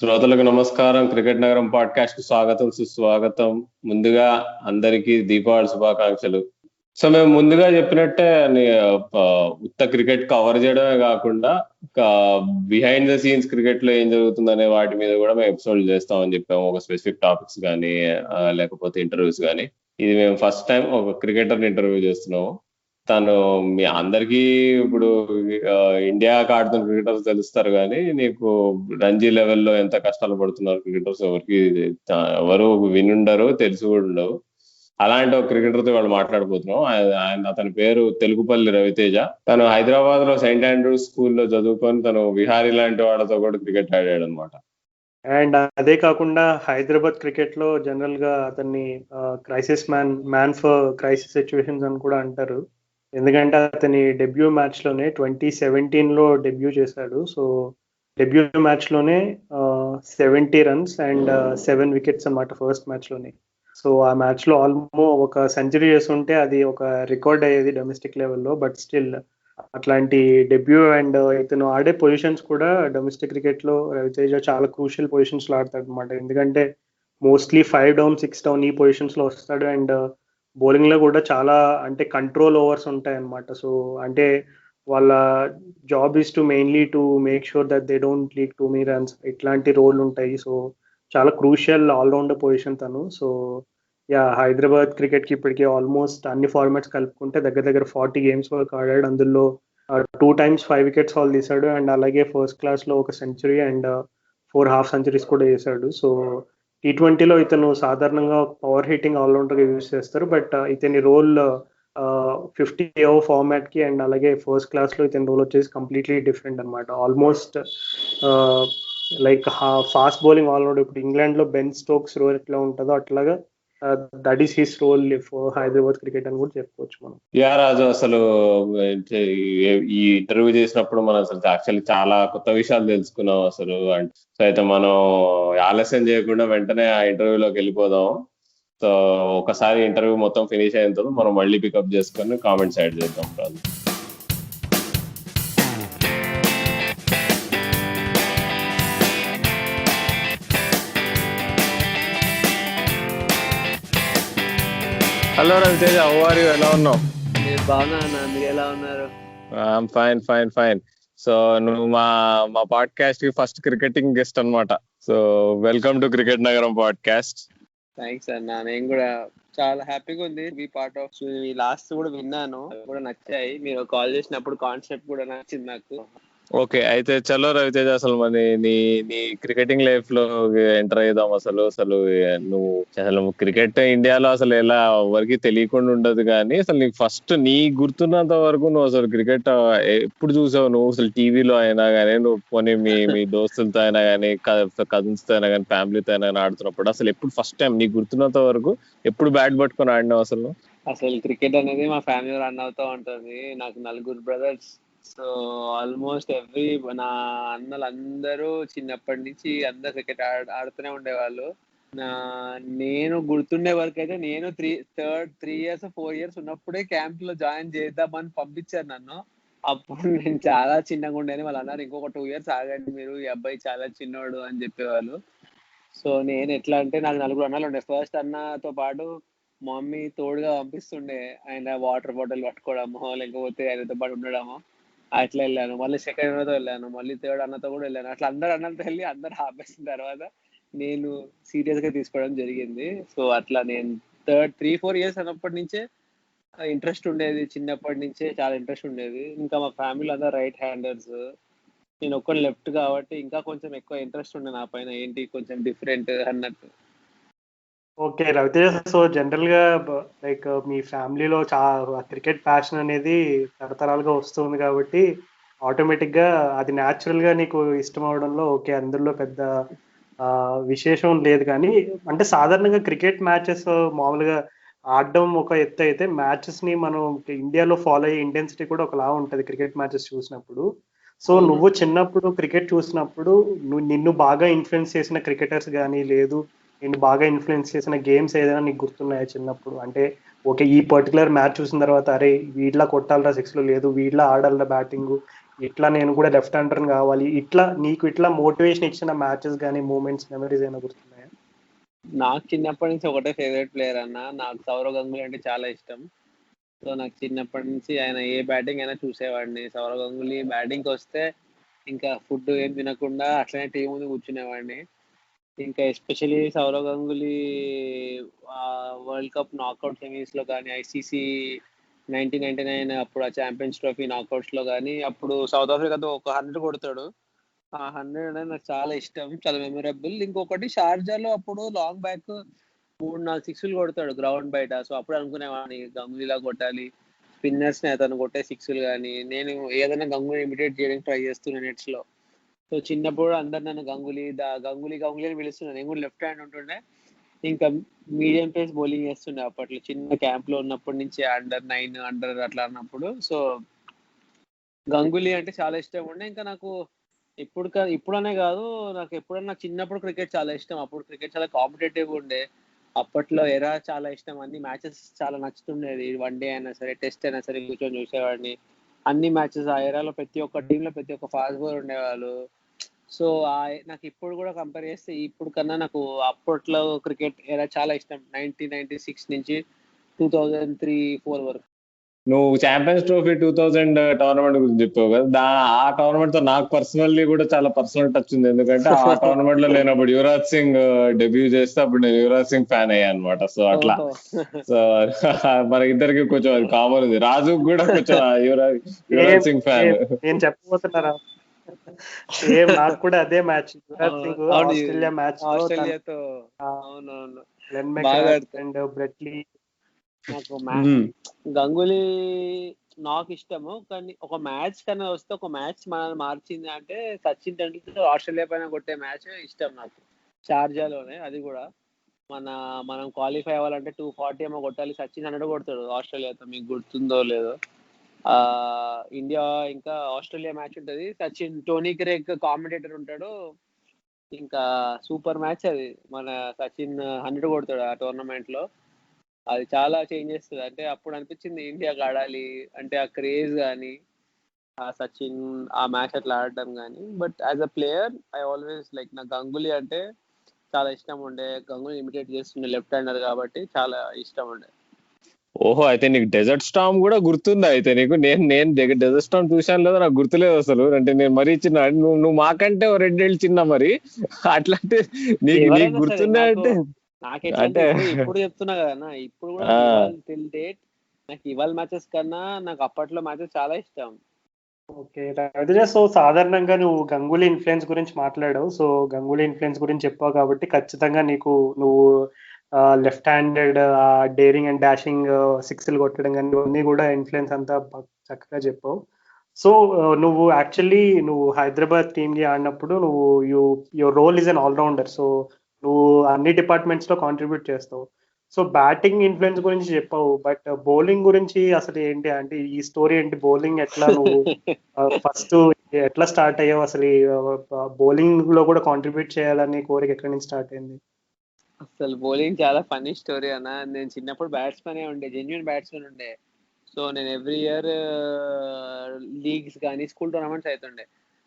శ్రోతలకు నమస్కారం. క్రికెట్ నగరం పాడ్కాస్ట్ కు స్వాగతం, సుస్వాగతం. ముందుగా అందరికీ దీపావళి శుభాకాంక్షలు. సో మేము ముందుగా చెప్పినట్టే ఉత్త క్రికెట్ కవర్ చేయడమే కాకుండా బిహైండ్ ద సీన్స్ క్రికెట్ లో ఏం జరుగుతుందనే వాటి మీద కూడా మేము ఎపిసోడ్ చేస్తామని చెప్పాము. ఒక స్పెసిఫిక్ టాపిక్స్ కానీ లేకపోతే ఇంటర్వ్యూస్ కానీ. ఇది మేము ఫస్ట్ టైం ఒక క్రికెటర్ ఇంటర్వ్యూ చేస్తున్నాము. తను మీ అందరికీ ఇప్పుడు ఇండియాకి ఆడుతున్న క్రికెటర్స్ తెలుస్తారు, కానీ నీకు రంజీ లెవెల్లో ఎంత కష్టాలు పడుతున్నారు క్రికెటర్స్ ఎవరు వినుండరు, తెలిసి కూడా ఉండవు. అలాంటి ఒక క్రికెటర్ తో వాళ్ళు మాట్లాడబోతున్నాం. అతని పేరు తెలుగుపల్లి రవితేజ. తను హైదరాబాద్ లో సెయింట్ ఆండ్రూస్ స్కూల్లో చదువుకొని తను విహారీ లాంటి వాళ్ళతో కూడా క్రికెట్ ఆడాడు అనమాట. అండ్ అదే కాకుండా హైదరాబాద్ క్రికెట్ లో జనరల్ గా అతన్ని crisis man for crisis situations అని కూడా అంటారు. ఎందుకంటే అతని డెబ్యూ మ్యాచ్ లోనే 2017లో డెబ్యూ చేశాడు. సో డెబ్యూ మ్యాచ్ లోనే 70 runs అండ్ 7 wickets అన్నమాట ఫస్ట్ మ్యాచ్ లోనే. సో ఆ మ్యాచ్ లో ఆల్మోస్ట్ ఒక సెంచరీ చేస్తుంటే అది ఒక రికార్డ్ అయ్యేది డొమెస్టిక్ లెవెల్లో. బట్ స్టిల్ అట్లాంటి డెబ్యూ అండ్ ఇతను ఆడే పొజిషన్స్ కూడా డొమెస్టిక్ క్రికెట్ లో రవితేజ చాలా క్రూషియల్ పొజిషన్స్ లో ఆడతాడు అనమాట. ఎందుకంటే మోస్ట్లీ 5 down 6 down ఈ పొజిషన్స్ లో వస్తాడు. అండ్ బౌలింగ్ లో కూడా చాలా అంటే కంట్రోల్ ఓవర్స్ ఉంటాయి అన్నమాట. సో అంటే వాళ్ళ job is to mainly to make sure that they don't leak too many runs, ఇట్లాంటి రోల్ ఉంటాయి. సో చాలా క్రూషియల్ ఆల్రౌండర్ పొజిషన్ తను. సో హైదరాబాద్ క్రికెట్ కి ఇప్పటికీ ఆల్మోస్ట్ అన్ని ఫార్మాట్స్ కలుపుకుంటే దగ్గర 40 games వరకు ఆడాడు. అందులో 2 times 5 wickets హాల్ తీశాడు. అండ్ అలాగే ఫస్ట్ క్లాస్ లో ఒక సెంచరీ అండ్ 4 half centuries కూడా చేశాడు. సో T20లో ఇతను సాధారణంగా పవర్ హిట్టింగ్ ఆల్రౌండర్ గా యూజ్ చేస్తారు. బట్ ఇతని రోల్ 50 over ఫార్మాట్ కి అండ్ అలాగే ఫస్ట్ క్లాస్ లో ఇతని రోల్ వచ్చేసి కంప్లీట్లీ డిఫరెంట్ అనమాట. Almost like fast bowling allrounder. ఇప్పుడు ఇంగ్లాండ్ లో బెన్ స్టోక్స్ రోల్ ఎట్లా ఉంటుందో అట్లాగా that is his role for Hyderabad cricket అని కూడా చెప్పుకోవచ్చు మనం. రాజు, అసలు ఈ ఇంటర్వ్యూ చేసినప్పుడు మనం అసలు యాక్చువల్లీ చాలా కొత్త విషయాలు తెలుసుకున్నాం అసలు. సో అయితే మనం ఆలస్యం చేయకుండా వెంటనే ఆ ఇంటర్వ్యూలోకి వెళ్ళిపోదాం. సో ఒకసారి ఇంటర్వ్యూ మొత్తం ఫినిష్ అయిన తర్వాత మనం మళ్ళీ పికప్ చేసుకొని కామెంట్స్ యాడ్ చేద్దాం Raju. Hello Raviteja, how are you? ఎలా ఉన్నావు? నేను బాగున్నాను. మీరు ఎలా ఉన్నారు? ఫైన్. సో నువ్వు మా పాడ్కాస్ట్ కి ఫస్ట్ క్రికెటింగ్ గెస్ట్ అన్నమాట. సో వెల్కమ్ టు క్రికెట్ నగరం పాడ్కాస్ట్. థ్యాంక్స్ అన్న. నేను కూడా చాలా హ్యాపీగా ఉంది బి పార్ట్ ఆఫ్. లాస్ట్ కూడా విన్నాను, కూడా నచ్చాయి. మీరు కాల్ చేసినప్పుడు కాన్సెప్ట్ కూడా నచ్చింది నాకు. ఓకే, అయితే చలో రవితేజ, అసలు మరి నీ క్రికెటింగ్ లైఫ్ లో ఎంటర్ అయ్యాం. అసలు క్రికెట్ ఇండియాలో అసలు ఎలా ఎవరికి తెలియకుండా ఉండదు, కానీ అసలు నీకు ఫస్ట్ నీ గుర్తున్నంత వరకు నువ్వు అసలు క్రికెట్ ఎప్పుడు చూసావు? నువ్వు అసలు టీవీలో అయినా కానీ, నువ్వు పోనీ మీ దోస్తులతో అయినా కానీ, కజిన్స్ తో అయినా కానీ, ఫ్యామిలీతో అయినా కానీ ఆడుతున్నప్పుడు అసలు ఎప్పుడు ఫస్ట్ టైం నీకు గుర్తున్నంత వరకు ఎప్పుడు బ్యాట్ పట్టుకొని ఆడినావు అసలు? అసలు క్రికెట్ అనేది మా ఫ్యామిలీ రన్ అవుతూ ఉంటుంది. నాకు 4 brothers. సో ఆల్మోస్ట్ నా అన్నలందరూ చిన్నప్పటి నుంచి అందరు క్రికెట్ ఆడుతూనే ఉండేవాళ్ళు. నేను గుర్తుండే వరకు అయితే నేను 3 years 4 years ఉన్నప్పుడే క్యాంప్ లో జాయిన్ చేద్దామని పంపించారు నన్ను. అప్పుడు నేను చాలా చిన్నగా ఉండేది. వాళ్ళు అన్నారు ఇంకొక 2 years ఆగండి మీరు, ఈ అబ్బాయి చాలా చిన్నోడు అని చెప్పేవాళ్ళు. సో నేను ఎట్లా అంటే నాకు 4 అన్నలు ఉండే. ఫస్ట్ అన్నతో పాటు మా మమ్మీ తోడుగా పంపిస్తుండే. ఆయన వాటర్ బాటిల్ పట్టుకోవడమో లేకపోతే ఆయనతో పాటు ఉండడమో అట్లా వెళ్ళాను. మళ్ళీ సెకండ్ అన్నతో వెళ్ళాను, మళ్ళీ థర్డ్ అన్నతో కూడా వెళ్ళాను. అట్లా అందరు అన్నలతో వెళ్ళి అందరు ఆపేసిన తర్వాత నేను సీరియస్ గా తీసుకోవడం జరిగింది. సో అట్లా నేను 3-4 years అన్నప్పటి నుంచే ఇంట్రెస్ట్ ఉండేది. చిన్నప్పటి నుంచే చాలా ఇంట్రెస్ట్ ఉండేది. ఇంకా మా ఫ్యామిలీ అందరూ రైట్ హ్యాండర్స్, నేను ఒక్కడు లెఫ్ట్ కాబట్టి ఇంకా కొంచెం ఎక్కువ ఇంట్రెస్ట్ ఉండే నా పైన, ఏంటి కొంచెం డిఫరెంట్ అన్నట్టు. ఓకే రవితేజ, సో జనరల్ గా లైక్ మీ ఫ్యామిలీలో క్రికెట్ ప్యాషన్ అనేది తరతరాలుగా వస్తుంది కాబట్టి ఆటోమేటిక్ గా అది న్యాచురల్ గా నీకు ఇష్టం అవడంలో ఓకే, అందులో పెద్ద విశేషం లేదు. కానీ అంటే సాధారణంగా క్రికెట్ మ్యాచెస్ మామూలుగా ఆడడం ఒక ఎత్తు అయితే మ్యాచెస్ ని మనం ఇండియాలో ఫాలో అయ్యే ఇంటెన్సిటీ కూడా ఒకలా ఉంటుంది క్రికెట్ మ్యాచెస్ చూసినప్పుడు. సో నువ్వు చిన్నప్పుడు క్రికెట్ చూసినప్పుడు నిన్ను బాగా ఇన్ఫ్లుయెన్స్ చేసిన క్రికెటర్స్ కానీ, లేదు నిన్ను బాగా ఇన్ఫ్లుయెన్స్ చేసిన గేమ్స్ ఏదైనా నీకు గుర్తున్నాయా చిన్నప్పుడు? అంటే ఓకే, ఈ పర్టికులర్ మ్యాచ్ చూసిన తర్వాత అరే వీళ్ళ కొట్టాలరా సిక్స్లు, లేదు వీళ్ళ ఆడాలరా బ్యాటింగ్, ఇట్లా నేను కూడా లెఫ్ట్ హ్యాండర్ కావాలి, ఇట్లా నీకు ఇట్లా మోటివేషన్ ఇచ్చిన మ్యాచెస్ కానీ మూమెంట్స్ మెమరీస్ ఏమైనా గుర్తున్నాయా? నాకు చిన్నప్పటి నుంచి ఒకటే ఫేవరెట్ ప్లేయర్ అన్న, నాకు సౌరవ్ గంగూలీ అంటే చాలా ఇష్టం. సో నాకు చిన్నప్పటి నుంచి ఆయన ఏ బ్యాటింగ్ అయినా చూసేవాడిని. సౌరవ్ గంగూలీ బ్యాటింగ్కి వస్తే ఇంకా ఫుడ్ ఏం తినకుండా అట్లనే టీం ముందు కూర్చునేవాడిని. ఇంకా especially Sourav Ganguly world cup knockout semis లో కానీ, ఐసీసీ 1999 అప్పుడు ఆ ఛాంపియన్స్ ట్రోఫీ నాకౌట్స్ లో కానీ, అప్పుడు సౌత్ ఆఫ్రికాతో ఒక 100 కొడతాడు. ఆ 100 అనేది నాకు చాలా ఇష్టం, చాలా మెమరబుల్. ఇంకొకటి షార్జాలో అప్పుడు లాంగ్ బ్యాక్ 3-4 సిక్స్లు కొడతాడు గ్రౌండ్ బయట. సో అప్పుడు అనుకునేవాడిని గంగూలీలా కొట్టాలి, స్పిన్నర్స్ ని అతను కొట్టే సిక్స్లు కానీ. నేను ఏదైనా గంగూలీ ఇమిటేట్ చేయడానికి ట్రై చేస్తున్నాను నెట్స్ లో. సో చిన్నప్పుడు అందరు నన్ను గంగూలీ గంగూలీ గంగూలీ అని పిలుస్తున్నాను. నేను కూడా లెఫ్ట్ హ్యాండ్ ఉంటుండే, ఇంకా మీడియం పేస్ బౌలింగ్ చేస్తుండే అప్పట్లో చిన్న క్యాంప్ లో ఉన్నప్పటి నుంచి, అండర్ 9 అండర్ అట్లా అన్నప్పుడు. సో గంగూలీ అంటే చాలా ఇష్టం ఉండే. ఇంకా నాకు ఇప్పుడనే కాదు, నాకు ఎప్పుడన్నా చిన్నప్పుడు క్రికెట్ చాలా ఇష్టం. అప్పుడు క్రికెట్ చాలా కాంపిటేటివ్ ఉండే. అప్పట్లో ఎరా చాలా ఇష్టం, అన్ని మ్యాచెస్ చాలా నచ్చుతుండేది. వన్డే అయినా సరే, టెస్ట్ అయినా సరే కూర్చొని చూసేవాడిని. అన్ని మ్యాచెస్ ఆ ఎరాలో ప్రతి ఒక్క టీంలో ప్రతి ఒక్క ఫాస్ట్ బౌలర్ ఉండేవాళ్ళు. సో నాకు ఇప్పుడు కూడా కంపేర్ చేస్తే ఇప్పుడు కన్నా నాకు అప్పట్లో క్రికెట్ ఎరా చాలా ఇష్టం. 1996 నుంచి 2003-4 వరకు. నువ్వు ఛాంపియన్స్ ట్రోఫీ 2000 టోర్నమెంట్ గురించి చెప్పావు కదా, ఆ టోర్నమెంట్ తో నాకు పర్సనల్లీ కూడా చాలా పర్సనల్ టచ్ ఉంది. ఎందుకంటే ఆ టోర్నమెంట్ లో నేను అప్పుడు యువరాజ్ సింగ్ డెబ్యూ చేస్తే అప్పుడు నేను యువరాజ్ సింగ్ ఫ్యాన్ అయ్యా అనమాట. సో అట్లా సో మన ఇద్దరికి కొంచెం అది కామన్ ఉంది. రాజు కూడా కొంచెం యువరాజ్ సింగ్ ఫ్యాన్. నేను చెప్పబోతున్నారా, సేమ్ నాకు కూడా అదే match, Yuvraj Singh Australia match ఆస్ట్రేలియాతో. అవునవును, గ్లెన్ మెక్గ్రాత్ అండ్ బ్రెట్లీ. నాకు గంగూలీ నాకు ఇష్టము, కానీ ఒక మ్యాచ్ కన్నా వస్తే ఒక మ్యాచ్ మనల్ని మార్చింది అంటే సచిన్ టెండూల్కర్ ఆస్ట్రేలియా పైన కొట్టే మ్యాచ్ ఇష్టం నాకు, షార్జాలోనే. అది కూడా మనం క్వాలిఫై అవ్వాలంటే 240 ఏమో కొట్టాలి, సచిన్ 100 కొడతాడు ఆస్ట్రేలియాతో, మీకు గుర్తుందో లేదో. ఇండియా ఇంకా ఆస్ట్రేలియా మ్యాచ్ ఉంటది, సచిన్ టోనీ క్రేగ్ కామెంటేటర్ ఉంటాడు. ఇంకా సూపర్ మ్యాచ్ అది. మన సచిన్ 100 కొడతాడు ఆ టోర్నమెంట్ లో. అది చాలా చేంజ్ చేస్తుంది. అంటే అప్పుడు అనిపించింది ఇండియాకి ఆడాలి అంటే, ఆ క్రేజ్ కానీ, ఆ సచిన్ ఆ మ్యాచ్ అట్లా ఆడటం కానీ. But as a player I always like, నాకు గంగూలీ అంటే చాలా ఇష్టం ఉండే. గంగూలీ ఇమిటేట్ చేస్తుండే లెఫ్ట్ హ్యాండర్ కాబట్టి చాలా ఇష్టం ఉండే. ఓహో, అయితే నీకు డెజర్ట్ స్టార్మ్ కూడా గుర్తుందా? అయితే నీకు నేను డెజర్ట్ స్టార్మ్ చూశాను లేదా నాకు గుర్తులేదు అసలు. అంటే నేను మరీ చిన్న, నువ్వు మాకంటే 2 ఏళ్ళు చిన్న మరి. అట్లాంటి నీకు గుర్తుందా? అంటే నాకెట్లా ఇప్పుడు చెప్తున్నా కదా, ఇప్పుడు కూడా టిల్ డేట్ నాకు ఇవాళ మ్యాచెస్ కన్నా నాకు అప్పట్లో మ్యాచెస్ చాలా ఇష్టం. ఓకే రవితేజ, సో సాధారణంగా నువ్వు గంగూలీ ఇన్ఫ్లుయెన్స్ గురించి మాట్లాడావు. సో గంగూలీ ఇన్ఫ్లుయెన్స్ గురించి చెప్పావు కాబట్టి ఖచ్చితంగా నువ్వు left handed daring and dashing సిక్స్లు కొట్టడం కానీ ఇవన్నీ కూడా ఇన్ఫ్లుయెన్స్ అంతా చక్కగా చెప్పావు. సో నువ్వు హైదరాబాద్ టీమ్కి ఆడినప్పుడు your role is an allrounder. So నువ్వు అన్ని డిపార్ట్మెంట్స్లో కాంట్రిబ్యూట్ చేస్తావు. సో బ్యాటింగ్ ఇన్ఫ్లుయెన్స్ గురించి చెప్పావు, బట్ బౌలింగ్ గురించి అసలు ఏంటి అంటే ఈ స్టోరీ ఏంటి? బౌలింగ్ ఎట్లా నువ్వు ఫస్ట్ ఎట్లా స్టార్ట్ అయ్యావు? అసలు బౌలింగ్ లో కూడా కాంట్రిబ్యూట్ చేయాలని కోరిక ఎక్కడి నుంచి స్టార్ట్ అయింది? అసలు బౌలింగ్ చాలా ఫన్నీ స్టోరీ అన్న. నేను చిన్నప్పుడు బ్యాట్స్మెన్ ఉండే, జెన్యున్ బ్యాట్స్మెన్ ఉండే. సో నేను ఎవ్రీ ఇయర్ లీగ్స్ కానీ స్కూల్ టోర్నమెంట్స్ అవుతుండే.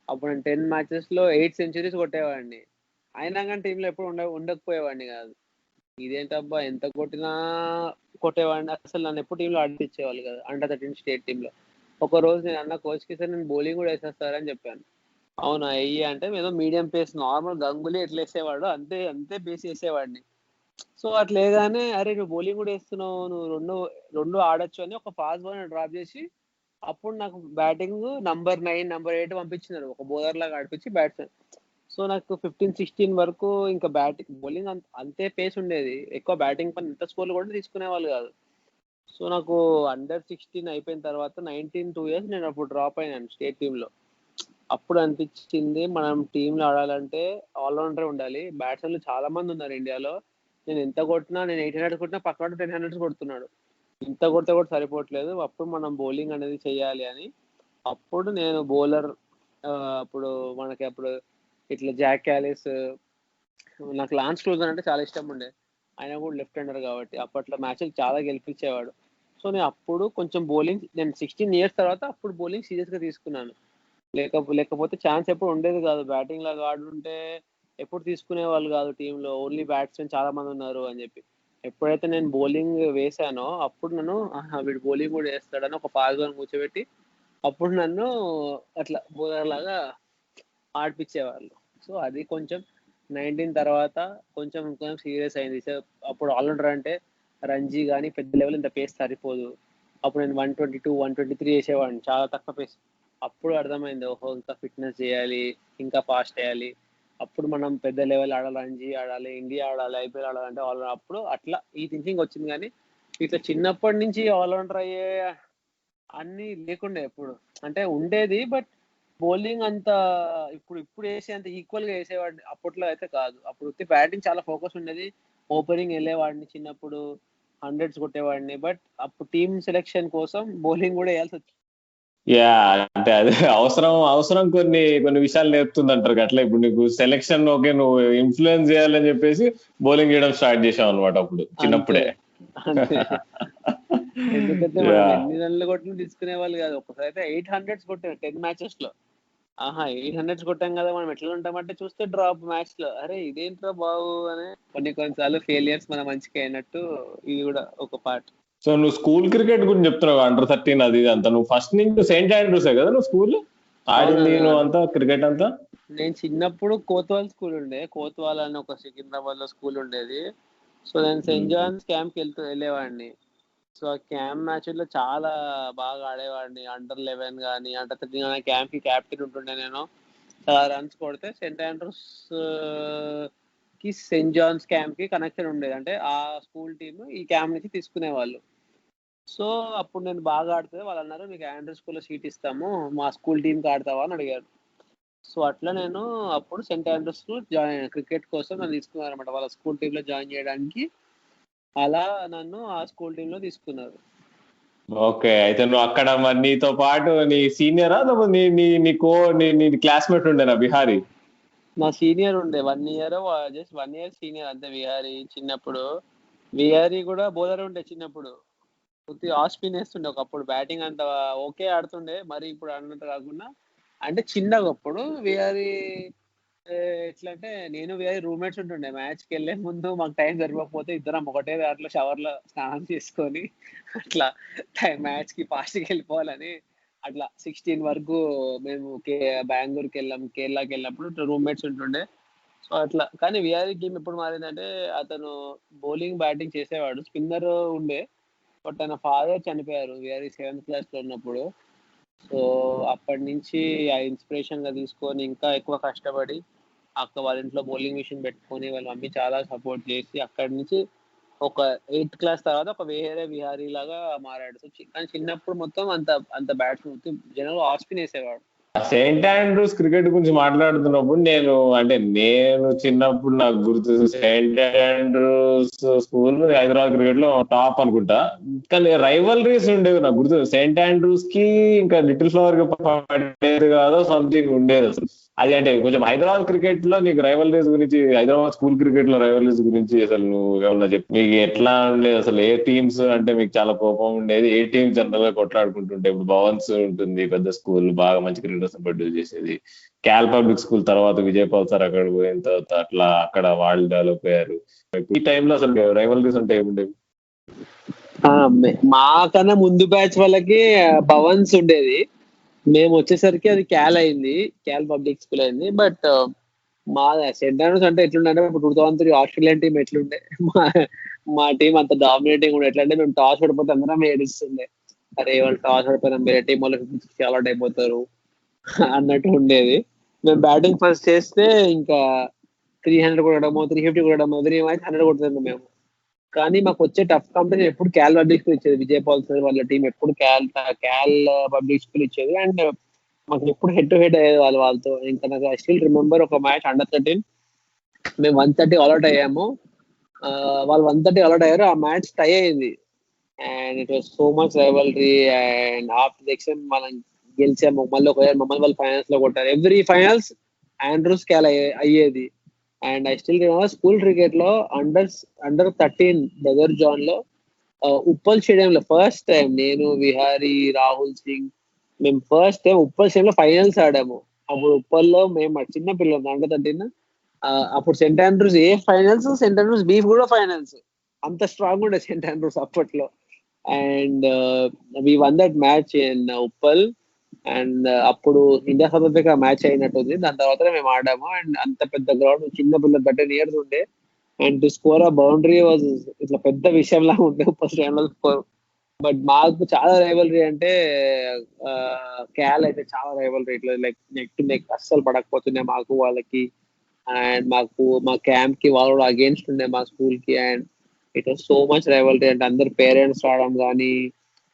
అప్పుడు నేను 10 మ్యాచెస్ లో 8 సెంచరీస్ కొట్టేవాడిని. అయినా కానీ టీంలో ఎప్పుడు ఉండకపోయేవాడిని కాదు. ఇదేంటబ్బా ఎంత కొట్టినా కొట్టేవాడిని, అసలు నన్ను ఎప్పుడు టీంలో ఆడిపించేవాళ్ళు కదా, అండర్ 13 స్టేట్ టీంలో. ఒక రోజు నేను అన్న కోచ్కి, సార్ నేను బౌలింగ్ కూడా వేసేస్తారని చెప్పాను. అవునా వెయ్యి అంటే, ఏదో మీడియం పేస్ నార్మల్ గంగులీ ఎట్లా వేసేవాడు అంతే అంతే పేస్ వేసేవాడిని. సో అట్లా వేయగానే, అరే నువ్వు బౌలింగ్ కూడా వేస్తున్నావు, నువ్వు రెండు ఆడొచ్చు అని ఒక ఫాస్ట్ బౌలర్ డ్రాప్ చేసి, అప్పుడు నాకు బ్యాటింగ్ నంబర్ 9 నంబర్ 8 పంపించినారు, ఒక బౌలర్ లాగా ఆడిపించి బ్యాట్స్మెన్. సో నాకు 15-16 వరకు ఇంకా బౌలింగ్ అంతే పేస్ ఉండేది. ఎక్కువ బ్యాటింగ్ పని ఇంత స్కోర్లు కూడా తీసుకునే వాళ్ళు కాదు. సో నాకు అండర్ 16 అయిపోయిన తర్వాత 2 ఇయర్స్ నేను అప్పుడు డ్రాప్ అయినాను స్టేట్ టీంలో. అప్పుడు అనిపించింది, మనం టీంలో ఆడాలంటే ఆల్రౌండర్ ఉండాలి. బ్యాట్స్మెన్లు చాలా మంది ఉన్నారు ఇండియాలో. నేను ఎంత కొట్టినా, నేను 800 కొట్టినా పక్కన 1000 కొడుతున్నాడు. ఇంత కొడితే కూడా సరిపోవట్లేదు. అప్పుడు మనం బౌలింగ్ అనేది చెయ్యాలి అని అప్పుడు నేను బౌలర్, అప్పుడు అప్పుడు ఇట్లా జాక్ క్యాలిస్, నాకు లాన్స్ క్రూజర్ అంటే చాలా ఇష్టం ఉండే. ఆయన కూడా లెఫ్ట్ హ్యాండర్ కాబట్టి అప్పట్లో మ్యాచ్లు చాలా గెలిపించేవాడు. సో నేను అప్పుడు కొంచెం బౌలింగ్, నేను 16 ఇయర్స్ తర్వాత అప్పుడు బౌలింగ్ సీరియస్గా తీసుకున్నాను. లేకపోతే ఛాన్స్ ఎప్పుడు ఉండేది కాదు. బ్యాటింగ్ లాగా ఆడుంటే ఎప్పుడు తీసుకునే వాళ్ళు కాదు టీంలో. ఓన్లీ బ్యాట్స్మెన్ చాలా మంది ఉన్నారు అని చెప్పి. ఎప్పుడైతే నేను బౌలింగ్ వేసానో అప్పుడు నన్ను వీడు బౌలింగ్ కూడా వేస్తాడని ఒక పాల్గొని కూర్చోబెట్టి అప్పుడు నన్ను అట్లా బౌలర్ లాగా ఆడిపించేవాళ్ళు. సో అది కొంచెం 19 తర్వాత కొంచెం కొంచెం సీరియస్ అయింది. సో అప్పుడు ఆల్రౌండర్ అంటే రంజీ కానీ పెద్ద లెవెల్ ఇంత పేస్ సరిపోదు. అప్పుడు నేను 122, 123 వేసేవాడిని, చాలా తక్కువ పేస్. అప్పుడు అర్థమైంది, ఓహో ఇంకా ఫిట్నెస్ చేయాలి, ఇంకా ఫాస్ట్ వేయాలి. అప్పుడు మనం పెద్ద లెవెల్ ఆడాలి, రంజీ ఆడాలి, ఇండియా ఆడాలి, ఐపీఎల్ ఆడాలంటే ఆల్రౌండర్. అప్పుడు అట్లా ఈ థింకింగ్ వచ్చింది. కానీ ఇట్లా చిన్నప్పటి నుంచి ఆల్రౌండర్ అయ్యే అన్ని లేకుండే ఎప్పుడు. అంటే ఉండేది, బట్ బౌలింగ్ అంత ఇప్పుడు వేసే అంత ఈక్వల్ గా వేసేవాడిని అప్పట్లో అయితే కాదు. అప్పుడు బ్యాటింగ్ చాలా ఫోకస్ ఉండేది. ఓపెనింగ్ వెళ్ళేవాడిని చిన్నప్పుడు, 100s కొట్టేవాడిని. బట్ అప్పుడు టీమ్ సెలెక్షన్ కోసం బౌలింగ్ కూడా వేయాల్సి వచ్చింది. యా, అంటే అదే అవసరం కొన్ని విషయాలు నేర్పుతుంది అంటారు అట్లా. ఇప్పుడు నీకు సెలెక్షన్ ఓకే, నువ్వు ఇన్ఫ్లుయెన్స్ చేయాలని చెప్పేసి బౌలింగ్ చేయడం స్టార్ట్ చేసావు అనమాట అప్పుడు చిన్నప్పుడే. అంతే. ఎందుకంటే మనం ఎన్ని రన్లు కొట్టినా తీసుకునే వాళ్ళు కాదు. ఒకసారి అయితే 800s కొట్టారు 10 matches లో. 800s కొట్టాం కదా, మనం ఎట్లా ఉంటామంటే చూస్తే డ్రాప్ మ్యాచ్ లో, అరే ఇదేంట్రా బాబు అని. కొన్నిసార్లు ఫెయిలియర్స్ మన మంచిగా అయినట్టు ఇది కూడా ఒక పార్ట్. సో నువ్వు స్కూల్ క్రికెట్ గురించి చెప్తున్నావు, Under-13 అది అంతా. నువ్వు ఫస్ట్ నుంచి సెయింట్ ఆండ్రూసే కదా నువ్వు స్కూల్ ఆడింది, నువ్వు అంతా క్రికెట్ అంతా? నేను చిన్నప్పుడు కోత్వాల్ స్కూల్ ఉండే, కోత్వాల్ అని ఒక సికింద్రాబాద్ లో స్కూల్ ఉండేది. సో నేను సెయింట్ జాన్స్ క్యాంప్ కి వెళ్ళేవాడిని. సో ఆ క్యాంప్ మ్యాచ్ లో చాలా బాగా ఆడేవాడిని. Under-11 కానీ Under-13 కానీ క్యాంప్ కి క్యాప్టెన్ ఉంటుండే నేను. చాలా రన్స్ కొడితే సెయింట్ ఆండ్రూస్ కి సెయింట్ జాన్స్ క్యాంప్ కి కనెక్షన్ ఉండేది. అంటే ఆ స్కూల్ టీమ్ ఈ క్యాంప్ నుంచి తీసుకునే వాళ్ళు. సో అప్పుడు నేను బాగా ఆడితే వాళ్ళు అన్నారు, నీకు ఆండ్రూస్ స్కూల్లో సీట్ ఇస్తాము, మా స్కూల్ టీంకి ఆడతావా అని అడిగారు. సో అట్లా నేను అప్పుడు సెయింట్ ఆండ్రూస్ జాయిన్ క్రికెట్ కోసం నన్ను తీసుకున్నారు అనమాట, వాళ్ళ స్కూల్ టీంలో జాయిన్ చేయడానికి. అలా నన్ను ఆ స్కూల్ టీంలో తీసుకున్నారు. ఓకే, అయితే నువ్వు అక్కడ మరి నీతో పాటు నీ సీనియరా నీ క్లాస్మేట్ ఉండేనా బిహారీ? నా సీనియర్ ఉండే 1 year, జస్ట్ 1 year సీనియర్ అంతే విహారీ. చిన్నప్పుడు విహారీ కూడా బౌలర్ ఉండే చిన్నప్పుడు. ఆఫ్ స్పిన్ వేస్తుండే ఒకప్పుడు. బ్యాటింగ్ అంత ఓకే ఆడుతుండే, మరి ఇప్పుడు అన్నట్టు కాకుండా. అంటే చిన్నగా అప్పుడు విహారీ ఎట్లా అంటే, నేను విహారీ రూమ్మేట్స్ ఉంటుండే. మ్యాచ్కి వెళ్ళే ముందు మాకు టైం సరిపోకపోతే ఇద్దరం ఒకటే దాంట్లో షవర్లో స్నానం చేసుకొని అట్లా మ్యాచ్కి ఫాస్ట్గా వెళ్ళిపోవాలని అట్లా 16 వరకు మేము బెంగళూరుకి కేరళకి వెళ్ళినప్పుడు రూమ్మేట్స్ ఉంటుండే. సో అట్లా. కానీ విహారీ టీం ఎప్పుడు మారిందంటే, అతను బౌలింగ్ బ్యాటింగ్ చేసేవాడు, స్పిన్నర్ ఉండే. బట్ తన ఫాదర్ చనిపోయారు విహారీ 7th class లో ఉన్నప్పుడు. సో అప్పటి నుంచి ఆ ఇన్స్పిరేషన్ గా తీసుకొని ఇంకా ఎక్కువ కష్టపడి అక్క వాళ్ళ ఇంట్లో బౌలింగ్ మిషన్ పెట్టుకొని వాళ్ళ మమ్మీ చాలా సపోర్ట్ చేసి అక్కడి నుంచి ఒక 8th class తర్వాత ఒక వేరే విహారీ లాగా మారాడు. సో కానీ చిన్నప్పుడు మొత్తం అంత బ్యాట్స్ మొత్తం జనరల్ ఆఫ్ స్పిన్ వేసేవాడు. సెయింట్ ఆండ్రూస్ క్రికెట్ గురించి మాట్లాడుతున్నప్పుడు నేను చిన్నప్పుడు నాకు గుర్తు Saint Andrews school Hyderabad cricket లో టాప్ అనుకుంటా. కానీ రైవలరీస్ ఉండేవి నాకు గుర్తు. సెయింట్ ఆండ్రూస్ కి ఇంకా లిటిల్ ఫ్లవర్ కి పడేది కాదో సంథింగ్ ఉండేది అసలు. అది అంటే కొంచెం హైదరాబాద్ క్రికెట్ లో నీకు రైవలరీస్ గురించి, హైదరాబాద్ స్కూల్ క్రికెట్ లో రైవలరీస్ గురించి అసలు నువ్వు ఏమన్నా చెప్పి, మీకు ఎట్లా ఉండేది అసలు? ఏ టీమ్స్ అంటే మీకు చాలా కోపం ఉండేది? ఏ టీమ్ జనరల్ గా కొట్లాడుకుంటుంటే? ఇప్పుడు భవన్స్ ఉంటుంది పెద్ద స్కూల్, బాగా మంచి క్రికెటర్స్ ప్రొడ్యూస్ చేసేది. క్యాల్ పబ్లిక్ స్కూల్ తర్వాత విజయపాల్ సార్ అక్కడ పోయిన తర్వాత అట్లా అక్కడ వాళ్ళు డెవలప్ అయ్యారు. ఈ టైంలో అసలు రైవలరీస్ అంటే ఏముండేవి? మాకన్నా ముందు బ్యాచ్ వాళ్ళకి భవన్స్ ఉండేది. మేము వచ్చేసరికి అది క్యాల్ పబ్లిక్ స్కూల్ అయింది. బట్ మా సెయింట్ ఆండ్రూస్ అంటే ఎట్లుండే, ఇప్పుడు 2003 ఆస్ట్రేలియన్ టీం ఎట్లుండే, మా టీం అంత డామినేటింగ్ ఉండే. ఎట్లా అంటే మేము టాస్ పడిపోతే అందరం ఏడుస్తుండే, అరే వాళ్ళు టాస్ పడిపోయినాం, వేరే టీం వాళ్ళు అలౌట్ అయిపోతారు అన్నట్టు ఉండేది. మేము బ్యాటింగ్ ఫస్ట్ చేస్తే ఇంకా 300 కొట్టడమో 350 కొట్టడమో, ఎవ్రీ మ్యాచ్ 100 కొడుతున్నాం మేము. కానీ మాకు వచ్చే టఫ్ కాంపిటీషన్ ఎప్పుడు క్యాల్ పబ్లిక్ స్కూల్ ఇచ్చేది. విజయపాల్ సార్ వాళ్ళ టీం ఎప్పుడు క్యాల్ పబ్లిక్ స్కూల్ ఇచ్చేది. అండ్ మాకు ఎప్పుడు హెడ్ టు హెడ్ అయ్యేది వాళ్ళతో. ఇంకా నాకు ఐ స్టిల్ రిమెంబర్ ఒక మ్యాచ్ Under-13 మేము 130 ఆల్అౌట్ అయ్యాము, వాళ్ళు 130 ఆల్అౌట్ అయ్యారు. ఆ మ్యాచ్ టై అయింది. And it was so much rivalry. And after election మనం గెలిచాము. మళ్ళీ మమ్మల్ని వాళ్ళు ఫైనల్స్ లో కొట్టారు. ఎవ్రీ ఫైనల్స్ ఆండ్రూస్ క్యాల్ అయ్యేది. And I still remember school cricket లో Under-13 బ్రదర్ జాన్ లో ఉప్పల్ స్టేడియం లో ఫస్ట్ టైం నేను, విహారీ, రాహుల్ సింగ్, మేము ఫస్ట్ టైం ఉప్పల్ స్టేడియం లో ఫైనల్స్ ఆడాము. అప్పుడు ఉప్పల్లో మేము చిన్న పిల్లలు అండర్ 13. అప్పుడు saint Andrews A finals, saint Andrews B కూడా ఫైనల్స్. అంత స్ట్రాంగ్ ఉండే సెంట్ ఆండ్రూస్ అప్పట్లో. And we won that match in Uppal. And అప్పుడు ఇండియా సౌత్ ఆఫ్రికా మ్యాచ్ అయినట్టుంది. దాని తర్వాత మేము ఆడాము. అండ్ అంత పెద్ద గ్రౌండ్, చిన్న పిల్లలు 13 years ఉండే. అండ్ టు స్కోర్ ఆ బౌండరీ వాజ్ ఇట్లా పెద్ద విషయంలా ఉండే ఉప్పల్ స్టేడియంలో స్కోర్. బట్ మాకు చాలా రైవలరీ అంటే క్యాల్ అయితే చాలా రైవలరీ, ఇట్లా లైక్ నెక్ టు నెక్ అస్సలు పడకపోతుండే మాకు వాళ్ళకి. అండ్ మా క్యాంప్ కి వాళ్ళు కూడా అగేన్స్ట్ ఉండే మా స్కూల్ కి. And it was so much rivalry. అంటే అందరు పేరెంట్స్ రావడం కానీ,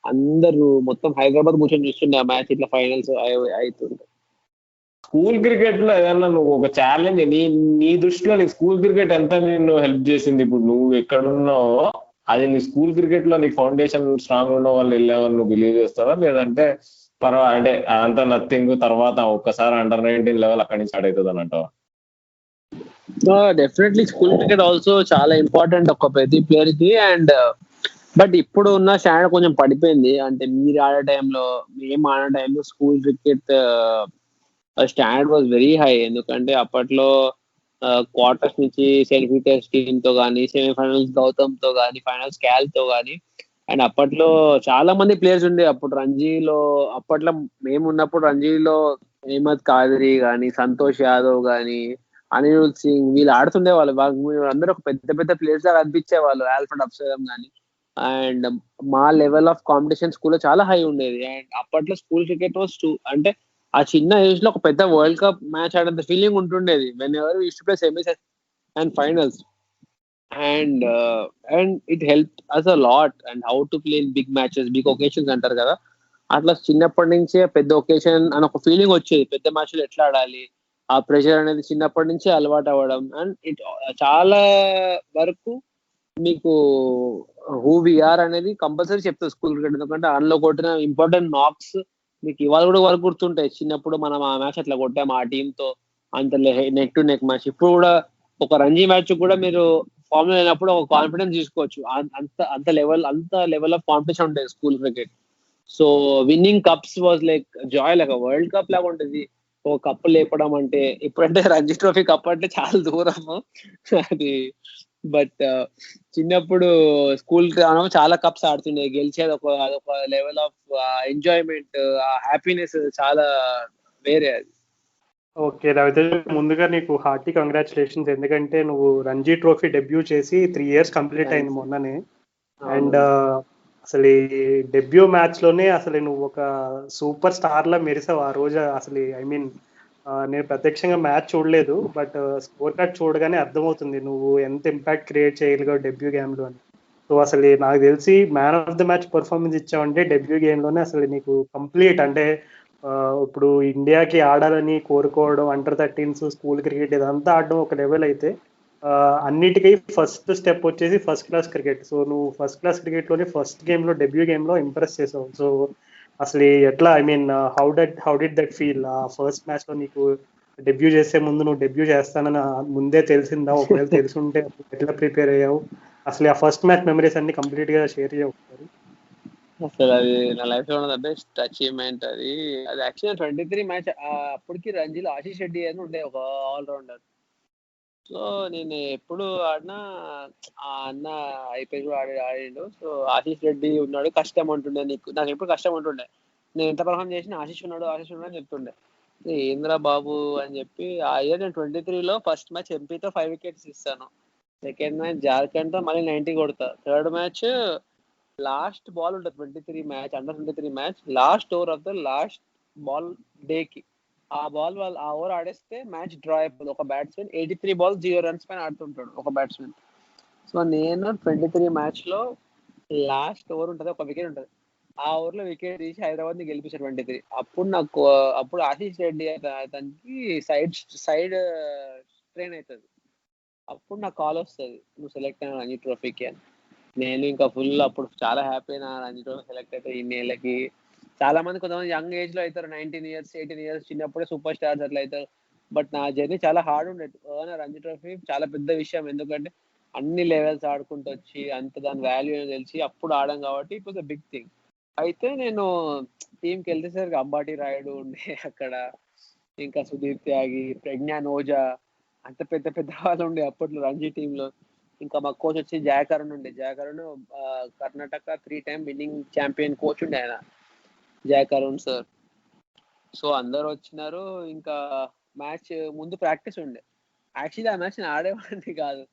అందరూ మొత్తం హైదరాబాద్ కూర్చొని చూస్తుండే ఆ మ్యాచ్ ఇట్లా ఫైనల్స్ అవుతుండే. స్కూల్ క్రికెట్ లో ఏదన్నా నువ్వు ఒక ఛాలెంజ్, నీ దృష్టిలో నీ స్కూల్ క్రికెట్ ఎంత నిన్ను హెల్ప్ చేసింది? ఇప్పుడు నువ్వు ఎక్కడున్నావో అది నీ స్కూల్ క్రికెట్ లో నీ ఫౌండేషన్ స్ట్రాంగ్ ఉండడం వల్ల వెళ్ళావని నువ్వు బిలీవ్ చేస్తావా, లేదంటే అంటే అంత నథింగ్ తర్వాత ఒక్కసారి అండర్ 19 లెవెల్ అక్కడి నుంచి స్టార్ట్ అవుతుంది అని అంటావా? డెఫినెట్లీ స్కూల్ క్రికెట్ ఆల్సో చాలా ఇంపార్టెంట్ ఒక ప్రతి ప్లేయర్ కి. అండ్ బట్ ఇప్పుడు ఉన్న స్టాండర్డ్ కొంచెం పడిపోయింది. అంటే మీరు ఆడే టైంలో, మేము ఆడే టైంలో school cricket standard was very high. ఎందుకంటే అప్పట్లో క్వార్టర్స్ నుంచి సెయింట్ పీటర్స్ టీమ్ తో కానీ, సెమీఫైనల్స్ గౌతమ్ తో కానీ, ఫైనల్స్ క్యాల్ తో కానీ. అండ్ అప్పట్లో చాలా మంది ప్లేయర్స్ ఉండే. అప్పుడు రంజీలో, అప్పట్లో మేము ఉన్నప్పుడు రంజీలో అహ్మద్ కాదరి కానీ, సంతోష్ యాదవ్ కానీ, అనిరుద్ సింగ్ వీళ్ళు ఆడుతుండే వాళ్ళు. అందరూ ఒక పెద్ద పెద్ద ప్లేయర్స్ లాగా అనిపించే వాళ్ళు, ఆల్ఫ్రెడ్ అబ్సలం కానీ. అండ్ మా లెవెల్ ఆఫ్ కాంపిటీషన్ స్కూల్లో చాలా హై ఉండేది. అండ్ అప్పట్లో స్కూల్ క్రికెట్ వాస్ అంటే ఆ చిన్న ఏజ్ లో ఒక పెద్ద వరల్డ్ కప్ మ్యాచ్ ఆడేంత ఫీలింగ్ ఉంటుండేది. Whenever use to play semis and finals. And and it help us a lot and how to play in big matches, big occasions అంటారు కదా. అట్లా చిన్నప్పటి నుంచే పెద్ద ఒకేషన్ అని ఒక ఫీలింగ్ వచ్చేది. పెద్ద మ్యాచ్లు ఎట్లా ఆడాలి, ఆ ప్రెషర్ అనేది చిన్నప్పటి నుంచే అలవాటు అవ్వడం. అండ్ ఇట్ చాలా వరకు మీకు హూ వీఆర్ అనేది కంపల్సరీ చెప్తారు స్కూల్ క్రికెట్. ఎందుకంటే అందులో కొట్టిన ఇంపార్టెంట్ నాక్స్ మీకు ఇవాళ కూడా వరకు గుర్తుంటాయి. చిన్నప్పుడు మనం ఆ మ్యాచ్ అట్లా కొట్టాము ఆ టీమ్ తో, అంత నెక్ టు నెక్ మ్యాచ్. ఇప్పుడు కూడా ఒక రంజీ మ్యాచ్ కూడా మీరు ఫామ్ లో అయినప్పుడు ఒక కాన్ఫిడెన్స్ తీసుకోవచ్చు. అంత లెవెల్ ఆఫ్ కాంపిటీషన్ ఉంటుంది school cricket. So winning cups was like Joy, like world cup లాగా ఉంటుంది. ఓ కప్పు లేపడం అంటే, ఇప్పుడంటే రంజీ ట్రోఫీ కప్ అంటే చాలా దూరము అది. బట్ చిన్నప్పుడు స్కూల్ చాలా కప్స్ ఆడుతుండే, గెలిచేది అదొక లెవెల్ ఆఫ్ ఎంజాయ్మెంట్, ఆ హ్యాపీనెస్ చాలా వేరే అది. ఓకే రవితేజ, ముందుగా నీకు హార్టీ కంగ్రాచులేషన్స్. ఎందుకంటే నువ్వు రంజీ ట్రోఫీ డెబ్యూ చేసి 3 years కంప్లీట్ అయింది మొన్ననే. అండ్ అసలు ఈ డెబ్యూ మ్యాచ్ లోనే అసలు నువ్వు ఒక సూపర్ స్టార్ లా మెరిసావు ఆ రోజు. అసలు ఐ మీన్ నేను ప్రత్యక్షంగా మ్యాచ్ చూడలేదు, బట్ స్కోర్ కార్డ్ చూడగానే అర్థమవుతుంది నువ్వు ఎంత ఇంపాక్ట్ క్రియేట్ చేయగలిగావు డెబ్యూ గేమ్ లో అని. సో అసలు నాకు తెలిసి man of the match performance ఇచ్చావంటే డెబ్యూ గేమ్ లోనే. అసలు నీకు కంప్లీట్ అంటే ఇప్పుడు ఇండియాకి ఆడాలని కోరుకోవడం, అండర్ 13s, స్కూల్ క్రికెట్ ఇదంతా ఆడడం ఒక లెవెల్ అయితే, అన్నిటికీ ఫస్ట్ స్టెప్ వచ్చేసి ఫస్ట్ క్లాస్ క్రికెట్. సో నువ్వు ఫస్ట్ క్లాస్ క్రికెట్ లోని ఫస్ట్ గేమ్ లో, డెబ్యూ గేమ్ లో ఇంప్రెస్ చేసావు. సో అసలు ఎట్లా, I mean how did that feel? ఆ ఫస్ట్ మ్యాచ్ లో నీకు డెబ్యూ చేసే ముందు నువ్వు డెబ్యూ చేస్తానని ముందే తెలిసిందా? ఒకవేళ తెలుసుంటే ఎట్లా ప్రిపేర్ అయ్యావు? అసలు ఆ ఫస్ట్ మ్యాచ్ మెమరీస్ అన్ని కంప్లీట్ గా షేర్ చేయవచ్చు. అసలు అది నా లైఫ్ లో ఉన్న బెస్ట్ అచీవ్మెంట్ అది. అది యాక్చువల్ 23 మ్యాచ్. అప్పటికి రంజీలో ఆశీష్ రెడ్డి అని ఉండే ఒక ఆల్రౌండర్. సో నేను ఎప్పుడు ఆడినా ఆ అన్న ఐపీఎల్ కూడా ఆడిండు. సో ఆశీష్ రెడ్డి ఉన్నాడు, కష్టం ఉంటుండే నాకు ఎప్పుడు కష్టం ఉంటుండే. నేను ఎంత పర్ఫామ్ చేసినా ఆశీష్ ఉన్నాడు అని చెప్తుండే. ఏంద్రా బాబు అని చెప్పి ఆ ఇయర్ నేను 23లో ఫస్ట్ మ్యాచ్ ఎంపీతో 5 wickets ఇస్తాను. సెకండ్ మ్యాచ్ జార్ఖండ్ తో మళ్ళీ 90 కొడతా. థర్డ్ మ్యాచ్ లాస్ట్ బాల్ ఉంటుంది 23 match, under 23 match, last over of the last ball day కి. ఆ ఓవర్ ఆడేస్తే మ్యాచ్ డ్రా అయిపోతుంది. ఒక బ్యాట్స్మెన్ 83 balls 0 runs పైన ఆడుతుంటాడు ఒక బ్యాట్స్మెన్. సో నేను 23 మ్యాచ్ లో లాస్ట్ ఓవర్ ఉంటుంది, ఒక వికెట్ ఉంటుంది. ఆ ఓవర్ లో వికెట్ తీసి హైదరాబాద్ ని గెలిపించారు 23. అప్పుడు ఆశీష్ రెడ్డి అతనికి సైడ్ స్ట్రెయిన్ అవుతుంది. అప్పుడు నాకు కాల్ వస్తుంది, నువ్వు సెలెక్ట్ అయిన రంజీ ట్రోఫీకి అని. నేను ఇంకా ఫుల్ అప్పుడు చాలా హ్యాపీ అయినా, రంజీ ట్రోఫీ సెలెక్ట్ అయితే ఇన్ని ఏళ్ళకి. చాలా మంది కొంతమంది యంగ్ ఏజ్ లో అవుతారు, 19 years 18 years చిన్నప్పుడే సూపర్ స్టార్స్ అట్లా అవుతారు. బట్ నా జర్నీ చాలా హార్డ్ ఉండేది. రంజీ ట్రోఫీ చాలా పెద్ద విషయం. ఎందుకంటే అన్ని లెవెల్స్ ఆడుకుంటూ వచ్చి అంత దాని వాల్యూ తెలిసి అప్పుడు ఆడాం కాబట్టి it was a big thing. అయితే నేను టీంకి వెళ్ళేసరికి అంబాటి రాయుడు ఉండే అక్కడ, ఇంకా సుధీర్ త్యాగి, ప్రజ్ఞాన్ ఓజా, అంత పెద్ద పెద్ద వాళ్ళు ఉండే అప్పట్లో రంజీ టీంలో. ఇంకా మా కోచ్ వచ్చి జాక్ అరుణ్ ఉండే. Jack Arun Karnataka 3 time winnowing champion coach ఉండే ఆయన, జాక్ అరుణ్ సార్. సో అందరు వచ్చినారు. ఇంకా మ్యాచ్ ముందు ప్రాక్టీస్ ఉండే. యాక్చువల్లీ ఆ మ్యాచ్ నేను ఆడేవాడిని కాదు,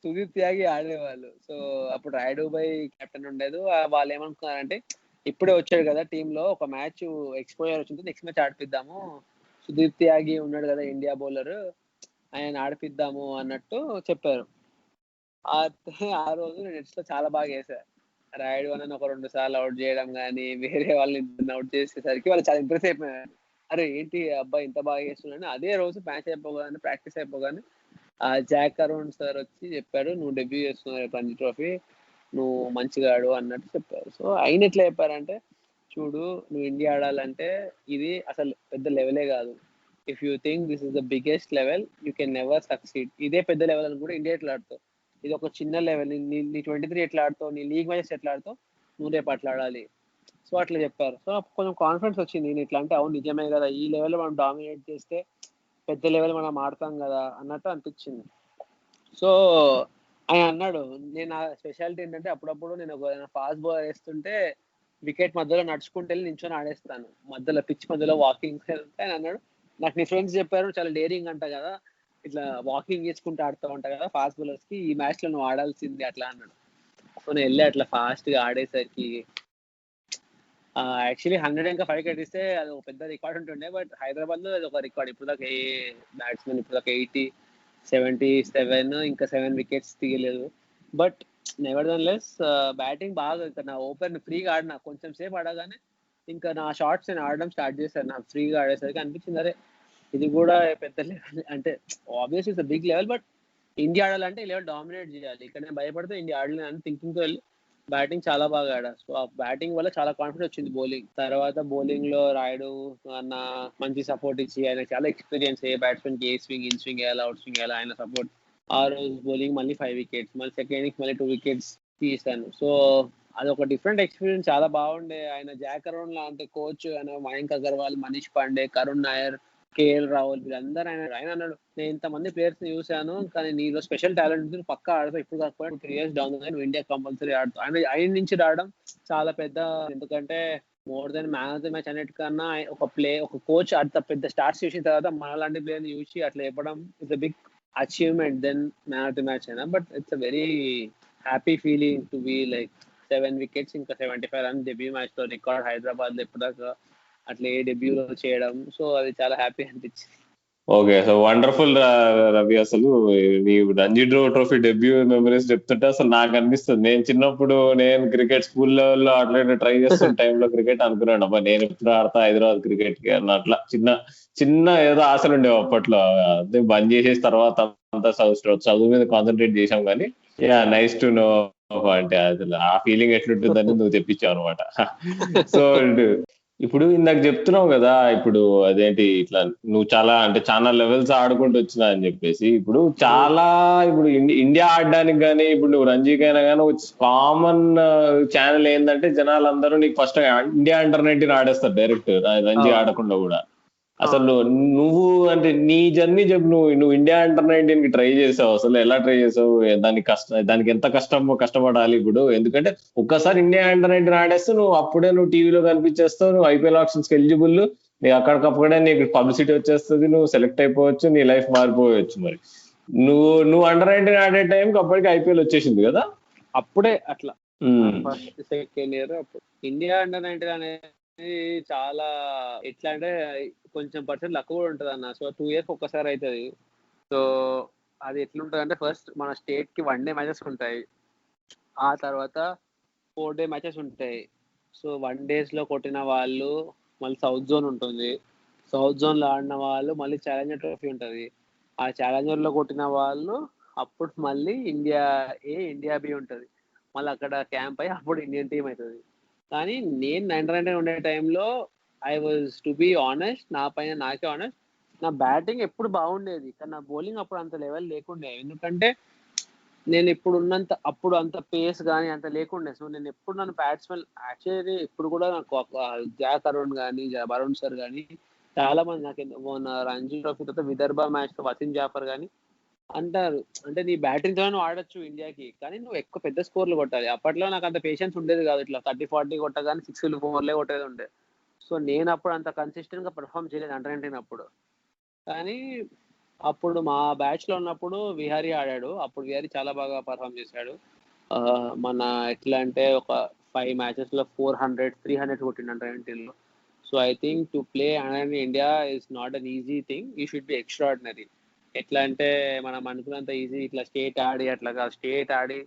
సుదీప్ త్యాగి ఆడేవాళ్ళు. సో అప్పుడు రాయుడు బై కెప్టెన్ ఉండేది. వాళ్ళు ఏమనుకున్నారంటే ఇప్పుడే వచ్చాడు కదా టీంలో, ఒక మ్యాచ్ ఎక్స్పోజర్ వచ్చింది, నెక్స్ట్ మ్యాచ్ ఆడిపిద్దాము, సుదీప్ త్యాగి ఉన్నాడు కదా ఇండియా బౌలర్, ఆయన ఆడిపిద్దాము అన్నట్టు చెప్పారు. ఆ రోజు నెట్స్ లో చాలా బాగా వేసా. రాయుడు అని ఒక 2 సార్లు అవుట్ చేయడం కానీ, వేరే వాళ్ళని అవుట్ చేసేసరికి వాళ్ళు చాలా ఇంప్రెస్ అయిపోయారు. అరే ఏంటి అబ్బాయి ఇంత బాగా చేస్తున్నాడు. అదే రోజు మ్యాచ్ అయిపోగానే, ప్రాక్టీస్ అయిపోగానే జాక్ అరుణ్ సార్ వచ్చి చెప్పాడు, నువ్వు డెబ్యూ చేస్తున్నావు రంజీ ట్రోఫీ, నువ్వు మంచిగా ఆడు అన్నట్టు చెప్పారు. సో ఆయన ఎట్లా చెప్పారంటే, చూడు నువ్వు ఇండియా ఆడాలంటే ఇది అసలు పెద్ద లెవెలే కాదు. If you think this is the biggest level, you can never succeed. ఇదే పెద్ద లెవెల్ అని కూడా ఇండియా ఎట్లా ఆడుతావు, ఇది ఒక చిన్న లెవెల్. నీ 23 ఎట్లా ఆడుతావు, నీ లీగ్ మ్యాచెస్ ఎట్లా ఆడుతావు, నువ్వు రేపు అట్లా ఆడాలి. సో అట్లా చెప్పారు. సో కొంచెం కాన్ఫిడెన్స్ వచ్చింది. నేను ఇట్లా అంటే అవును నిజమే కదా, ఈ లెవెల్ మనం డామినేట్ చేస్తే పెద్ద లెవెల్ మనం ఆడతాం కదా అన్నట్టు అనిపించింది. సో ఆయన అన్నాడు, నేను నా స్పెషాలిటీ ఏంటంటే అప్పుడప్పుడు నేను ఒక ఫాస్ట్ బౌలర్ వేస్తుంటే వికెట్ మధ్యలో నడుచుకుంటూ వెళ్ళి నించొని ఆడేస్తాను, మధ్యలో పిచ్ మధ్యలో వాకింగ్ ఆయన అన్నాడు. నాకు నీ ఫ్రెండ్స్ చెప్పారు చాలా డేరింగ్ అంట కదా, ఇట్లా వాకింగ్ చేసుకుంటూ ఆడుతూ ఉంటా కదా ఫాస్ట్ బౌలర్స్ కి, ఈ మ్యాచ్ లో నువ్వు ఆడాల్సింది అట్లా అన్నాడు. సో నేను వెళ్ళి అట్లా ఫాస్ట్ గా ఆడేసరికి యాక్చువల్లీ 100 ఇంకా 5 కట్టిస్తే అది ఒక పెద్ద రికార్డ్ ఉంటుండే. బట్ హైదరాబాద్ లో అది ఒక రికార్డ్. ఇప్పుడు దాకా ఏ బ్యాట్స్మెన్ ఇప్పుడు దాకా 80, 77 ఇంకా 7 వికెట్స్ తీయలేదు. But never then less batting బాగా, ఇంకా నా ఓపెన్ ఫ్రీగా ఆడినా, కొంచెం సేపు ఆడగానే ఇంకా నా షార్ట్స్ నేను ఆడడం స్టార్ట్ చేశాను. నాకు ఫ్రీగా ఆడేసరికి అనిపించింది, అరే ఇది కూడా పెద్ద లెవెల్ అంటే, obviously it's big level, but India ఆడాలంటే ఈ లెవెల్ డామినేట్ చేయాలి, ఇక్కడ నేను భయపడితే ఇండియా ఆడలేదు అని థింకింగ్ తో వెళ్ళి బ్యాటింగ్ చాలా బాగా ఆడా. సో ఆ బ్యాటింగ్ వల్ల చాలా కాన్ఫిడెన్స్ వచ్చింది బౌలింగ్. తర్వాత బౌలింగ్ లో రాయుడు అన్న మంచి సపోర్ట్ ఇచ్చి, ఆయన చాలా ఎక్స్పీరియన్స్, ఏ బ్యాట్స్మెన్ కి ఏ స్వింగ్, ఇన్ స్వింగ్ వేయాలి, అవుట్ స్వింగ్ వేయాలి, ఆయన సపోర్ట్. ఆ రోజు బౌలింగ్ మళ్ళీ 5 వికెట్స్, మళ్ళీ సెకండ్ ఇన్నింగ్స్ మళ్ళీ 2 వికెట్స్ తీసాను. సో అదొక డిఫరెంట్ ఎక్స్పీరియన్స్, చాలా బాగుండే. ఆయన జాక్ అరుణ్ లాంటి కోచ్, ఆయన మయాంక్ అగర్వాల్, మనీష్ పాండే, కరుణ్ నాయర్, కేఎల్ రాహుల్, వీళ్ళందరూ ఆయన అన్నాడు, నేను ఇంతమంది ప్లేయర్స్ ని చూశాను కానీ నీలో స్పెషల్ టాలెంట్ ఉంది, నువ్వు పక్కా ఆడతావు, ఇప్పుడు కాకపోతే 3 years డౌన్ నువ్వు ఇండియా కంపల్సరీ ఆడతావు. ఆయన నుంచి రావడం చాలా పెద్ద, ఎందుకంటే more than man of the match అన్నిటికన్నా ఒక కోచ్ అంత పెద్ద స్టార్ట్స్ చేసిన తర్వాత మనలాంటి ప్లేయర్ ని చూసి అట్లా చెప్పడం it's a big achievement then man of the match అయినా. But it's a very happy feeling to be like 7 wickets ఇంకా 75 రన్స్ డెబ్యూ మ్యాచ్ లో రికార్డ్ హైదరాబాద్ లో ఇప్పటిదాకా అట్లా ఏ డెబ్యూలో చేయడం. సో అది చాలా హ్యాపీ అనిపించింది. Okay, so wonderful Ravi. అసలు నీ రంజీ ట్రోఫీ డెబ్యూ మెమరీస్ చెప్తుంటే అసలు నాకు అనిపిస్తుంది, నేను చిన్నప్పుడు నేను క్రికెట్ స్కూల్ లెవెల్లో అట్లా ట్రై చేస్తున్న టైంలో క్రికెట్ అనుకున్నాను, అబ్బా నేను ఎప్పుడు ఆడతా హైదరాబాద్ క్రికెట్ కి అన్న, అట్లా చిన్న చిన్న ఏదో ఆశలు ఉండేవి అప్పట్లో. అదే బంద్ చేసేసిన తర్వాత అంతా చదువు మీద కాన్సన్ట్రేట్ చేసాం. కానీ యా నైస్ టు నో అంటే అసలు ఆ ఫీలింగ్ ఎట్లుంటుందని నువ్వు తెప్పించావు అనమాట. సో ఇప్పుడు ఇందాక చెప్తున్నావు కదా, ఇప్పుడు అదేంటి ఇట్లా నువ్వు చాలా అంటే చాలా లెవెల్స్ ఆడుకుంటూ వచ్చినా అని చెప్పేసి, ఇప్పుడు చాలా ఇప్పుడు ఇండియా ఆడడానికి కానీ, ఇప్పుడు నువ్వు రంజీకైనా కానీ ఒక కామన్ ఛానల్ ఏంటంటే జనాలందరూ నీకు ఫస్ట్ ఇండియా అండర్-19 ఆడేస్తారు డైరెక్ట్, రంజీ ఆడకుండా కూడా. అసలు నువ్వు అంటే నీ జర్నీ చెప్పు, నువ్వు ఇండియా అండర్-19 కి ట్రై చేసావు, అసలు ఎలా ట్రై చేసావు, దానికి ఎంత కష్టపడాలి ఇప్పుడు, ఎందుకంటే ఒక్కసారి ఇండియా అండర్-19 ఆడేస్తే నువ్వు టీవీలో కనిపించేస్తావు, నువ్వు ఐపీఎల్ ఆప్షన్స్ కి ఎలిజిబుల్, నీకు అక్కడికప్పుడే నీకు పబ్లిసిటీ వచ్చేస్తుంది, నువ్వు సెలెక్ట్ అయిపోవచ్చు, నీ లైఫ్ మారిపోవచ్చు. మరి నువ్వు అండర్-19 ఆడే టైంకి అప్పటికి ఐపీఎల్ వచ్చేసింది కదా. అప్పుడే అట్లా ఫస్ట్ సెకండ్ ఇయర్ అప్పుడు ఇండియా అండర్-19 అనేది చాలా ఎట్లా అంటే కొంచెం పర్సెంట్ లక్ కూడా ఉంటుంది అన్న. సో 2 years ఒక్కసారి అవుతుంది. సో అది ఎట్లుంటుంది అంటే, ఫస్ట్ మన స్టేట్ కి 1 day మ్యాచెస్ ఉంటాయి, ఆ తర్వాత 4 day మ్యాచెస్ ఉంటాయి. సో 1 days లో కొట్టిన వాళ్ళు మళ్ళీ సౌత్ జోన్ ఉంటుంది, సౌత్ జోన్ లో ఆడిన వాళ్ళు మళ్ళీ ఛాలెంజర్ ట్రోఫీ ఉంటుంది, ఆ ఛాలెంజర్ లో కొట్టిన వాళ్ళు అప్పుడు మళ్ళీ ఇండియా బి ఉంటుంది, మళ్ళీ అక్కడ క్యాంప్ అయ్యి అప్పుడు ఇండియన్ టీం అవుతుంది. కానీ నేను అండర్-19 ఉండే టైంలో I was to be honest, నా పైన నాకే ఆనెస్ట్, నా బ్యాటింగ్ ఎప్పుడు బాగుండేది కానీ నా బౌలింగ్ అప్పుడు అంత లెవెల్ లేకుండే. ఎందుకంటే నేను ఇప్పుడు ఉన్నంత అప్పుడు అంత పేస్ కానీ అంత లేకుండే. సో నేను ఎప్పుడు నన్ను బ్యాట్స్మెన్ యాక్చువల్లీ ఇప్పుడు కూడా నాకు జాక్ అరుణ్ కానీ వరుణ్ సార్ కానీ చాలా మంది నాకు మొన్న రంజీ ట్రోఫీ తర్వాత విదర్భ మ్యాచ్ తో వసీం జాఫర్ కానీ అంటారు, అంటే నీ బ్యాటింగ్ తో నువ్వు ఆడొచ్చు ఇండియాకి, కానీ నువ్వు ఎక్కువ పెద్ద స్కోర్లు కొట్టాలి. అప్పట్లో నాకు అంత పేషెన్స్ ఉండేది కాదు, ఇట్లా 30-40 కొట్టగానే 6లు 4లే కొట్టేది ఉండే. సో నేను అప్పుడు అంత కన్సిస్టెంట్ గా పర్ఫామ్ చేయలేదు అండర్ 19 అప్పుడు. కానీ అప్పుడు మా బ్యాచ్ లో ఉన్నప్పుడు విహారీ ఆడాడు. అప్పుడు విహారీ చాలా బాగా పర్ఫామ్ చేశాడు. మన ఎట్లా అంటే ఒక 5 మ్యాచెస్ లో 400 300 కొట్టిండు అండర్ 19 లో. So I think to play under India is not an easy thing, you should be extraordinary. ఎట్లా అంటే మనం అనుకున్నంత ఈజీ ఇట్లా స్టేట్ ఆడి అట్లా కాదు, స్టేట్ ఆడి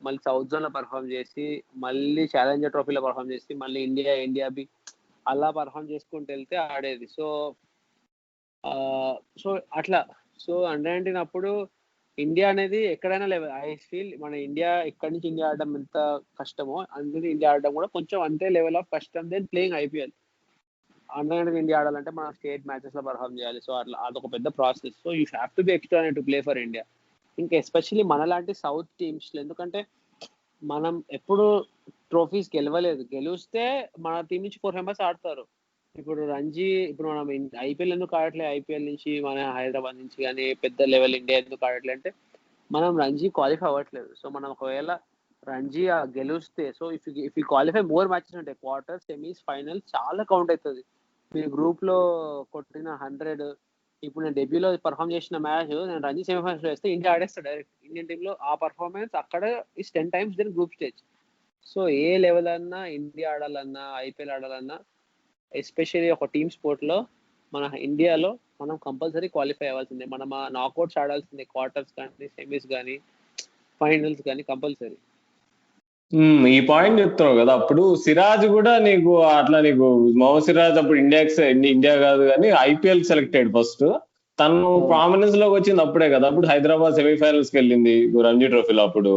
మళ్ళీ సౌత్ జోన్ లో పర్ఫామ్ చేసి మళ్ళీ ఛాలెంజర్ ట్రోఫీలో పర్ఫామ్ చేసి మళ్ళీ ఇండియా బి అలా పర్ఫామ్ చేసుకుంటూ వెళ్తే ఆడేది. సో సో అట్లా సో అండర్ 19 అప్పుడు ఇండియా అనేది ఎక్కడైనా లెవెల్, ఐ ఫీల్ మన ఇండియా ఎక్కడి నుంచి ఇండియా ఆడడం ఎంత కష్టమో అందుకే ఇండియా ఆడడం కూడా కొంచెం అంతే లెవెల్ ఆఫ్ కష్టం than playing IPL. Under 19 India ఆడాలంటే మనం స్టేట్ మ్యాచెస్ లో పర్ఫామ్ చేయాలి. సో అట్లా అదొక పెద్ద process. So you have to be extra to play for India. ఇంకా ఎస్పెషల్లీ మనలాంటి సౌత్ టీమ్స్ లో, ఎందుకంటే మనం ఎప్పుడు ట్రోఫీస్ గెలవలేదు, గెలిస్తే మన టీం నుంచి 4 మెంబర్స్ ఆడతారు. ఇప్పుడు రంజీ ఇప్పుడు మనం ఐపీఎల్ ఎందుకు ఆడట్లేదు, ఐపీఎల్ నుంచి మన హైదరాబాద్ నుంచి కానీ పెద్ద లెవెల్ ఇండియా ఎందుకు ఆడట్లేదు అంటే మనం రంజీ క్వాలిఫై అవ్వట్లేదు. సో మనం ఒకవేళ రంజీ గెలిస్తే, so if you qualify more matches ఉంటాయి, క్వార్టర్ సెమీస్ ఫైనల్ చాలా కౌంట్ అవుతుంది. మీరు గ్రూప్ లో కొట్టిన 100, ఇప్పుడు నేను డెబ్యూలో పర్ఫామ్ చేసిన మ్యాచ్ నేను రంజీ సెమీఫైనల్స్ లో వేస్తే ఇండియా ఆడేస్తా డైరెక్ట్. ఇండియన్ టీమ్ లో ఆ పర్ఫార్మెన్స్ అక్కడ is 10 times than group stage. So ఏ లెవెల్ అన్నా ఇండియా ఆడాలన్నా ఐపీఎల్ ఆడాలన్నా ఎస్పెషల్లీ ఒక టీమ్ స్పోర్ట్ లో మన ఇండియాలో మనం కంపల్సరీ క్వాలిఫై అవ్వాల్సిందే. మనం ఆ నాకౌట్స్ ఆడాల్సిందే, క్వార్టర్స్ కానీ సెమీస్ కానీ ఫైనల్స్ కానీ కంపల్సరీ. ఈ పాయింట్ చెప్తున్నావు కదా, అప్పుడు సిరాజ్ కూడా నీకు అట్లా నీకు మొహమ్మద్ సిరాజ్ అప్పుడు ఇండియా కాదు కానీ ఐపీఎల్ సెలెక్టెడ్ ఫస్ట్. తను ప్రామినెన్స్ లోకి వచ్చింది అప్పుడే కదా, అప్పుడు హైదరాబాద్ సెమీఫైనల్స్ కి వెళ్ళింది రంజీ ట్రోఫీలో అప్పుడు.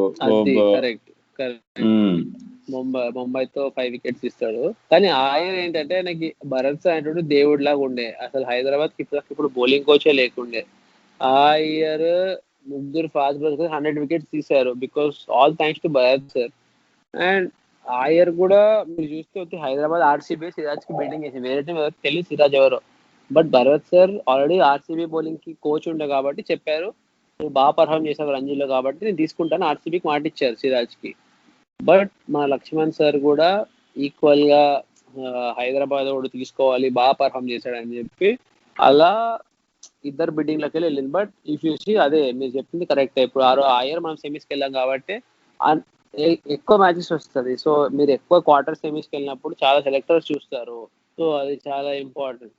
ముంబైతో 5 వికెట్స్ ఇస్తాడు. కానీ ఆయన ఏంటంటే నాకు భరత్ అనేటువంటి దేవుడి లాగా ఉండే. అసలు హైదరాబాద్ కి ఇప్పుడు బౌలింగ్ కోచే లేకుండే. ఆ ఇయర్ 3 ఫాస్ట్ బౌలర్స్ 100 వికెట్స్ తీశారు because all thanks to Bharat sir. And ఆ ఇయర్ కూడా మీరు చూస్తే హైదరాబాద్ ఆర్సీబీ సిరాజ్ కి బెట్టింగ్ చేసి, వేరే టీం ఎవరికి తెలియదు సిరాజ్ ఎవరో. But Bharat sir already RCB bowling కి కోచ్ ఉండే కాబట్టి చెప్పారు, నువ్వు బాగా పర్ఫామ్ చేసావు రంజీలో కాబట్టి నేను తీసుకుంటాను, ఆర్సీబీకి మాట ఇచ్చారు సిరాజ్ కి. బట్ మన లక్ష్మణ్ సార్ కూడా ఈక్వల్ గా హైదరాబాద్ కూడా తీసుకోవాలి, బాగా పర్ఫామ్ చేశాడని చెప్పి అలా ఇద్దరు బిడ్డింగ్ లకి వెళ్ళింది. బట్ ఇఫ్ యూ సీ అదే మీరు చెప్పింది కరెక్ట్. ఇప్పుడు ఆ ఇయర్ మనం సెమీస్కి వెళ్ళాం కాబట్టి ఎక్కువ మ్యాచెస్ వస్తుంది. సో మీరు ఎక్కువ క్వార్టర్ సెమీస్కి వెళ్ళినప్పుడు చాలా సెలెక్టర్స్ చూస్తారు. సో అది చాలా ఇంపార్టెంట్.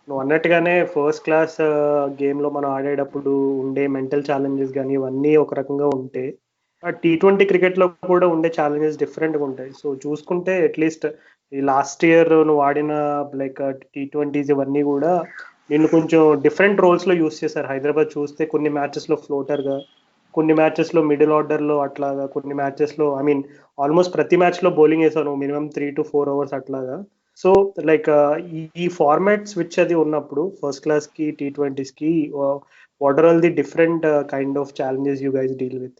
నువ్వు అన్నట్టుగానే ఫస్ట్ క్లాస్ గేమ్ లో మనం ఆడేటప్పుడు ఉండే మెంటల్ ఛాలెంజెస్ కానీ ఇవన్నీ ఒక రకంగా ఉంటే, T20 క్రికెట్ లో కూడా ఉండే ఛాలెంజెస్ డిఫరెంట్ గా ఉంటాయి. సో చూసుకుంటే అట్లీస్ట్ ఈ లాస్ట్ ఇయర్ నువ్వు ఆడిన లైక్ T20s ఇవన్నీ కూడా నిన్ను కొంచెం డిఫరెంట్ రోల్స్ లో యూస్ చేశారు. హైదరాబాద్ చూస్తే కొన్ని మ్యాచెస్ లో ఫ్లోటర్ గా, కొన్ని మ్యాచెస్ లో మిడిల్ ఆర్డర్ లో అట్లాగా, కొన్ని మ్యాచెస్ లో ఆల్మోస్ట్ ప్రతి మ్యాచ్ లో బౌలింగ్ వేసావు నువ్వు మినిమం 3 to 4 hours అట్లాగా. సో లైక్ ఈ ఫార్మాట్ స్విచ్ అది ఉన్నప్పుడు ఫస్ట్ క్లాస్ కి T20s కి what are all the different kind of challenges you guys deal with?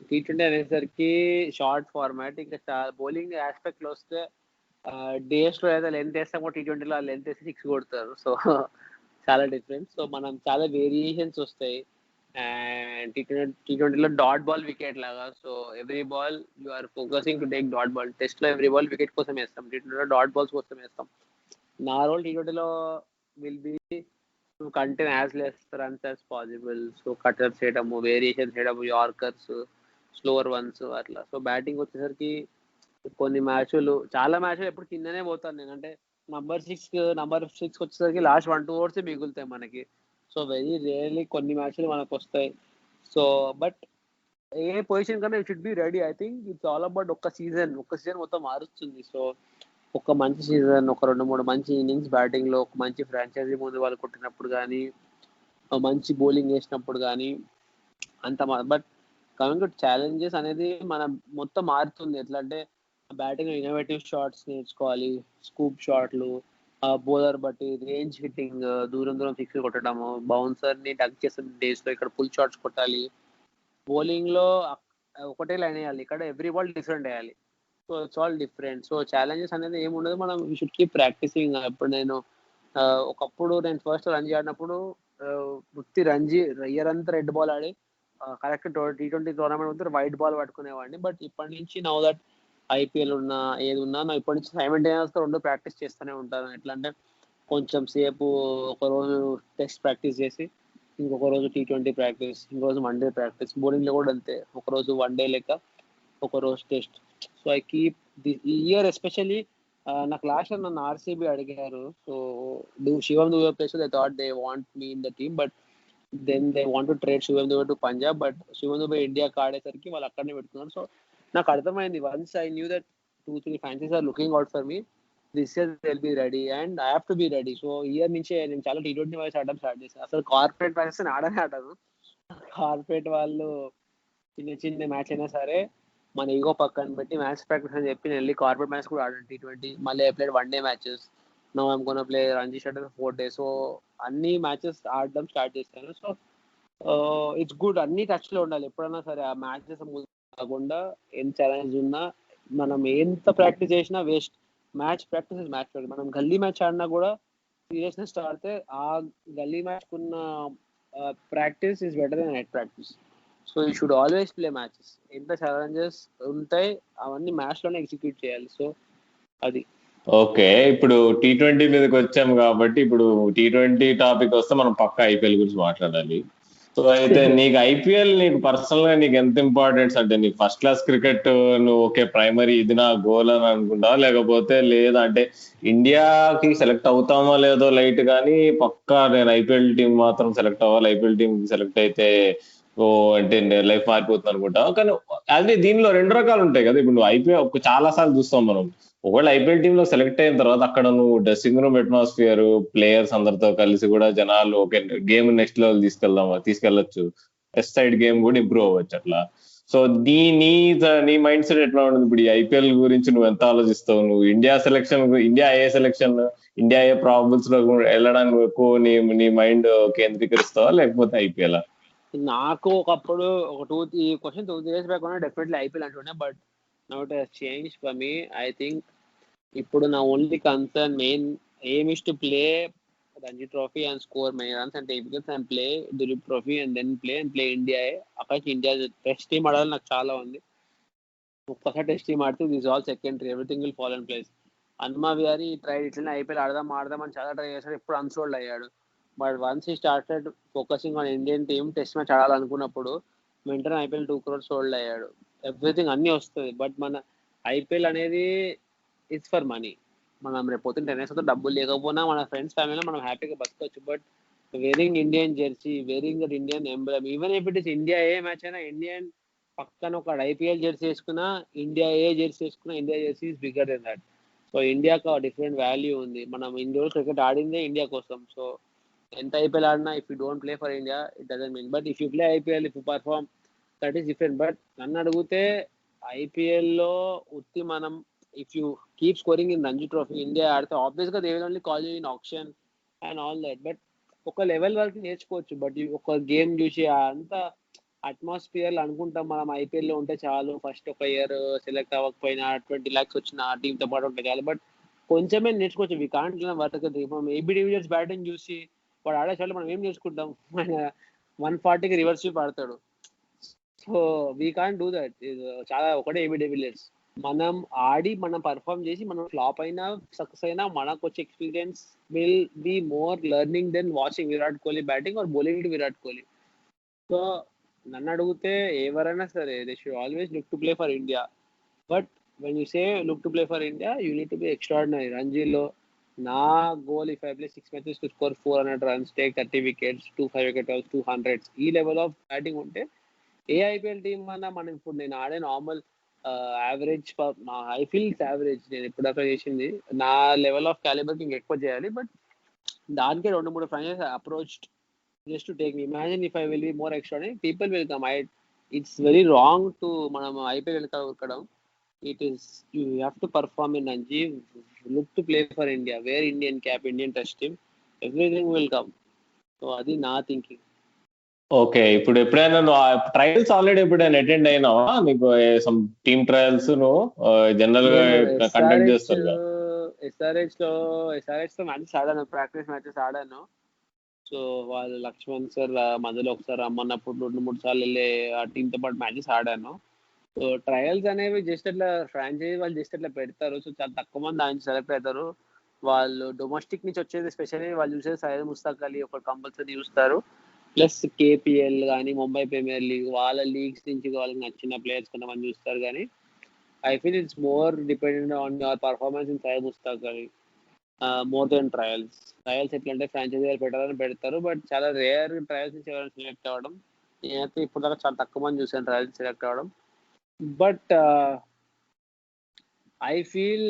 T20 అనేసరికి షార్ట్ ఫార్మాట్, ఇంకా బౌలింగ్ ఆస్పెక్ట్ లో వస్తే డేస్ లో అయితే లెంత్ వేస్తాం కూడా T20లో ఆ లెంత్ వేసి 6 కొడతారు. సో చాలా డిఫరెంట్. సో మనం చాలా వేరియేషన్స్ వస్తాయి. అండ్ T20లో డాట్ బాల్ వికెట్ లాగా, so every ball you are focusing to take dot ball. Test లో ఎవ్రీ బాల్ వికెట్ కోసం వేస్తాం, T20లో డాట్ బాల్స్ కోసం వేస్తాం. నా రోల్ T20లో will be to contain as less runs as possible. So cutters చేయడము, వేరియేషన్స్ చేయడము, యార్కర్స్, స్లోవర్ వన్స్ అట్లా. సో బ్యాటింగ్ వచ్చేసరికి కొన్ని మ్యాచ్లు చాలా మ్యాచ్లు ఎప్పుడు కిందనే పోతాను నేను, అంటే నంబర్ 6 వచ్చేసరికి లాస్ట్ 1-2 ఓవర్స్ మిగులుతాయి మనకి. సో వెరీ రేర్లీ కొన్ని మ్యాచ్లు మనకు వస్తాయి. సో బట్ ఏ పొజిషన్ కన్నా should be ready. I think it's all about ఒక్క సీజన్ మొత్తం మారుస్తుంది. సో ఒక మంచి సీజన్, ఒక 2-3 మంచి ఇన్నింగ్స్ బ్యాటింగ్ లో, ఒక మంచి ఫ్రాంచైజీ ముందు వాళ్ళు కొట్టినప్పుడు కానీ, మంచి బౌలింగ్ వేసినప్పుడు కానీ అంత. బట్ కమింగ్ టు ఛాలెంజెస్ అనేది మన మొత్తం మారుతుంది. ఎట్లా అంటే బ్యాటింగ్ ఇన్నోవేటివ్ షాట్స్ నేర్చుకోవాలి, స్కూప్ షాట్లు, బౌలర్ బట్టి రేంజ్ హిట్టింగ్, దూరం సిక్స్ కొట్టడము, బౌన్సర్ ని టచ్ చేసిన డేస్ లో ఇక్కడ పుల్ షాట్స్ కొట్టాలి. బౌలింగ్ లో ఒకటే లైన్ వేయాలి, ఇక్కడ ఎవ్రీ బాల్ డిఫరెంట్ వేయాలి. So it's all different. So challenges అనేది ఏముండదు, మనం వీ షుడ్ కీప్ ప్రాక్టీసింగ్. ఇప్పుడు ఒకప్పుడు నేను ఫస్ట్ రంజీ ఆడినప్పుడు వృత్తి రంజీ ఇయర్ అంతా రెడ్ బాల్ ఆడి కరెక్ట్ T20 టోర్నమెంట్ ఉంటే వైట్ బాల్ పట్టుకునేవాడిని. బట్ ఇప్పటి నుంచి నౌ దట్ ఐపీఎల్ ఉన్నా ఏది ఉన్నా నా ఇప్పటి నుంచి సైమల్టేనియస్ గా రెండు ప్రాక్టీస్ చేస్తూనే ఉంటాను. ఎట్లా అంటే కొంచెం సేపు ఒక రోజు టెస్ట్ ప్రాక్టీస్ చేసి, ఇంకొక రోజు T20 ప్రాక్టీస్, ఇంకొక రోజు వన్డే ప్రాక్టీస్. బౌలింగ్ లో కూడా అంతే, ఒక రోజు వన్డే లెక్క, ఒక రోజు test. So I keep the year especially. నాకు లాస్ట్ ఇయర్ నన్ను ఆర్సీబీ అడిగారు, so Shivam Dube plays they thought they want me in the team, but then they want to trade Shivam Dube to Punjab. But Shivam Dube ఇండియాకి ఆడేసరికి వాళ్ళు అక్కడనే పెట్టుకున్నారు. సో నాకు అర్థమైంది, once I knew that 2-3 franchises are looking out for me, this year will be ready and I have to be ready. So year నుంచే నేను చాలా T20 మ్యాచ్ ఆడడం స్టార్ట్ చేశాను. అసలు కార్పొరేట్ మ్యాచెస్ ఆడనే ఆడను. కార్పొరేట్ వాళ్ళు చిన్న చిన్న మ్యాచ్ అయినా సరే మన ఈగో పక్కన పెట్టి మ్యాచ్ ప్రాక్టీస్ అని చెప్పి నేను వెళ్ళి కార్పొరేట్ మ్యాచ్ కూడా ఆడాను T20. మళ్ళీ I played one day matches. No I'm gonna play Ranji షట్ 4 days. సో అన్ని మ్యాచెస్ ఆడడం స్టార్ట్ చేశాను. సో ఇట్స్ గుడ్, అన్ని టచ్ లో ఉండాలి ఎప్పుడైనా సరే. ఆ మ్యాచెస్ కాకుండా ఏం ఛాలెంజ్ ఉన్నా మనం ఎంత ప్రాక్టీస్ చేసినా waste. Match practice is match practice. మనం గల్లీ మ్యాచ్ ఆడినా కూడా సీరియస్నెస్ ఆడితే ఆ గల్లీ మ్యాచ్ కున్న practice is better than net practice. So you should always play matches. ఎంత ఛాలెంజెస్ ఉంటాయి అవన్నీ మ్యాచ్ లోనే ఎగ్జిక్యూట్ చేయాలి. సో అది. ఓకే, ఇప్పుడు T20 మీదకి వచ్చాము కాబట్టి ఇప్పుడు T20 టాపిక్ వస్తే మనం పక్క ఐపీఎల్ గురించి మాట్లాడాలి. సో అయితే నీకు ఐపీఎల్ నీకు పర్సనల్ గా నీకు ఎంత ఇంపార్టెన్స్? అంటే నీకు ఫస్ట్ క్లాస్ క్రికెట్ నువ్వు ఓకే ప్రైమరీ ఇది నా గోల్ అని అనుకుంటావా, లేకపోతే లేదా అంటే ఇండియాకి సెలెక్ట్ అవుతామో లేదో లైట్ కానీ పక్కా నేను ఐపీఎల్ టీం మాత్రం సెలెక్ట్ అవ్వాలి, ఐపీఎల్ టీం సెలెక్ట్ అయితే ఓ అంటే లైఫ్ మారిపోతుంది అనుకుంటావు? కానీ అదే దీనిలో రెండు రకాలు ఉంటాయి కదా. ఇప్పుడు నువ్వు ఐపీఎల్ చాలా సార్లు చూస్తాం మనం, ఒకవేళ ఐపీఎల్ టీమ్ లో సెలెక్ట్ అయిన తర్వాత అక్కడ నువ్వు డ్రెస్సింగ్ రూమ్ అట్మాస్ఫియర్, ప్లేయర్స్ అందరితో కలిసి కూడా జనాలు ఓకే గేమ్ నెక్స్ట్ లెవెల్ తీసుకెళ్లొచ్చు, టెస్ట్ సైడ్ గేమ్ కూడా ఇంప్రూవ్ అవ్వచ్చు అట్లా. సో నీ మైండ్ సెట్ ఎట్లా ఉంటుంది ఇప్పుడు ఈ ఐపీఎల్ గురించి? నువ్వు ఎంత ఆలోచిస్తావు? నువ్వు ఇండియా ఏ సెలెక్షన్, ఇండియా ఏ ప్రాబుల్స్ లో వెళ్ళడానికి ఎక్కువ నీ మైండ్ కేంద్రీకరిస్తావా, లేకపోతే ఐపీఎల్? నాకు ఒకప్పుడు ఈ క్వశ్చన్ 2 days బ్యాక్ ఉన్నా డెఫినెట్లీ ఐపీఎల్ అంటుండే. But now it has change for me. I think ఇప్పుడు నా only concern main aim is to play Ranji trophy and score my runs and take wickets and play Duleep trophy and then play India. అక్కడ India test team ఆడాలని నాకు చాలా ఉంది. ఒక్కసారి test team ఆడితే this all secondary, everything will fall in place. Hanuma Vihari try ఇట్లనే IPL ఆడదాం అని చాలా ట్రై చేశాడు, ఎప్పుడు అన్సోల్డ్ అయ్యాడు. But once he started focusing on Indian team, test match ఆడాలనుకున్నప్పుడు వెంటనే ఐపీఎల్ 2 crores సోల్డ్ అయ్యాడు. ఎవ్రీథింగ్ అన్నీ వస్తుంది. బట్ మన ఐపీఎల్ అనేది ఇట్స్ ఫర్ మనీ. మనం రేపు పొద్దున్న 10 years డబ్బులు లేకపోయినా మన ఫ్రెండ్స్ ఫ్యామిలీలో మనం హ్యాపీగా బతకొచ్చు. But wearing Indian jersey, wearing that Indian emblem, even if it is India A match అయినా ఇండియన్ పక్కన ఒక ఐపీఎల్ జెర్సీ వేసుకున్నా, ఇండియా ఏ జెర్సీ వేసుకున్నా, India jersey is bigger than that. So ఇండియాకి డిఫరెంట్ వాల్యూ ఉంది. మనం ఇన్ని రోజులు క్రికెట్ ఆడిందే ఇండియా కోసం. సో ఎంత ఐపీఎల్ ఆడినా if you don't play for India it doesn't mean. But if you play IPL, if you perform, that is different. But నన్ను అడిగితే ఐపీఎల్ లో ఉత్తి మనం if you keep scoring in Ranji trophy India ఆడితే obvious గా they will only call you in option and all that. But ఒక level వరకు నేర్చుకోవచ్చు. బట్ ఒక గేమ్ చూసి అంత అట్మాస్ఫియర్ అనుకుంటాం మనం ఐపీఎల్ లో ఉంటే చాలు, ఫస్ట్ ఒక ఇయర్ సెలెక్ట్ అవ్వకపోయినా 20 lakhs వచ్చిన టీమ్ తో పాటు ఉంటే చాలు. బట్ కొంచెమే నేర్చుకోవచ్చు. We can't work. మనం ఏబీ డివిలియర్స్ బ్యాటింగ్ చూసి వాడు ఆడేసాడు, మనం ఏం నేర్చుకుంటాం? ఆయన 140కి రివర్స్ స్వీప్ ఆడతాడు. So we can't do that. చాలా ఒకటే ఏబీ డివిలియర్స్. మనం ఆడి మనం పర్ఫామ్ చేసి మనం ఫ్లాప్ అయినా సక్సెస్ అయినా మనకు వచ్చే experience will be more learning than watching Virat Kohli batting or bowling to Virat Kohli. So నన్ను అడిగితే ఎవరైనా సరే they should always look to play for India. But when you say look to play for India you need to be extraordinary. రంజీలో నా goal if I play 6 matches to score 400 runs, take 30 wickets, 5 wicket hauls, 200s, ఈ level of batting ఉంటే ఏ IPL team అన్నా మనం ఇప్పుడు నేను ఆడే normal average, I feel average నేను ఇప్పుడు దాకా చేసింది నా లెవెల్ ఆఫ్ క్యాలిబర్కి ఇంకెక్కువ చేయాలి. బట్ దానికే 2-3 franchise approach just to take me. Imagine if I will be more extraordinary, people will come. It's very wrong to మనం ఐపీఎల్ వెనక ఉరకడం. It is you have to perform in Ranji, look to play for India, wear Indian cap, Indian test team, everything will come. So adi na thinking. Okay, ఇప్పుడు ఎప్పుడైనా నువ్వు trials already ఎప్పుడైనా attend అయినావా? నీకు some team trials నువ్వు general గా నేను conduct చేస్తారు కదా. ఎస్ఆర్హెచ్ లో మ్యాచెస్ ఆడాను, ప్రాక్టీస్ మ్యాచెస్ ఆడాను. సో వాళ్ళు లక్ష్మణ్ సార్ మధ్యలో ఒకసారి రమ్మన్నప్పుడు 2-3 సార్లు వెళ్ళి ఆ టీమ్ తో పాటు మ్యాచెస్ ఆడాను. సో ట్రయల్స్ అనేవి జస్ట్ అట్లా ఫ్రాంచైజీ వాళ్ళు జస్ట్ అట్లా పెడతారు. సో చాలా తక్కువ మంది దానికి సెలెక్ట్ అవుతారు. వాళ్ళు డొమెస్టిక్ నుంచి వచ్చేది స్పెషల్లీ వాళ్ళు చూసేది సయ్యద్ ముస్తాక్ అలీ ఒక కంపల్సరీ చూస్తారు. ప్లస్ కేపీఎల్ కానీ ముంబై ప్రీమియర్ లీగ్ వాళ్ళ లీగ్స్ నుంచి వాళ్ళకి నచ్చిన ప్లేయర్స్ కొంతమంది చూస్తారు. కానీ I feel it's more dependent on your performance in Syed Mushtaq Ali more than trials. Trials ఎట్లా అంటే ఫ్రాంచైజీ వాళ్ళు పెట్టాలని పెడతారు, బట్ చాలా రేర్ ట్రయల్స్ నుంచి ఎవరైనా సెలెక్ట్ అవ్వడం. నేనైతే ఇప్పుడు దాకా చాలా తక్కువ మంది చూసాను ట్రయల్స్ సెలెక్ట్ అవ్వడం. బట్ ఐ ఫీల్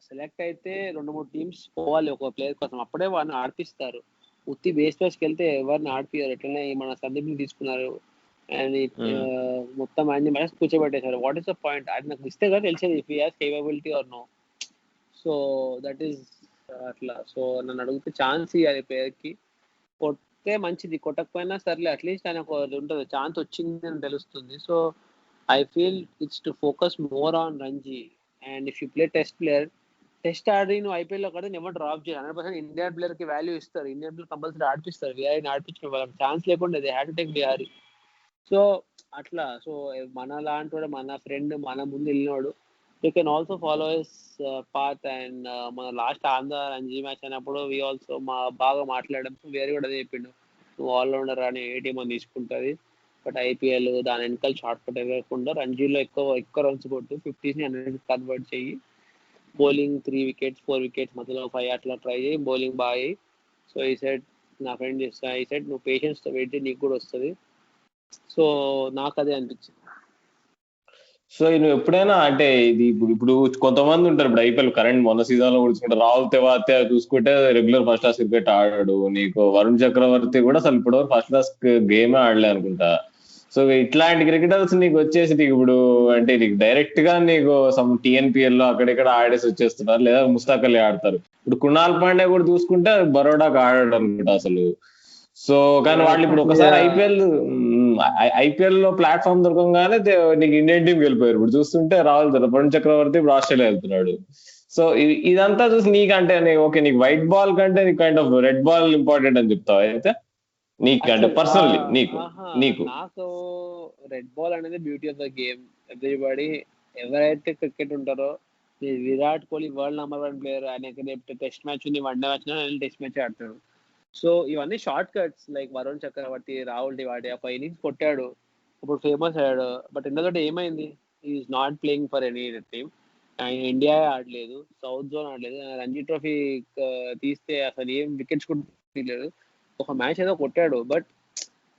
సెలెక్ట్ అయితే 2-3 టీమ్స్ పోవాలి ఒక ప్లేయర్ కోసం, అప్పుడే వాడిని ఆడిపిస్తారు. ఉత్తి బేస్ మ్యాచ్కి వెళ్తే ఎవరిని ఆడిపిస్తారు. ఎట్లనే మన సందీప్ని తీసుకున్నారు అండ్ మొత్తం అన్ని మ్యాచ్ కూర్చోబెట్టేశారు. What is the point? అది నాకు ఇస్తే కదా తెలిసేది if he has capability or no. So that is అట్లా. సో నన్ను అడిగితే ఛాన్స్ ఇవ్వాలి ప్లేయర్కి. కొడితే మంచిది, కొట్టకపోయినా సర్లే అట్లీస్ట్ ఆయన ఒక ఉంటుంది ఛాన్స్ వచ్చింది అని తెలుస్తుంది. So I feel it's to focus more on Ranji. And if you play test player, test ఆడి నువ్వు ఐపీఎల్లో కూడా ఎవరు డ్రాప్ చేయాలి. 100% ఇండియన్ ప్లేయర్ కి వాల్యూ ఇస్తారు. ఇండియన్ ప్లేయర్ కంపల్సరీ ఆడిపిస్తారు. విఆర్ని ఆడిపించిన వాళ్ళకి ఛాన్స్ లేకుండా దే హ్యాడ్ టు టేక్ విఆర్ఈ. సో అట్లా. సో మన లాంటి వాడు, మన ఫ్రెండ్, మన ముందు వెళ్ళినవాడు you can also follow his path. And మన లాస్ట్ ఆంధ్ర రంజీ మ్యాచ్ అయినప్పుడు వి ఆల్సో బాగా మాట్లాడడం. వేరే కూడా అదే చెప్పిండు, నువ్వు ఆల్రౌండర్ అని ఏ టీం అని తీసుకుంటుంది, బట్ ఐపీఎల్ దాని వెనకాల షార్ట్ కట్ ఇవ్వకుండా రంజీలో ఎక్కువ రన్స్ కొట్టు, 50s ని 100 కన్వర్ట్ చెయ్యి, బౌలింగ్ 3 వికెట్స్ 4 వికెట్స్ మధ్యలో 5 అట్లా ట్రై చేయి, బౌలింగ్ బాగా. సో ఈ సైడ్ నా ఫ్రెండ్ చేస్తా, ఈ సైడ్ నువ్వు పేషెన్స్ తో వెయిట్ చేయి, నీకు కూడా వస్తుంది. సో నాకు అదే అనిపించింది. సో నువ్వు ఎప్పుడైనా అంటే ఇది ఇప్పుడు కొంతమంది ఉంటారు, ఇప్పుడు ఐపీఎల్ కరెంట్ మొన్న సీజన్ లో చూసుకుంటే రాహుల్ తెవాతే చూసుకుంటే రెగ్యులర్ ఫస్ట్ క్లాస్ క్రికెట్ ఆడాడు. నీకు వరుణ్ చక్రవర్తి కూడా అసలు ఇప్పుడు ఫస్ట్ క్లాస్ గేమే ఆడలే అనుకుంటా. సో ఇట్లాంటి క్రికెటర్స్ నీకు వచ్చేసి నీకు ఇప్పుడు అంటే నీకు డైరెక్ట్ గా నీకు సమ్ టీఎన్పిఎల్ లో అక్కడిక్కడ ఆడేసి వచ్చేస్తున్నారు, లేదా ముస్తాక్ అలీ ఆడతారు. ఇప్పుడు కునాల్ పాండే కూడా చూసుకుంటే బరోడాకి ఆడాడు అనుకుంటా అసలు. సో కానీ వాళ్ళు ఇప్పుడు ఒకసారి ఐపీఎల్ లో ప్లాట్ఫామ్ దొరకంగానే నీకు ఇండియన్ టీంకి వెళ్ళిపోయారు. ఇప్పుడు చూస్తుంటే వరుణ్ చక్రవర్తి ఇప్పుడు ఆస్ట్రేలియా వెళ్తున్నాడు. సో ఇదంతా చూసి నీకంటే ఓకే నీకు వైట్ బాల్ కంటే నీకు kind of red ball important అని చెప్తావు అయితే నీకు అంటే పర్సనల్లీ నాకు రెడ్ బాల్ అనేది beauty of the game. Everybody ఎవరైతే క్రికెట్ ఉంటారో, విరాట్ కోహ్లీ వరల్డ్ #1 ప్లేయర్, ఆయనకి రేపు టెస్ట్ మ్యాచ్ ఉంది, వన్డే మ్యాచ్ టెస్ట్ మ్యాచ్ ఆడతాడు. సో ఇవన్నీ షార్ట్ కట్స్. లైక్ వరుణ్ చక్రవర్తి, రాహుల్ టివాటి ఒక ఇన్నింగ్స్ కొట్టాడు, ఇప్పుడు ఫేమస్ అయ్యాడు. బట్ ఎందుకంటే ఏమైంది, is not playing for any team. ఆయన ఇండియా ఆడలేదు, సౌత్ జోన్ ఆడలేదు, రంజీ ట్రోఫీ తీస్తే అసలు ఏం వికెట్స్ కూడా తీయలేదు. ఒక మ్యాచ్ ఏదో కొట్టాడు, but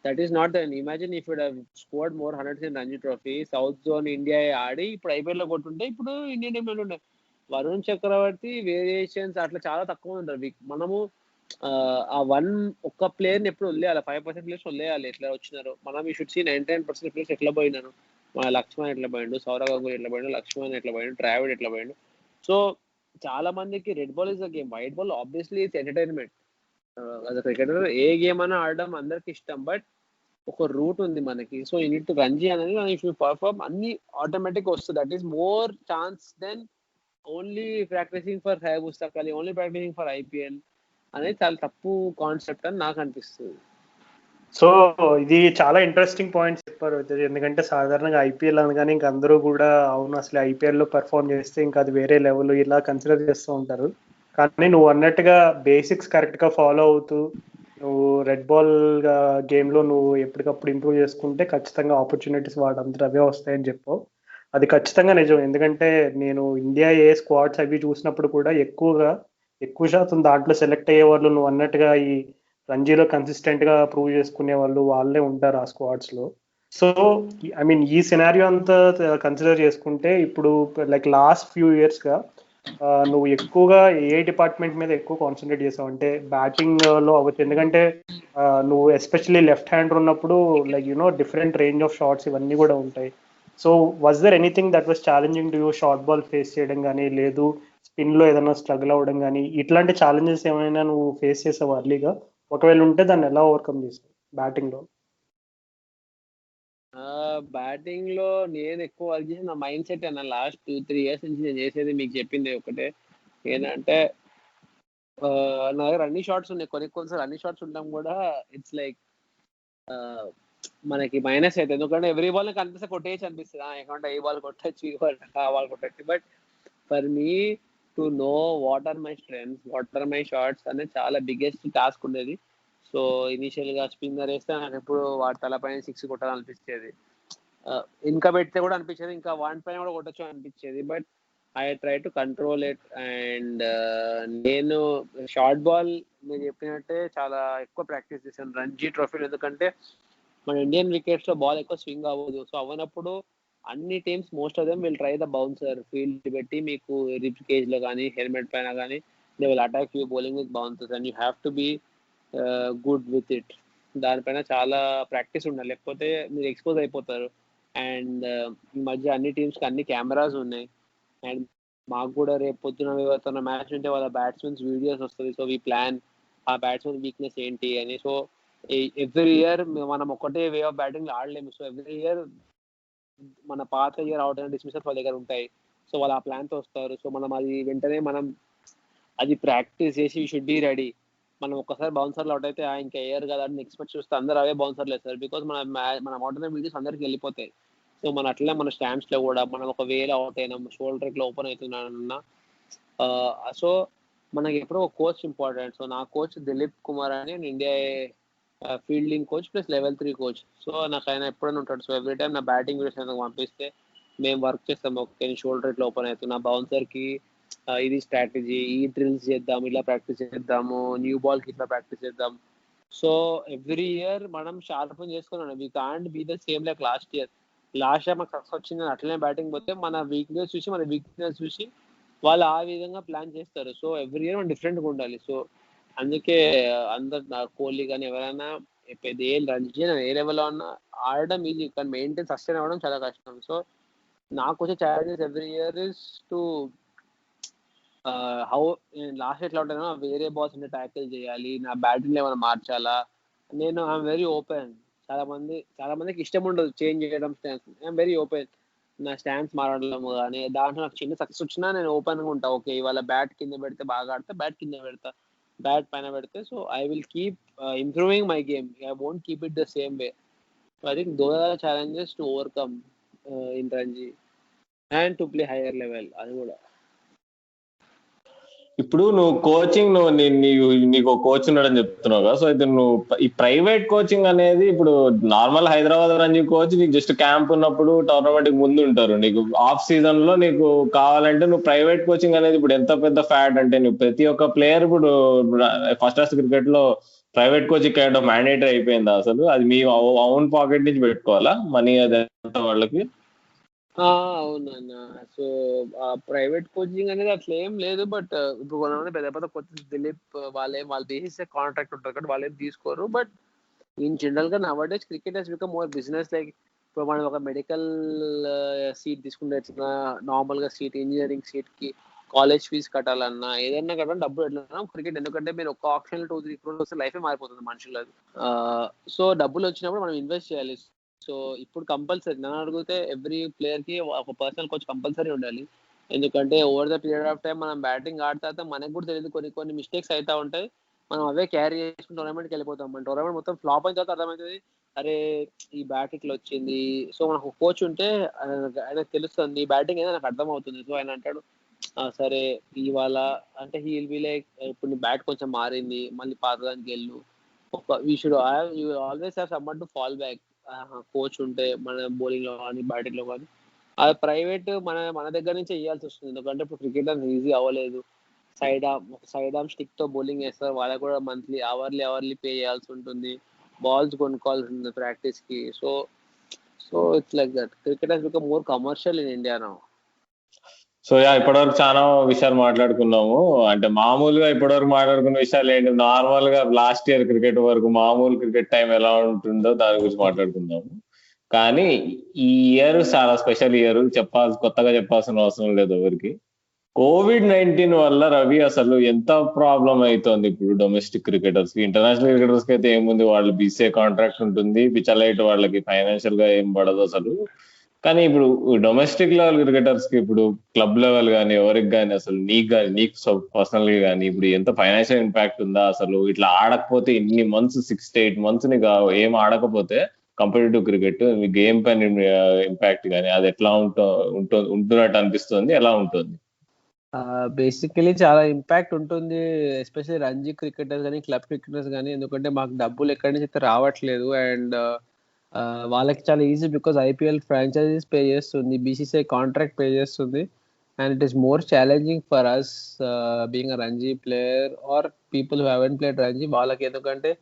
that is not done. Imagine if would have scored more 100s in Ranji Trophy, South Zone India ఆడి ఇప్పుడు ఐపీఎల్ లో కొట్టుంటే ఇప్పుడు ఇండియన్ టీమ్ ఉండే. వరుణ్ చక్రవర్తి వేరియేషన్స్ అట్లా చాలా తక్కువ ఉంటారు. మనము ఆ ఒక్క ప్లేయర్ ని ఎప్పుడు వదిలేయాలి, 5% ప్లేయర్స్ వదిలేయాలి ఎట్లా వచ్చినారు. మనం ఈ షుడ్ సీ 99% ప్లేయర్స్ ఎట్లా పోయినారు. మన లక్ష్మణ్ ఎట్లా పోయిండు, సౌరవ్ గంగూలీ ఎట్లా పోయిండు, లక్ష్మణ్ ఎట్లా పోయిండు, ట్రావిడ్ ఎట్లా పోయిండు. సో చాలా మందికి red ball is the game, white ball obviously it's entertainment. అది క్రికెటర్ ఏ గేమ్ అయినా ఆడడం అందరికి ఇష్టం, బట్ ఒక రూట్ ఉంది మనకి. So you need to Ranji అనేది ఇఫ్ యూ పర్ఫార్మ్ అన్ని ఆటోమేటిక్ వస్తుంది. That is more chance than only practising for Syed Mushtaq Ali, only practising for IPL అనేది చాలా తప్పు కాన్సెప్ట్ అని నాకు అనిపిస్తుంది. సో ఇది చాలా ఇంట్రెస్టింగ్ పాయింట్స్ చెప్పారు. ఎందుకంటే సాధారణంగా ఐపీఎల్ అనగానే ఇంక అందరూ కూడా అవును అసలు ఐపీఎల్ లో పెర్ఫార్మ్ చేస్తే ఇంకా అది వేరే లెవెల్ ఇలా కన్సిడర్ చేస్తూ ఉంటారు. కానీ నువ్వు అన్నట్టుగా బేసిక్స్ కరెక్ట్ గా ఫాలో అవుతూ నువ్వు రెడ్ బాల్ గేమ్ లో నువ్వు ఎప్పటికప్పుడు ఇంప్రూవ్ చేసుకుంటే ఖచ్చితంగా ఆపర్చునిటీస్ వాడంతా అవే వస్తాయని చెప్పావు. అది ఖచ్చితంగా నిజం. ఎందుకంటే నేను ఇండియా స్క్వాడ్స్ అవి చూసినప్పుడు కూడా ఎక్కువ శాతం దాంట్లో సెలెక్ట్ అయ్యే వాళ్ళు నువ్వు అన్నట్టుగా ఈ రంజీలో కన్సిస్టెంట్ గా ప్రూవ్ చేసుకునే వాళ్ళే ఉంటారు ఆ స్క్వాడ్స్ లో. సో ఐ మీన్ ఈ సినారియో అంతా కన్సిడర్ చేసుకుంటే ఇప్పుడు లైక్ లాస్ట్ ఫ్యూ ఇయర్స్ గా నువ్వు ఎక్కువగా ఏ డిపార్ట్మెంట్ మీద ఎక్కువ కాన్సన్ట్రేట్ చేసావు అంటే బ్యాటింగ్ లో అవ్వచ్చు. ఎందుకంటే నువ్వు ఎస్పెషల్లీ లెఫ్ట్ హ్యాండర్ ఉన్నప్పుడు like different range of shots ఇవన్నీ కూడా ఉంటాయి. So was there anything that was challenging to you, short ball face చేయడం కానీ లేదు స్పిన్ లో ఏదైనా స్ట్రగుల్ అవ్వడం కానీ ఇట్లాంటి ఛాలెంజెస్ ఏమైనా నువ్వు ఫేస్ చేసావు అర్లీగా? ఒకవేళ ఉంటే దాన్ని ఎలా ఓవర్కమ్ చేసావు? బ్యాటింగ్ లో? బ్యాటింగ్ లో నేను ఎక్కువ వర్క్ చేసిన నా మైండ్ సెట్ అన్న. లాస్ట్ 2-3 years నుంచి నేను చేసేది మీకు చెప్పింది ఒకటే, ఏంటంటే నా దగ్గర అన్ని షాట్స్ ఉన్నాయి. కొన్నిసార్లు అన్ని షాట్స్ ఉండడం కూడా ఇట్స్ లైక్ మనకి మైనస్ అవుతుంది. ఎందుకంటే ఎవ్రీ బాల్ కనిపిస్తే కొట్టేయచ్చు అనిపిస్తుంది. ఎందుకంటే ఈ బాల్ కొట్టచ్చు, ఈ బాల్ ఆ బాల్ కొట్టచ్చు. But for me to know what are my strengths, what are my shorts అనేది చాలా బిగ్గెస్ట్ టాస్క్ ఉండేది. సో ఇనిషియల్ గా స్పిన్నర్ వేస్తే నాకు ఎప్పుడు వాటి తలపైన 6 కొట్టాలనిపించేది. ఇంకా పెడితే కూడా అనిపించేది, ఇంకా వన్ పైన కూడా కొట్టచ్చు అనిపించేది. But I try to control it. And నేను షార్ట్ బాల్ మీరు చెప్పినట్టే చాలా ఎక్కువ ప్రాక్టీస్ చేశాను రంజీ ట్రోఫీలో. ఎందుకంటే మన ఇండియన్ వికెట్స్ లో బాల్ ఎక్కువ స్వింగ్ అవ్వదు. సో అవనప్పుడు అన్ని teams most of them will try the bouncer field పెట్టి మీకు రిప్ కేజ్ లో కానీ హెల్మెట్ పైన కానీ they will attack you bowling with bouncers and you have to be good with it. దానిపైన చాలా ప్రాక్టీస్ ఉండాలి, లేకపోతే మీరు ఎక్స్పోజ్ అయిపోతారు. అండ్ ఈ మధ్య అన్ని టీమ్స్ కి అన్ని కెమెరాస్ ఉన్నాయి. అండ్ మాకు కూడా రేపు పొద్దున ఎవరితో మ్యాచ్ ఉంటే వాళ్ళ బ్యాట్స్మెన్స్ వీడియోస్ వస్తుంది. సో వీ ప్లాన్ ఆ బ్యాట్స్మెన్ వీక్నెస్ ఏంటి అని. సో ఎవ్రీ ఇయర్ మనం ఒకటే వే ఆఫ్ బ్యాటింగ్ ఆడలేము. సో ఎవ్రీ ఇయర్ మన పాత ఇయర్ అవుట్ అయిన డిస్మిసర్స్ వాళ్ళ దగ్గర ఉంటాయి. సో వాళ్ళు ఆ ప్లాన్ తో వస్తారు. సో మనం అది వెంటనే మనం అది ప్రాక్టీస్ చేసి షుడ్ బి రెడీ. మనం ఒక్కసారి బౌన్సర్లు అవుట్ అయితే ఇంకా వేయరు కదా అని నెక్స్ట్ మ్యాచ్ చూస్తే అందరూ అవే బౌన్సర్లు వేస్తారు. బికాస్ మన అవుట్ అయిన వీడియోస్ అందరికి వెళ్ళిపోతాయి. సో మన అట్లనే మన స్టాంప్స్ లో కూడా మనం ఒక వేలో అవుట్ అయినాం, షోల్డర్ ఇట్లా ఓపెన్ అవుతున్నానన్నా. సో మనకి ఎప్పుడో ఒక కోచ్ ఇంపార్టెంట్. సో నా కోచ్ దిలీప్ కుమార్ అని India fielding coach plus level 3 coach. So నాకు ఆయన ఎప్పుడైనా ఉంటాడు. సో ఎవ్రీ టైం నా బ్యాటింగ్ వీడియోస్ నాకు పంపిస్తే మేము వర్క్ చేస్తాం. ఓకే షోల్డర్ ఇట్లా ఓపెన్ అవుతున్నా, బౌన్సర్ కి ఇది స్ట్రాటజీ, ఈ డ్రిల్స్ చేద్దాం, ఇలా ప్రాక్టీస్ చేద్దాము, న్యూ బాల్ కి ఇట్లా ప్రాక్టీస్ చేద్దాం. సో ఎవ్రీ ఇయర్ మనం షార్ప్ చేసుకున్నాం. We can't be the same like last year. Last year మాకు సక్సెస్ వచ్చింది, అట్లనే బ్యాటింగ్ పోతే మన వీక్నెస్ చూసి వాళ్ళు ఆ విధంగా ప్లాన్ చేస్తారు. సో ఎవ్రీ ఇయర్ మనం డిఫరెంట్గా ఉండాలి. సో అందుకే అందరు కోహ్లీ కానీ ఎవరైనా పెద్ద రంజీ ఏ లెవెల్లో ఉన్నా ఆడడం ఈజీ, కానీ మెయింటైన్ సస్టైన్ అవ్వడం చాలా కష్టం. సో నాకు వచ్చే challenges every year is to how last ఎట్లా ఉంటానో వేరే బాల్స్ అంటే ట్యాకిల్ చేయాలి, నా బ్యాటింగ్ ఏమైనా మార్చాలా. నేను ఐఎమ్ వెరీ ఓపెన్. చాలా మందికి ఇష్టం ఉండదు చేంజ్ చేయడం స్టాన్స్. I'm very open. నా స్టాన్స్ మారడం కానీ దాంట్లో నాకు చిన్న సక్సెస్ వచ్చినా నేను ఓపెన్ గా ఉంటా. ఓకే ఇవాళ బ్యాట్ కింద పెడితే బాగా ఆడితే బ్యాట్ కింద పెడతా, బ్యాట్ పైన పెడితే. So I will keep improving my game. I won't keep it the same way. I think those are challenges to overcome in Ranji and to play higher level. అది కూడా ఇప్పుడు నువ్వు కోచింగ్ నీకు కోచ్ ఉన్నాడని చెప్తున్నావు కదా. సో అయితే నువ్వు ఈ ప్రైవేట్ కోచింగ్ అనేది ఇప్పుడు నార్మల్ హైదరాబాద్ రంజీ కోచ్ నీకు జస్ట్ క్యాంప్ ఉన్నప్పుడు టోర్నమెంట్ కి ముందు ఉంటారు. నీకు ఆఫ్ సీజన్ లో నీకు కావాలంటే నువ్వు ప్రైవేట్ కోచింగ్ అనేది ఇప్పుడు ఎంత పెద్ద ఫ్యాట్ అంటే నువ్వు ప్రతి ఒక్క ప్లేయర్ ఇప్పుడు ఫస్ట్ క్లాస్ క్రికెట్ లో private coaching kind of mandatory అయిపోయిందా అసలు? అది మీ ఓన్ పాకెట్ నుంచి పెట్టుకోవాలా మనీ అది వాళ్ళకి? అవునన్న. సో ప్రైవేట్ కోచింగ్ అనేది అట్లా ఏం లేదు. బట్ ఇప్పుడు కొంతమంది పెద్ద పెద్ద కోచెస్ దిలీప్ వాళ్ళు తీసే కాంట్రాక్ట్ ఉంటారు కాబట్టి వాళ్ళు ఏం తీసుకోరు. బట్ ఇన్ జనరల్ గా nowadays cricket has become more business. Like ఇప్పుడు మనం ఒక మెడికల్ సీట్ తీసుకుంటే ఎట్లా, నార్మల్ గా సీట్ ఇంజనీరింగ్ సీట్ కి కాలేజ్ ఫీజు కట్టాలన్నా ఏదన్నా కట్టాలన్నా డబ్బులు ఎట్లా క్రికెట్. ఎందుకంటే మీరు ఒక ఆప్షన్ 2-3 crores వస్తే లైఫే మారిపోతుంది మనుషులది. సో డబ్బులు వచ్చినప్పుడు మనం ఇన్వెస్ట్ చేయాలి. సో ఇప్పుడు కంపల్సరీ నన్ను అడిగితే ఎవ్రీ ప్లేయర్ కి ఒక పర్సనల్ కోచ్ కంపల్సరీ ఉండాలి. ఎందుకంటే over the period of time మనం బ్యాటింగ్ ఆడితే మనకు కూడా తెలియదు, కొన్ని మిస్టేక్స్ అవుతా ఉంటాయి. మనం అవే క్యారీ చేసుకుని టోర్నమెంట్కి వెళ్ళిపోతాం. మన టోర్నమెంట్ మొత్తం ఫ్లాప్ అయిన తర్వాత అర్థమవుతుంది, అరే ఈ బ్యాట్ ఇట్లా వచ్చింది. సో మనకు కోచ్ ఉంటే ఆయనకు తెలుస్తుంది ఈ బ్యాటింగ్ ఏదో నాకు అర్థమవుతుంది. సో ఆయన అంటాడు సరే ఇవాళ అంటే హీ విల్ బి లైక్ ఇప్పుడు నీ బ్యాట్ కొంచెం మారింది, మళ్ళీ పాతదానికి వెళ్ళు. We should always have someone to fall back. Coach ఉంటే మన బౌలింగ్ లో కానీ బ్యాటింగ్ లో కానీ. అది ప్రైవేట్ మన దగ్గర నుంచి వేయాల్సి వస్తుంది. ఎందుకంటే ఇప్పుడు క్రికెట్ అనేది ఈజీ అవ్వలేదు. సైడ్ ఆర్మ్ స్టిక్ తో బౌలింగ్ వేస్తారు, వాళ్ళకి కూడా మంత్లీ అవర్లీ పే చేయాల్సి ఉంటుంది, బాల్స్ కొనుక్కోవాల్సి ఉంటుంది ప్రాక్టీస్ కి. So it's like that. Cricket has become more commercial in India now. So ఇప్పటివరకు చాలా విషయాలు మాట్లాడుకున్నాము. అంటే మామూలుగా ఇప్పటివరకు మాట్లాడుకున్న విషయాలు ఏంటి, నార్మల్ గా లాస్ట్ ఇయర్ క్రికెట్ వరకు మామూలు క్రికెట్ టైం ఎలా ఉంటుందో దాని గురించి మాట్లాడుకుందాము. కానీ ఈ ఇయర్ చాలా స్పెషల్ ఇయర్, కొత్తగా చెప్పాల్సిన అవసరం లేదు ఎవరికి. COVID-19 వల్ల రవి అసలు ఎంత ప్రాబ్లం అవుతుంది ఇప్పుడు డొమెస్టిక్ క్రికెటర్స్ కి. ఇంటర్నేషనల్ క్రికెటర్స్ కి అయితే ఏముంది, వాళ్ళు బీసీఏ కాంట్రాక్ట్ ఉంటుంది, పిచ్చలైట్ వాళ్ళకి ఫైనాన్షియల్ గా ఏం పడదు అసలు. కానీ ఇప్పుడు డొమెస్టిక్ లెవెల్ క్రికెటర్స్ కి, ఇప్పుడు క్లబ్ లెవెల్ కానీ ఎవరికి కానీ, అసలు నీకు పర్సనల్ గా కానీ ఇప్పుడు ఎంత ఫైనాన్షియల్ ఇంపాక్ట్ ఉందా అసలు? ఇట్లా ఆడకపోతే ఇన్ని మంత్స్, 6 to 8 months నీకు ఏం ఆడకపోతే కంపిటేటివ్ క్రికెట్ మీ గేమ్ పైన ఇంపాక్ట్ కానీ అది ఎట్లా ఉంటున్నట్టు అనిపిస్తుంది, ఎలా ఉంటుంది? బేసికలీ చాలా ఇంపాక్ట్ ఉంటుంది, ఎస్పెషల్లీ రంజీ క్రికెటర్స్ కానీ క్లబ్ క్రికెటర్స్ కానీ. ఎందుకంటే మాకు డబ్బులు ఎక్కడి నుంచి అయితే రావట్లేదు, అండ్ వాళ్ళకి చాలా easy because IPL franchises pay చేస్తుంది, బీసీసీఐ కాంట్రాక్ట్ పే చేస్తుంది, and it is more challenging for us being a Ranji player or people who haven't played Ranji. వాళ్ళకి ఎందుకంటే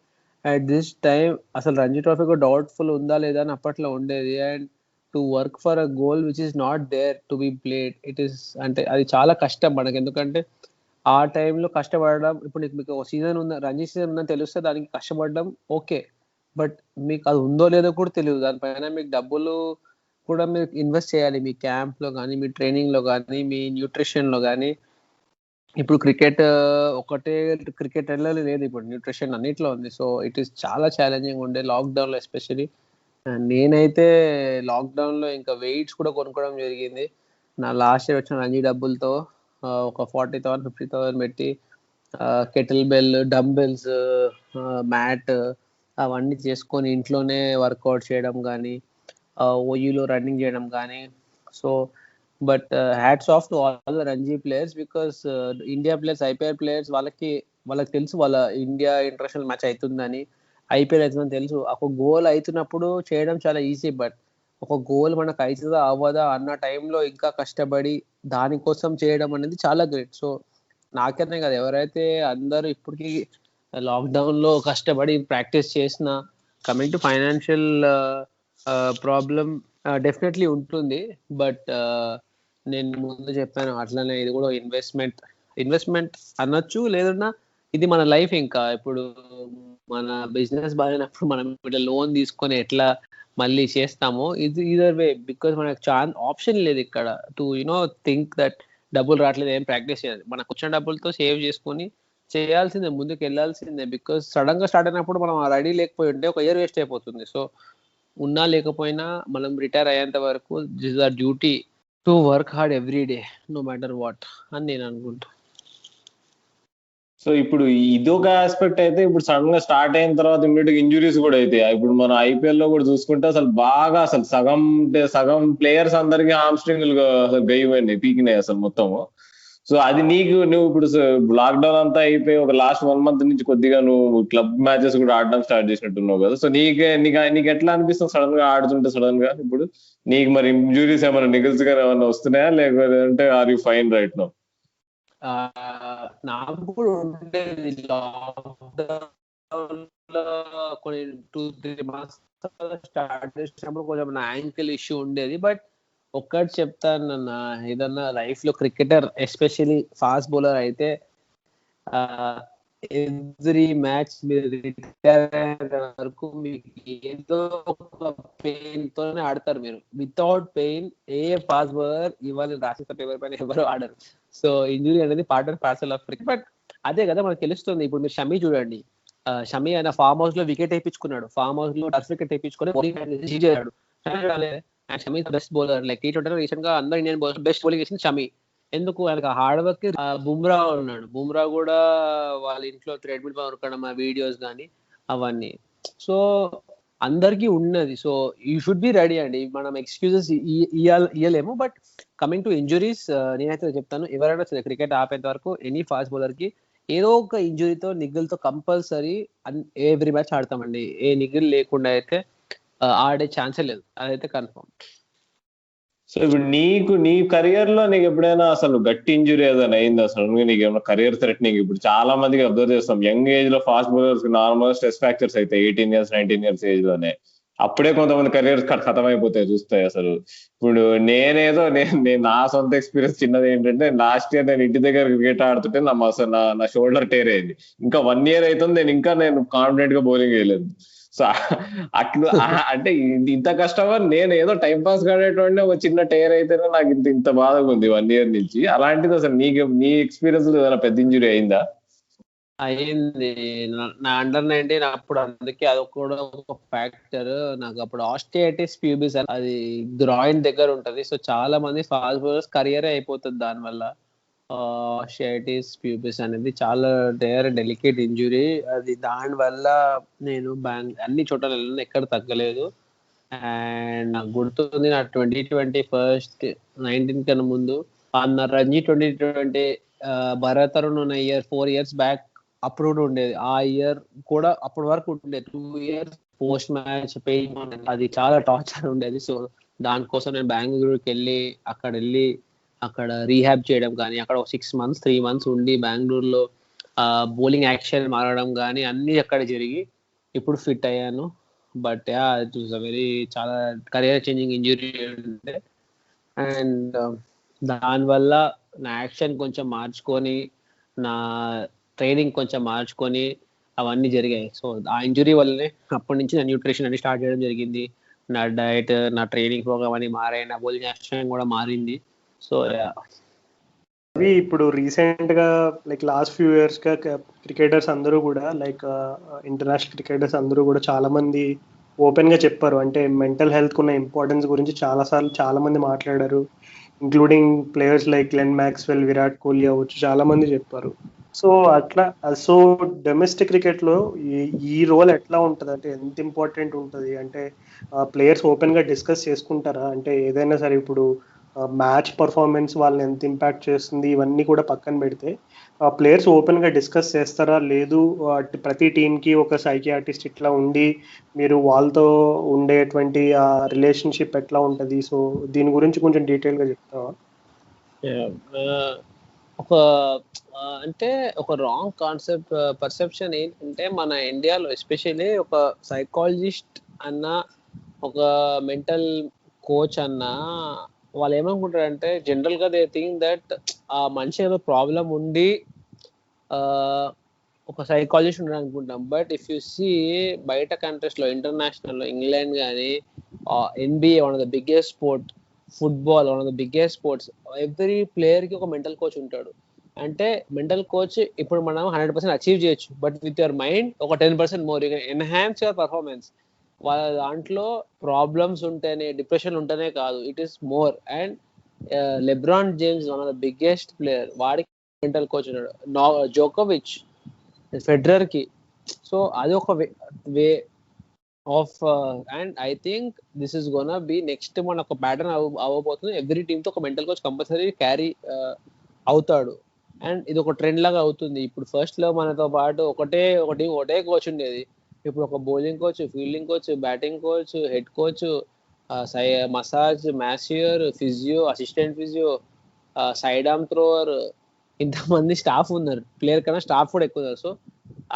అట్ దిస్ టైం అసలు రంజీ ట్రోఫీ కూడా డౌట్ఫుల్ ఉందా లేదా అని అప్పట్లో ఉండేది, and to work for a goal which is not there to be played, it is అంటే అది చాలా కష్టం మనకి. ఎందుకంటే ఆ టైంలో కష్టపడడం, ఇప్పుడు మీకు సీజన్ ఉందా, రంజీ సీజన్ ఉందని తెలిస్తే దానికి కష్టపడడం ఓకే, బట్ మీకు అది ఉందో లేదో కూడా తెలియదు. దానిపైన మీకు డబ్బులు కూడా మీరు ఇన్వెస్ట్ చేయాలి, మీ క్యాంప్లో కానీ, మీ ట్రైనింగ్లో కానీ, మీ న్యూట్రిషన్లో కానీ. ఇప్పుడు క్రికెట్ ఒకటే క్రికెట్ లేదు, ఇప్పుడు న్యూట్రిషన్ అన్నిట్లో ఉంది. సో ఇట్ ఈస్ చాలా ఛాలెంజింగ్ ఉండే లాక్డౌన్లో ఎస్పెషలీ. నేనైతే లాక్డౌన్లో ఇంకా వెయిట్స్ కూడా కొనుక్కోవడం జరిగింది. నా లాస్ట్ ఇయర్ వచ్చిన రంజీ డబ్బులతో ఒక 40,000 50,000 పెట్టి కెటిల్ బెల్, డంబెల్స్, మ్యాట్ అవన్నీ చేసుకొని ఇంట్లోనే వర్కౌట్ చేయడం కానీ, ఓయూలో రన్నింగ్ చేయడం కానీ. So but hats off to all the Ranji players because India players, IPL players వాళ్ళకి తెలుసు వాళ్ళ ఇండియా ఇంటర్నేషనల్ మ్యాచ్ అవుతుందని, ఐపీఎల్ అవుతుందని తెలుసు. ఒక గోల్ అవుతున్నప్పుడు చేయడం చాలా ఈజీ, బట్ ఒక గోల్ మనకు అవుతుందా అవ్వదా అన్న టైంలో ఇంకా కష్టపడి దానికోసం చేయడం అనేది చాలా గ్రేట్. సో నాకనే కదా, ఎవరైతే అందరూ ఇప్పటికీ లాక్డౌన్లో కష్టపడి ప్రాక్టీస్ చేసిన, coming to financial problem definitely ఉంటుంది, బట్ నేను ముందు చెప్పాను అట్లనే ఇది కూడా ఇన్వెస్ట్మెంట్ అనొచ్చు, లేదన్నా ఇది మన లైఫ్. ఇంకా ఇప్పుడు మన బిజినెస్ బాగాలేనప్పుడు మనం ఇట్లా లోన్ తీసుకొని ఎట్లా మళ్ళీ చేస్తామో, ఇది ఈదర్ వే, బికాస్ మనకు ఆప్షన్ లేదు ఇక్కడ టు థింక్ దట్ డబ్బులు రావట్లేదు ఏం ప్రాక్టీస్ చేయాలి. మనకు వచ్చిన డబ్బులతో సేవ్ చేసుకొని చేయాల్సిందే, ముందుకు వెళ్ళాల్సిందే. బికాస్ సడన్ గా స్టార్ట్ అయినప్పుడు మనం రెడీ లేకపోయి ఉంటే ఒక ఇయర్ వేస్ట్ అయిపోతుంది. సో ఉన్నా లేకపోయినా మనం రిటైర్ అయ్యేంత వరకు this are duty to work hard every day no matter what అని నేను అనుకుంటా. సో ఇప్పుడు ఇదొక ఆస్పెక్ట్ అయితే, ఇప్పుడు సడన్ గా స్టార్ట్ అయిన తర్వాత ఇమ్మీడియట్ ఇంజురీస్ కూడా అవుతాయి. ఇప్పుడు మనం ఐపీఎల్ లో కూడా చూసుకుంటే అసలు బాగా అసలు సగం ప్లేయర్స్ అందరికి హామ్స్ట్రింగ్లు అసలు గయ్యిపోయినాయి, పీకినాయి అసలు మొత్తము. సో అది నువ్వు ఇప్పుడు లాక్డౌన్ అంతా అయిపోయి ఒక లాస్ట్ 1 month నుంచి కొద్దిగా నువ్వు క్లబ్ మ్యాచెస్ కూడా ఆడడం స్టార్ట్ చేసినట్టున్నావు కదా. సో నీకు ఎట్లా అనిపిస్తుంది సడన్ గా ఆడుతుంటే? సడన్ గా ఇప్పుడు నీకు మరి ఇంజురీస్ ఏమైనా నిగల్స్ గా ఏమైనా వస్తున్నాయా, లేకపోతే are you fine right now? నాకు కూడా ఉండేది లాక్డౌన్ లో కొన్ని 2-3 months స్టార్ట్ చేసినప్పుడు కొంచెం నా యాంకిల్ ఇష్యూ ఉండేది. బట్ ఒక్కటి చెప్తాను, ఏదన్నా లైఫ్ లో క్రికెటర్ ఎస్పెషలీ ఫాస్ట్ బౌలర్ అయితే ఎవ్రీ మ్యాచ్ మీరు రిటైర్ అయ్యేంత వరకు మీకు ఏదో ఒక పెయిన్ తోనే ఆడతారు. మీరు వితౌట్ పెయిన్ ఏ ఫాస్ట్ బౌలర్ ఇవాళ రాసిన పేపర్ పైన ఎవరు ఆడరు. సో ఇంజురీ అనేది part and parcel of cricket. But అదే కదా మనకు తెలుస్తుంది. ఇప్పుడు మీరు షమీ చూడండి, షమీ ఆయన ఫామ్ హౌస్ లో వికెట్ వేయించుకున్నాడు, ఫామ్ హౌస్ లో టర్ఫ్ వికెట్ వేయించుకొని బౌలింగ్ చేశాడు. Shami best bowler, like T20 recent గా అందరూ ఇండియన్ బౌలర్ బెస్ట్ బౌలింగ్ చేసింది షమీ. ఎందుకు? ఆయనకు హార్డ్ వర్క్. బుమ్రా ఉన్నాడు, బుమ్రా కూడా వాళ్ళ ఇంట్లో థ్రెడ్మిల్ పై ఉరకడం వీడియోస్ కానీ అవన్నీ. సో అందరికీ ఉన్నది. So you should be ready అండి. మనం ఎక్స్క్యూజెస్ ఇయ్యలేము. బట్ కమింగ్ టు ఇంజురీస్, నేనైతే చెప్తాను, ఎవరైనా సరే క్రికెట్ ఆపేంత వరకు ఎనీ ఫాస్ట్ బౌలర్ కి ఏదో ఒక ఇంజురీతో నిగ్గులతో కంపల్సరీ ఎవ్రీ మ్యాచ్ ఆడతామండి. ఏ నిగ్గులు లేకుండా అయితే ఆడే ఛాన్సే లేదు, అదైతే కన్ఫర్మ్. సో ఇప్పుడు నీ కెరియర్ లో నీకు ఎప్పుడైనా అసలు గట్టి ఇంజురీ ఏదైనా అయింది అసలు? నీకు ఏమైనా కెరియర్ థ్రెటనింగ్? ఇప్పుడు చాలా మందికి అబ్జర్వ్ చేస్తాం, యంగ్ ఏజ్ లో fast bowlers normal stress fractures అయితే 18 years 19 years ఏజ్ లోనే. అప్పుడే కొంతమంది కెరియర్ ఖతం అయిపోతాయి చూస్తాయి అసలు. ఇప్పుడు నేను నా సొంత ఎక్స్పీరియన్స్ చిన్నది ఏంటంటే, లాస్ట్ ఇయర్ నేను ఇంటి దగ్గర క్రికెట్ ఆడుతుంటే నా షోల్డర్ టేర్ అయింది. ఇంకా 1 year అవుతుంది, నేను కాన్ఫిడెంట్ గా బౌలింగ్ వేయలేదు. సో అట్లా అంటే ఇంత కష్టమా, నేను ఏదో టైం పాస్ కాడేటువంటి ఒక చిన్న టైర్ అయితేనే నాకు ఇంత బాధగా ఉంది 1 year నుంచి. అలాంటిది అసలు నీ ఎక్స్పీరియన్స్ లో ఏదైనా పెద్ద ఇంజురీ అయిందా? అయింది. నా అండర్ 19 అప్పుడు, అందుకే అది కూడా ఒక ఫ్యాక్టర్. నాకు అప్పుడు ఆస్టియాటిస్ ప్యూబిస్ అది గ్రాయిన్ దగ్గర ఉంటది. సో చాలా మంది ఫాస్ట్ బౌలర్స్ కెరియరే అయిపోతుంది దానివల్ల. ఆస్టియాటిస్ ప్యూబిస్ అనేది చాలా డెలికేట్ ఇంజురీ. అది దానివల్ల నేను అన్ని చోట్ల వెళ్ళిన ఎక్కడ తగ్గలేదు. అండ్ నాకు గుర్తుంది, నా 2020 కన్నా ముందు నా రంజీ 2020 భరత్ అరుణ్ ఉన్న ఇయర్ 4 years బ్యాక్ అప్పుడు కూడా ఉండేది. ఆ ఇయర్ కూడా అప్పటి వరకు ఉండేది. 2 years పోస్ట్ మ్యాచ్ పెయిన్, అది చాలా టార్చర్ ఉండేది. సో దానికోసం నేను బెంగళూరుకి వెళ్ళి అక్కడ రీహాబ్ చేయడం కానీ, అక్కడ ఒక 6 months 3 months ఉండి బెంగళూరులో బౌలింగ్ యాక్షన్ మారడం కానీ అన్ని అక్కడ జరిగి ఇప్పుడు ఫిట్ అయ్యాను. బట్ ఇట్ వాస్ చాలా కెరియర్ చేంజింగ్ ఇంజురీ ఉండే. అండ్ దానివల్ల నా యాక్షన్ కొంచెం మార్చుకొని, నా ట్రైనింగ్ కొంచెం మార్చుకొని అవన్నీ జరిగాయి. సో ఆ ఇంజురీ వల్లనే అప్పటి నుంచి నా న్యూట్రిషన్ అన్ని స్టార్ట్ చేయడం జరిగింది. నా డైట్, నా ట్రైనింగ్ ప్రోగ్రామ్ అన్ని మారాయి, నా బౌలింగ్ యాక్షన్ కూడా మారింది. సో అవి ఇప్పుడు రీసెంట్ గా లైక్ లాస్ట్ ఫ్యూ ఇయర్స్ గా క్రికెటర్స్ అందరూ కూడా లైక్ ఇంటర్నేషనల్ క్రికెటర్స్ అందరూ కూడా చాలా మంది ఓపెన్ గా చెప్పారు. అంటే మెంటల్ హెల్త్ కున్న ఇంపార్టెన్స్ గురించి చాలా మంది మాట్లాడారు. Including players like Glenn Maxwell, Virat Kohli అవ్వచ్చు, చాలా మంది చెప్పారు. సో సో డొమెస్టిక్ క్రికెట్ లో ఈ రోల్ ఎట్లా ఉంటుంది, అంటే ఎంత ఇంపార్టెంట్ ఉంటుంది? అంటే ప్లేయర్స్ ఓపెన్ గా డిస్కస్ చేసుకుంటారా? అంటే ఏదైనా సరే ఇప్పుడు మ్యాచ్ పర్ఫార్మెన్స్ వాళ్ళని ఎంత ఇంపాక్ట్ చేస్తుంది ఇవన్నీ కూడా పక్కన పెడితే ప్లేయర్స్ ఓపెన్ గా డిస్కస్ చేస్తారా? లేదు ప్రతి టీమ్ కి ఒక సైకియాట్రిస్ట్ ఇట్లా ఉండి మీరు వాళ్ళతో ఉండేటువంటి ఆ రిలేషన్షిప్ ఎట్లా ఉంటది? సో దీని గురించి కొంచెం డీటెయిల్ గా చెప్తావా? అంటే ఒక రాంగ్ కాన్సెప్ట్ పర్సెప్షన్ ఏంటంటే, మన ఇండియాలో ఎస్పెషల్లీ ఒక సైకాలజిస్ట్ అన్న, ఒక మెంటల్ కోచ్ అన్న, వాళ్ళు ఏమనుకుంటారంటే జనరల్ గా దే థింక్ దట్ ఆ మనిషి ఏదో ప్రాబ్లం ఉండి ఒక సైకాలజిస్ట్ ఉండడం అనుకుంటాం. బట్ ఇఫ్ యు సీ బయట కంట్రీస్ లో, ఇంటర్నేషనల్ లో, ఇంగ్లాండ్ కానీ, NBA one of the biggest sport, football one of the biggest sports, every player కి ఒక మెంటల్ కోచ్ ఉంటాడు. అంటే మెంటల్ కోచ్ ఇప్పుడు మనం 100% అచీవ్ చేయొచ్చు, బట్ విత్ యువర్ మైండ్ ఒక 10% more you can enhance your performance. వాళ్ళ దాంట్లో ప్రాబ్లమ్స్ ఉంటేనే, డిప్రెషన్ ఉంటేనే కాదు, it is more. And LeBron James one of the biggest player, వాడికి మెంటల్ కోచ్ ఉన్నాడు. జోకోవిచ్, ఫెడరర్ కి. సో అది ఒక way of and I think this is gonna B next మన ఒక ప్యాటర్న్ అవ్వబోతుంది. ఎవ్రీ టీమ్ తో ఒక మెంటల్ కోచ్ కంపల్సరీ క్యారీ అవుతాడు. అండ్ ఇది ఒక ట్రెండ్ లాగా అవుతుంది. ఇప్పుడు ఫస్ట్ లో మనతో పాటు ఒకటే కోచ్ ఉండేది. ఇప్పుడు ఒక bowling coach, fielding coach, batting coach, head coach, massage, మ్యాసియర్, physio, assistant physio, side arm thrower, ఇంతమంది స్టాఫ్ ఉన్నారు. ప్లేయర్ కన్నా స్టాఫ్ కూడా ఎక్కువ ఉన్నారు. సో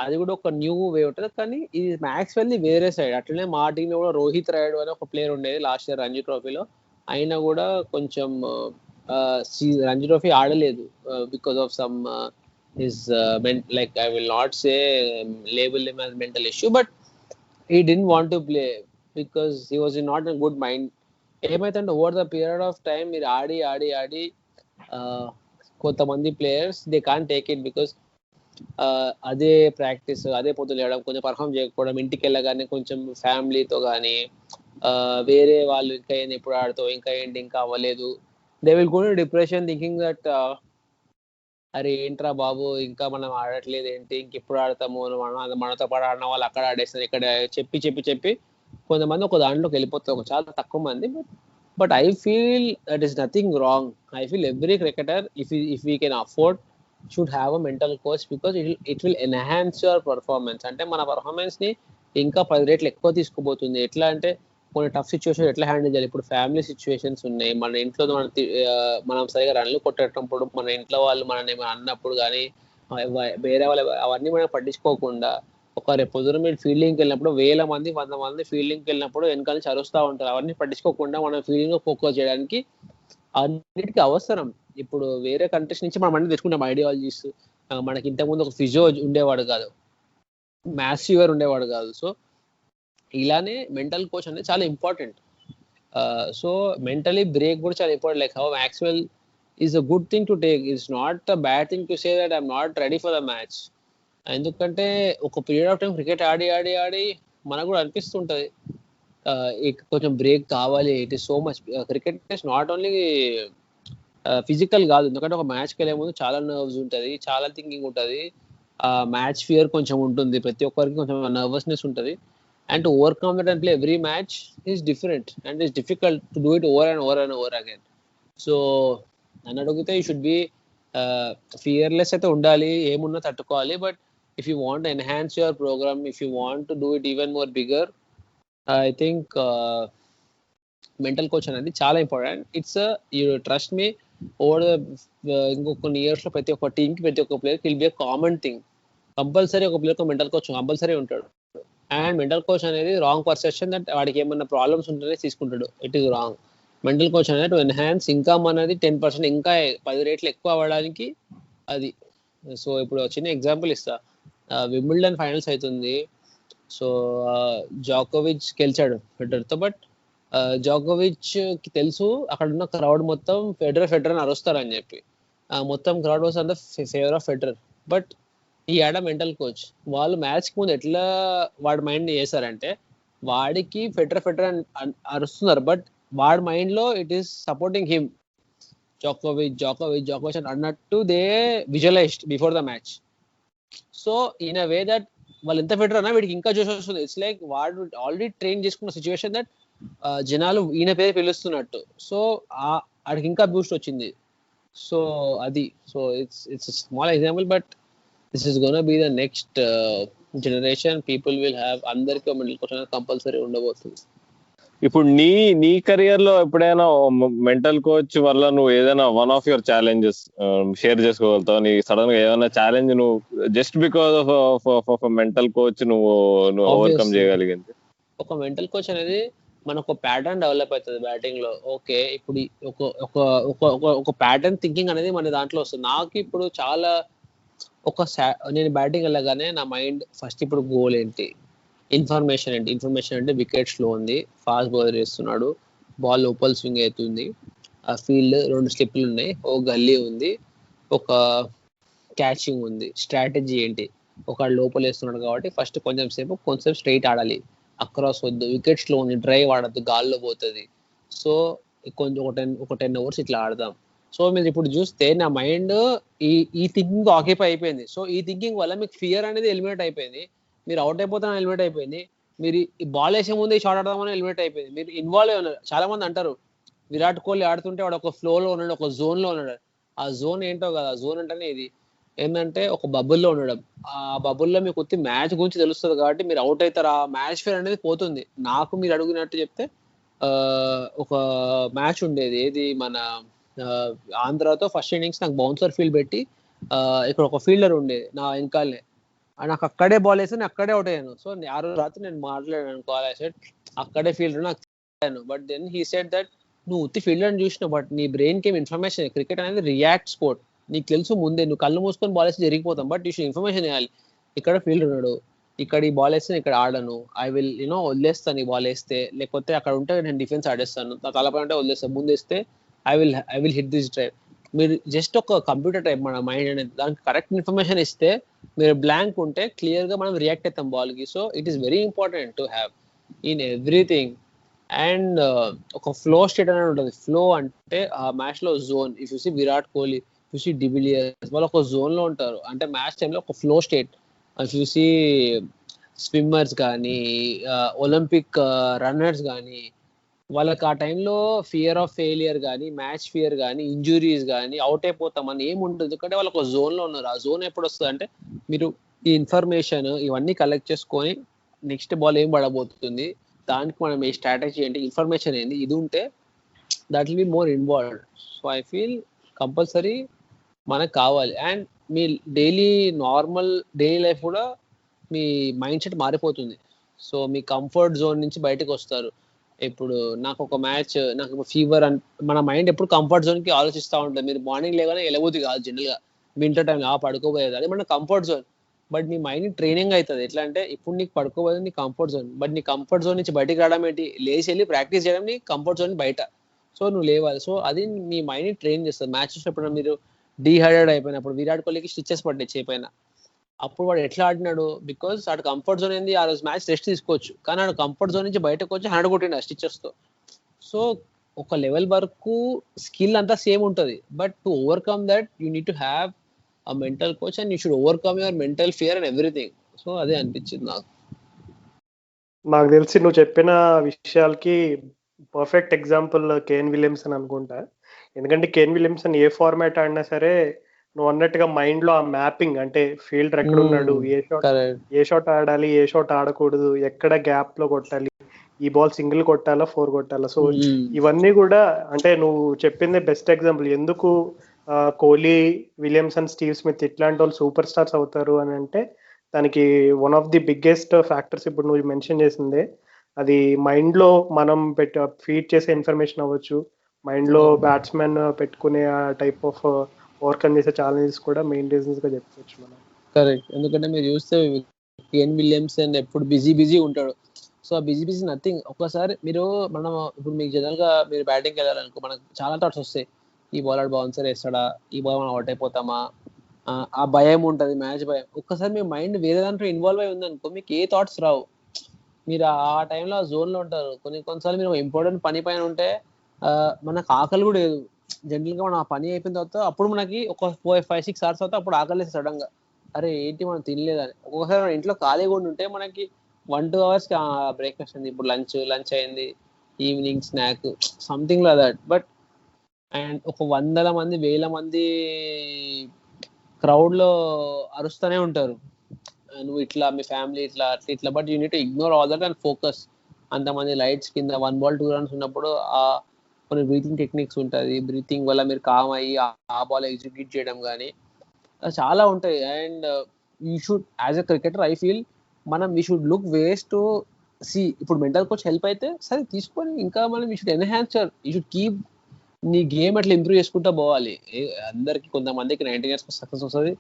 అది కూడా ఒక న్యూ వే ఉంటుంది. కానీ ఇది మ్యాక్స్వెల్ ది వేరే సైడ్. అట్లనే మా టీంలో కూడా రోహిత్ రాయుడు అని ఒక ప్లేయర్ ఉండేది లాస్ట్ ఇయర్ రంజీ ట్రోఫీలో. అయినా కూడా కొంచెం రంజీ ట్రోఫీ ఆడలేదు because of some his like I will not say label him as mental issue, but he didn't want to play because he was in not in good mind. ఏమైతుంటే over the period of time మీరు ఆడి కొంతమంది players they can't take it because అదే practice, అదే పొద్దులు లేవడం, కొంచెం perform చేయకపోవడం, ఇంటికి వెళ్ళగానే కొంచెం ఫ్యామిలీతో కానీ వేరే వాళ్ళు ఇంకా ఏంటి ఎప్పుడు ఆడుతావు, ఇంకా ఏంటి ఇంకా అవ్వలేదు, they will go to depression thinking that అరే ఏంట్రా బాబు ఇంకా మనం ఆడట్లేదు ఏంటి, ఇంకెప్పుడు ఆడతాము, మనతో పాటు ఆడిన వాళ్ళు అక్కడ ఆడేస్తారు, ఇక్కడ చెప్పి కొంతమంది ఒక దాంట్లోకి వెళ్ళిపోతారు, చాలా తక్కువ మంది. But I feel that is nothing wrong. I feel every cricketer if we can afford should have a mental coach because it will enhance your performance. అంటే మన పర్ఫార్మెన్స్ ని ఇంకా 10 రెట్లు ఎక్కువ తీసుకుపోతుంది. ఎట్లా అంటే కొన్ని టఫ్ సిచ్యువేషన్ ఎట్లా హ్యాండిల్ చేయాలి. ఇప్పుడు ఫ్యామిలీ సిచ్యువేషన్స్ ఉన్నాయి, మన ఇంట్లో మనం సరిగా రన్లు కొట్టేటప్పుడు, మన ఇంట్లో వాళ్ళు మనని అన్నప్పుడు కానీ, వేరే వాళ్ళు అవన్నీ మనం పట్టించుకోకుండా, ఒక రేపు పొద్దున మీరు ఫీల్డింగ్కి వెళ్ళినప్పుడు 1000 మంది 100 మంది ఫీల్డింగ్కి వెళ్ళినప్పుడు వెనకాల నుంచి అరుస్తూ ఉంటారు. అవన్నీ పట్టించుకోకుండా మనం ఫీల్డింగ్ లో ఫోకస్ చేయడానికి అన్నిటికీ అవసరం. ఇప్పుడు వేరే కంట్రీస్ నుంచి మనం అన్ని తెచ్చుకుంటాం ఐడియాలజీస్. మనకి ఇంతకుముందు ఒక ఫిజియో ఉండేవాడు కాదు, మ్యాసివర్ ఉండేవాడు కాదు. సో ఇలానే మెంటల్ కోచ్ అనేది చాలా ఇంపార్టెంట్. సో మెంటలీ బ్రేక్ కూడా చాలా important. Like how Maxwell is a good thing to take, it's not a bad thing to say that I'm not ready for the match. ఎందుకంటే ఒక period of time cricket ఆడి ఆడి ఆడి మనకు కూడా అనిపిస్తుంటది కొంచెం break కావాలి. It is so much, cricket is not only physical కాదు. ఎందుకంటే ఒక మ్యాచ్కి వెళ్ళే ముందు చాలా నర్వ్స్ ఉంటుంది, చాలా థింకింగ్ ఉంటుంది, మ్యాచ్ ఫియర్ కొంచెం ఉంటుంది, ప్రతి ఒక్కరికి కొంచెం నర్వస్నెస్ ఉంటుంది. And to overcome that and play every match is different and is difficult to do it over and over and over again. So నన్ను అడిగితే యూ షుడ్ బి ఫియర్లెస్ అయితే ఉండాలి, ఏమున్నా తట్టుకోవాలి. But if you want enhance your programme, if you want to do it even more bigger, I think mental coach అనేది చాలా important. It's you trust me, over ఇంకో కొన్ని ఇయర్స్ లో ప్రతి ఒక్క టీమ్ కి ప్రతి ఒక్క player will be common thing. Compulsory ఒక ప్లేయర్ మెంటల్ కోచ్ కంపల్సరీ ఉంటాడు. అండ్ మెంటల్ కోచ్ అనేది రాంగ్ పర్సెప్షన్ దట్ వాడికి ఏమన్నా ప్రాబ్లమ్స్ ఉంటేనే తీసుకుంటాడు. It is wrong. Mental coach అనేది టు ఎన్హాన్స్ ఇన్కమ్ అనేది 10% ఇంకా 10 రెట్లు ఎక్కువ అవ్వడానికి అది. సో ఇప్పుడు చిన్న ఎగ్జాంపుల్ ఇస్తా. వింబుల్డన్ ఫైనల్స్ అవుతుంది. సో జోకోవిచ్ గెలిచాడు ఫెడరర్తో. బట్ జోకోవిచ్ కి తెలుసు అక్కడ ఉన్న క్రౌడ్ మొత్తం ఫెడరర్ అని అరుస్తారని చెప్పి, మొత్తం crowd was on the favour of Federer. But ఈ ఆడ మెంటల్ కోచ్ వాళ్ళు మ్యాచ్ కి ముందు ఎట్లా వాడి మైండ్ చేశారంటే, వాడికి ఫెడరర్ అని అరుస్తున్నారు, బట్ వాడి మైండ్ లో ఇట్ ఈస్ సపోర్టింగ్ హిమ్, జోకోవిచ్ అని అన్నట్టు they visualised before the match. So in a way that వాళ్ళు ఎంత ఫెడరర్ అన్నా వీడికి ఇంకా జోష్ వస్తుంది. ఇట్స్ లైక్ వాడు ఆల్రెడీ ట్రైన్ చేసుకున్న సిచ్యువేషన్ దట్ జనాలు ఈయన పేరు పిలుస్తున్నట్టు. సో ఆడికి ఇంకా బూస్ట్ వచ్చింది. సో అది. So it's small example, but this is gonna be the next generation. People will have, అందరికీ మెంటల్ కోచ్ అనేది కంపల్సరీ ఉండబోతుంది. ఇప్పుడు నీ కెరియర్ లో ఎప్పుడైనా మెంటల్ కోచ్ వల్ల నువ్వు ఏదైనా one of your challenges share చేసుకోగలుగుతావు? నీ సడన్ గా ఏదైనా ఛాలెంజ్ నువ్వు just because of mental coach నువ్వు ఓవర్కమ్ చేయగలిగింది? ఒక మెంటల్ కోచ్ అనేది మనకు ఒక ప్యాటర్న్ డెవలప్ అవుతుంది బ్యాటింగ్ లో. ఓకే, ఇప్పుడు ఒక ప్యాటర్న్ థింకింగ్ అనేది మన దాంట్లో వస్తుంది. నాకు ఇప్పుడు చాలా నేను బ్యాటింగ్ వెళ్ళగానే నా మైండ్ ఫస్ట్ ఇప్పుడు గోల్ ఏంటి, ఇన్ఫర్మేషన్ అంటే వికెట్ స్లో ఉంది, ఫాస్ట్ బౌలర్ వేస్తున్నాడు, బాల్ లోపల్ స్వింగ్ అవుతుంది, ఆ ఫీల్డ్ 2 స్లిప్లు ఉన్నాయి, ఒక గల్లీ ఉంది, ఒక క్యాచింగ్ ఉంది, స్ట్రాటజీ ఏంటి, ఒక లోపల వేస్తున్నాడు కాబట్టి ఫస్ట్ కొంచెం స్ట్రైట్ ఆడాలి, అక్రాస్ వద్దు, వికెట్ స్లో ఉంది, డ్రైవ్ ఆడద్దు, గాల్లో పోతుంది. సో కొంచెం ఒక 10 ఓవర్స్ ఇట్లా ఆడదాం. సో మీరు ఇప్పుడు చూస్తే నా మైండ్ ఈ థింకింగ్ ఆక్యుపై అయిపోయింది. సో ఈ థింకింగ్ వల్ల మీకు ఫియర్ అనేది ఎలిమినేట్ అయిపోయింది. మీరు అవుట్ అయిపోతానని ఎలిమినేట్ అయిపోయింది. మీరు ఈ బాల్ వేసే ముందే షాట్ ఆడదామని ఎలిమినేట్ అయిపోయింది. మీరు ఇన్వాల్వ్ అయి ఉన్నారు. చాలా మంది అంటారు విరాట్ కోహ్లీ ఆడుతుంటే వాడు ఒక ఫ్లోలో ఉన్నాడు, ఒక జోన్ లో ఉన్నాడు. ఆ జోన్ ఏంటో కదా, జోన్ అంటేనే ఇది ఏంటంటే ఒక బబుల్లో ఉండడం. ఆ బబుల్లో మీకు వచ్చి మ్యాచ్ గురించి తెలుస్తుంది కాబట్టి మీరు అవుట్ అవుతారు. ఆ మ్యాచ్ ఫేర్ అనేది పోతుంది. నాకు మీరు అడిగినట్టు చెప్తే ఒక మ్యాచ్ ఉండేది, ఏది మన ఆంధ్రాతో ఫస్ట్ ఇన్నింగ్స్ నాకు బౌన్సర్ ఫీల్డ్ పెట్టి ఇక్కడ ఒక ఫీల్డర్ ఉండేది నా వెనకాలనే, నాకు అక్కడే బాల్ వేసి నేను అక్కడే అవుట్ అయ్యాను. సో ఆ రోజు రాత్రి నేను మాట్లాడాను కాల్ సెట్, అక్కడే ఫీల్డర్ నాకు. But then he said that నువ్వు ఉత్తి ఫీల్డర్ అని చూసినావు, బట్ నీ బ్రెయిన్ కి ఇన్ఫర్మేషన్, క్రికెట్ అనేది రియాక్ట్ స్పోర్ట్, నీకు తెలుసు ముందే, నువ్వు కళ్ళు మూసుకొని బాల్ వేసి జరిగిపోతాం, బట్ యూ షుడ్ ఇన్ఫర్మేషన్ ఇవ్వాలి. ఇక్కడ ఫీల్డర్ ఉన్నాడు, ఇక్కడ ఈ బాల్ వేస్తే ఇక్కడ ఆడను, ఐ విల్ వదిలేస్తాను ఈ బాల్ వేస్తే, లేకపోతే అక్కడ ఉంటే నేను డిఫెన్స్ ఆడేస్తాను, నా తలపై ఉంటే వదిలేస్తాను, ముందేస్తే I will hit this drive. మీరు జస్ట్ ఒక కంప్యూటర్ టైప్ మన మైండ్ అనేది, దానికి కరెక్ట్ ఇన్ఫర్మేషన్ ఇస్తే, మీరు బ్లాంక్ ఉంటే క్లియర్ గా మనం రియాక్ట్ అవుతాం బాల్ కి. So it is very important to have in everything. And ఒక ఫ్లో స్టేట్ అనేది ఉంటుంది. ఫ్లో అంటే ఆ మ్యాచ్ లో zone. If you see Virat Kohli, if you see de Villiers, వాళ్ళు ఒక జోన్ లో ఉంటారు. అంటే మ్యాచ్ టైంలో ఒక flow state. If you see swimmers కానీ, ఒలింపిక్ రన్నర్స్ కానీ, వాళ్ళకి ఆ టైంలో ఫియర్ ఆఫ్ ఫెయిలియర్ కానీ, మ్యాచ్ ఫియర్ కానీ, ఇంజురీస్ కానీ, అవుట్ అయిపోతామని ఏమి ఉంటుంది. ఎందుకంటే వాళ్ళు ఒక జోన్ లో ఉన్నారు. ఆ జోన్ ఎప్పుడు వస్తుంది అంటే, మీరు ఈ ఇన్ఫర్మేషన్ ఇవన్నీ కలెక్ట్ చేసుకొని నెక్స్ట్ బాల్ ఏం పడబోతుంది, దానికి మనం ఏ స్ట్రాటజీ ఏంటి, ఇన్ఫర్మేషన్ ఏంటి, ఇది ఉంటే that will be more involved. So I feel compulsory మనకు కావాలి. And me normal daily life కూడా మీ మైండ్ సెట్ మారిపోతుంది. సో మీ కంఫర్ట్ జోన్ నుంచి బయటకు వస్తారు. ఇప్పుడు నాకు ఒక మ్యాచ్, నాకు ఫీవర్ మన మైండ్ ఎప్పుడు కంఫర్ట్ జోన్ కి ఆలోచిస్తూ ఉంటుంది. మీరు మార్నింగ్ లేగానే ఎలబోద్ది కాదు జనరల్ గా, వింటర్ టైం పడుకోబోయేది, అది మన కంఫర్ట్ జోన్. బట్ నీ మైండ్ ట్రైనింగ్ అవుతుంది. ఎట్లా అంటే ఇప్పుడు నీకు పడుకోవాలి నీ కంఫర్ట్ జోన్, బట్ నీ కంఫర్ట్ జోన్ నుంచి బయటికి రావడం ఏంటి, లేచి వెళ్ళి ప్రాక్టీస్ చేయడం నీ కంఫర్ట్ జోన్ బయట. సో నువ్వు లేవాలి. సో అది మీ మైండ్ ట్రైన్ చేస్తుంది. మ్యాచ్ చూసినప్పుడు మీరు డీహైడ్రేట్ అయిపోయినప్పుడు, విరాట్ కోహ్లీకి స్టిచెస్ పడ్డాయి చేపైన, అప్పుడు వాడు ఎట్లా ఆడినాడు, బికాస్ ఆడు కంఫర్ట్ జోన్ ఏంది, ఆ రోజు మ్యాచ్ రెస్ట్ తీసుకోవచ్చు, కానీ ఆడు కంఫర్ట్ జోన్ నుంచి బయటకు వచ్చి 100 కొట్టిండు ఆ స్టిచెస్ తో. సో ఒక లెవెల్ వరకు స్కిల్ అంతా సేమ్ ఉంటుంది, but to overcome that you need to have a mental coach and you should overcome your mental fear and everything. So అదే అనిపించింది నాకు తెలిసి నువ్వు చెప్పిన విషయాలకి పర్ఫెక్ట్ ఎగ్జాంపుల్ కేన్ విలియమ్సన్ అనుకుంటా. ఎందుకంటే కేన్ విలియమ్సన్ ఏ ఫార్మాట్ ఆడినా సరే నువ్వు అన్నట్టుగా మైండ్ లో ఆ మ్యాపింగ్, అంటే ఫీల్డర్ ఎక్కడ ఉన్నాడు, ఏ షాట్ ఆడాలి, ఏ షాట్ ఆడకూడదు, ఎక్కడ గ్యాప్ లో కొట్టాలి, ఈ బాల్ సింగిల్ కొట్టాలా 4 కొట్టాలా. సో ఇవన్నీ కూడా అంటే నువ్వు చెప్పింది బెస్ట్ ఎగ్జాంపుల్. ఎందుకు కోహ్లీ, విలియమ్సన్, స్టీవ్ స్మిత్ ఇట్లాంటి వాళ్ళు సూపర్ స్టార్స్ అవుతారు అని అంటే దానికి one of the biggest factors ఇప్పుడు నువ్వు మెన్షన్ చేసిందే, అది మైండ్ లో మనం ఫీడ్ చేసే ఇన్ఫర్మేషన్ అవ్వచ్చు, మైండ్ లో బ్యాట్స్మెన్ పెట్టుకునే టైప్ ఆఫ్ ఓవర్కమ్ చేసే ఛాలెంజెస్ కూడా మెయిన్ రీజన్స్ గా చెప్పుకోవచ్చు మనం. కరెక్ట్. ఎందుకంటే మీరు చూస్తే కేన్ విలియమ్సన్ ఎప్పుడు బిజీ ఉంటాడు. సో ఆ బిజీ నథింగ్. ఒక్కసారి మనం ఇప్పుడు మీకు జనరల్ గా మీరు బ్యాటింగ్కి వెళ్ళాలనుకో మనకు చాలా థాట్స్ వస్తాయి. ఈ బౌలర్ బౌన్సర్ వేస్తాడా, ఈ బాల్ మనం అవుట్ అయిపోతామా, ఆ భయం ఉంటుంది, మ్యాచ్ భయం. ఒక్కసారి మీ మైండ్ వేరే దాంట్లో ఇన్వాల్వ్ అయి ఉందనుకో మీకు ఏ థాట్స్ రావు. మీరు ఆ టైంలో ఆ జోన్ లో ఉంటారు. కొన్నిసార్లు మీరు ఇంపార్టెంట్ పని పైన ఉంటే మనకు ఆకలి కూడా లేదు. జనరల్ గా మనం ఆ పని అయిపోయిన తర్వాత అప్పుడు మనకి ఒక 4-5-6 hours తర్వాత అప్పుడు ఆకలి సడన్ గా, అరే ఏంటి మనం తినలేదని. ఒక్కొక్కసారి మన ఇంట్లో ఖాళీ కూడా ఉంటే మనకి 1-2 hours బ్రేక్ఫాస్ట్ అయింది, ఇప్పుడు లంచ్ అయింది, evening snack something like that. But and ఒక 100 మంది 1000 మంది క్రౌడ్ లో అరుస్తూనే ఉంటారు, నువ్వు ఇట్లా మీ ఫ్యామిలీ ఇట్లా but you need to ignore all that and focus. అంతమంది లైట్స్ కింద 1 ball 2 runs ఉన్నప్పుడు కొన్ని బ్రీతింగ్ టెక్నిక్స్ ఉంటుంది, బ్రీతింగ్ వల్ల మీరు కామ్ అయ్యి ఆ బాల్ ఎగ్జిక్యూట్ చేయడం కానీ చాలా ఉంటాయి. And you should as a cricketer I feel we should look ways to see. ఇప్పుడు మెంటల్ కోచ్ హెల్ప్ అయితే సరే తీసుకొని ఇంకా మనం you should enhance you should keep నీ గేమ్ అట్లా ఇంప్రూవ్ చేసుకుంటూ పోవాలి. అందరికి కొంతమందికి 19 years సక్సెస్ వస్తుంది,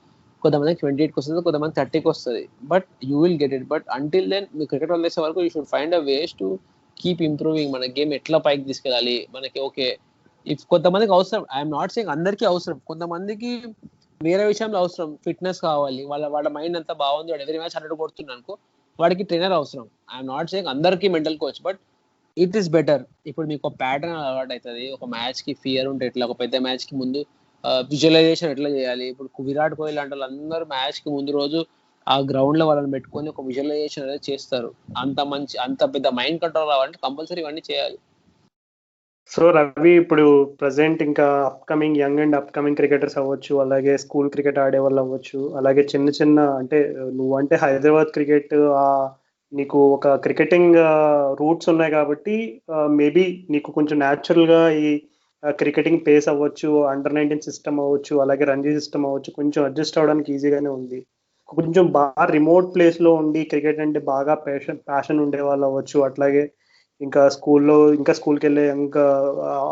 కొంతమందికి 28కి వస్తుంది, కొంతమంది 30కి వస్తుంది, but you will get it. But until then మీ క్రికెట్ వదిలేసే వరకు you should find a ways to keep improving. మన గేమ్ ఎట్లా పైకి తీసుకెళ్ళాలి మనకి. ఓకే ఇఫ్ కొంతమందికి అవసరం, ఐఎమ్ నాట్ సేయింగ్ అందరికీ అవసరం, కొంతమందికి వేరే విషయంలో అవసరం, ఫిట్నెస్ కావాలి, వాళ్ళ మైండ్ అంతా బాగుంది, వాడు ఎవరి మ్యాచ్ 100 కొడుతున్నాడు అనుకో వాడికి ట్రైనర్ అవసరం. ఐఎమ్ నాట్ సేయింగ్ అందరికీ mental coach, but it is better. ఇప్పుడు మీకు ఒక ప్యాటర్న్ అలవాటు అవుతుంది, ఒక మ్యాచ్ కి ఫియర్ ఉంటే ఎట్లా, ఒక పెద్ద మ్యాచ్ కి ముందు విజువలైజేషన్ ఎట్లా చేయాలి. ఇప్పుడు విరాట్ కోహ్లీ లాంటి వాళ్ళందరూ మ్యాచ్ కి ముందు రోజు ఆ గ్రౌండ్ లో వాళ్ళని పెట్టుకొని ఒక విజువలైజేషన్ అనేది చేస్తారు. అంత పెద్ద మైండ్ కంట్రోల్ అవ్వాలంటే కంపల్సరీ ఇవన్నీ చేయాలి. సో రవి, ఇప్పుడు ప్రజెంట్ ఇంకా upcoming young and upcoming cricketers అవ్వచ్చు, అలాగే స్కూల్ క్రికెట్ ఆడే వాళ్ళు అవ్వచ్చు, అలాగే చిన్న చిన్న అంటే నువ్వు అంటే హైదరాబాద్ క్రికెట్ నీకు ఒక క్రికెటింగ్ రూట్స్ ఉన్నాయి కాబట్టి మేబీ నీకు కొంచెం న్యాచురల్గా ఈ క్రికెటింగ్ పేస్ అవ్వచ్చు, అండర్-19 సిస్టమ్ అవ్వచ్చు, అలాగే రంజీ సిస్టమ్ అవ్వచ్చు, కొంచెం అడ్జస్ట్ అవ్వడానికి ఈజీగానే ఉంది. కొంచెం బాగా రిమోట్ ప్లేస్లో ఉండి క్రికెట్ అంటే బాగా ప్యాషన్ ఉండే వాళ్ళు అవ్వచ్చు, అట్లాగే ఇంకా స్కూల్కి వెళ్ళే ఇంకా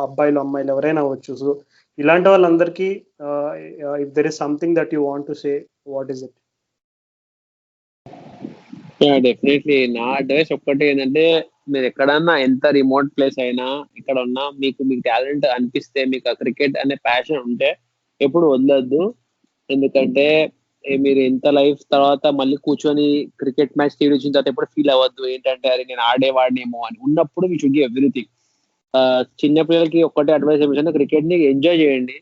అబ్బాయిలు అమ్మాయిలు ఎవరైనా అవ్వచ్చు. సో ఇలాంటి వాళ్ళందరికీ if there is something that you want to say, what is it? Definitely నా అడ్వైస్ ఒక్కటి ఏంటంటే, మీరు ఎక్కడన్నా ఎంత రిమోట్ ప్లేస్ అయినా ఇక్కడ ఉన్నా మీకు టాలెంట్ అనిపిస్తే, మీకు ఆ క్రికెట్ అనే ప్యాషన్ ఉంటే ఎప్పుడు వదలొద్దు. ఎందుకంటే మీరు ఎంత లైఫ్ తర్వాత మళ్ళీ కూర్చొని క్రికెట్ మ్యాచ్ టీవీ వచ్చిన తర్వాత ఎప్పుడు ఫీల్ అవ్వద్దు ఏంటంటే అరే నేను ఆడేవాడినేమో అని. ఉన్నప్పుడు మీ షుడ్ గివ్ ఎవ్రీథింగ్. చిన్న పిల్లలకి ఒక్కటే అడ్వైస్ ఏమిటంటే క్రికెట్ ని ఎంజాయ్ చేయండి.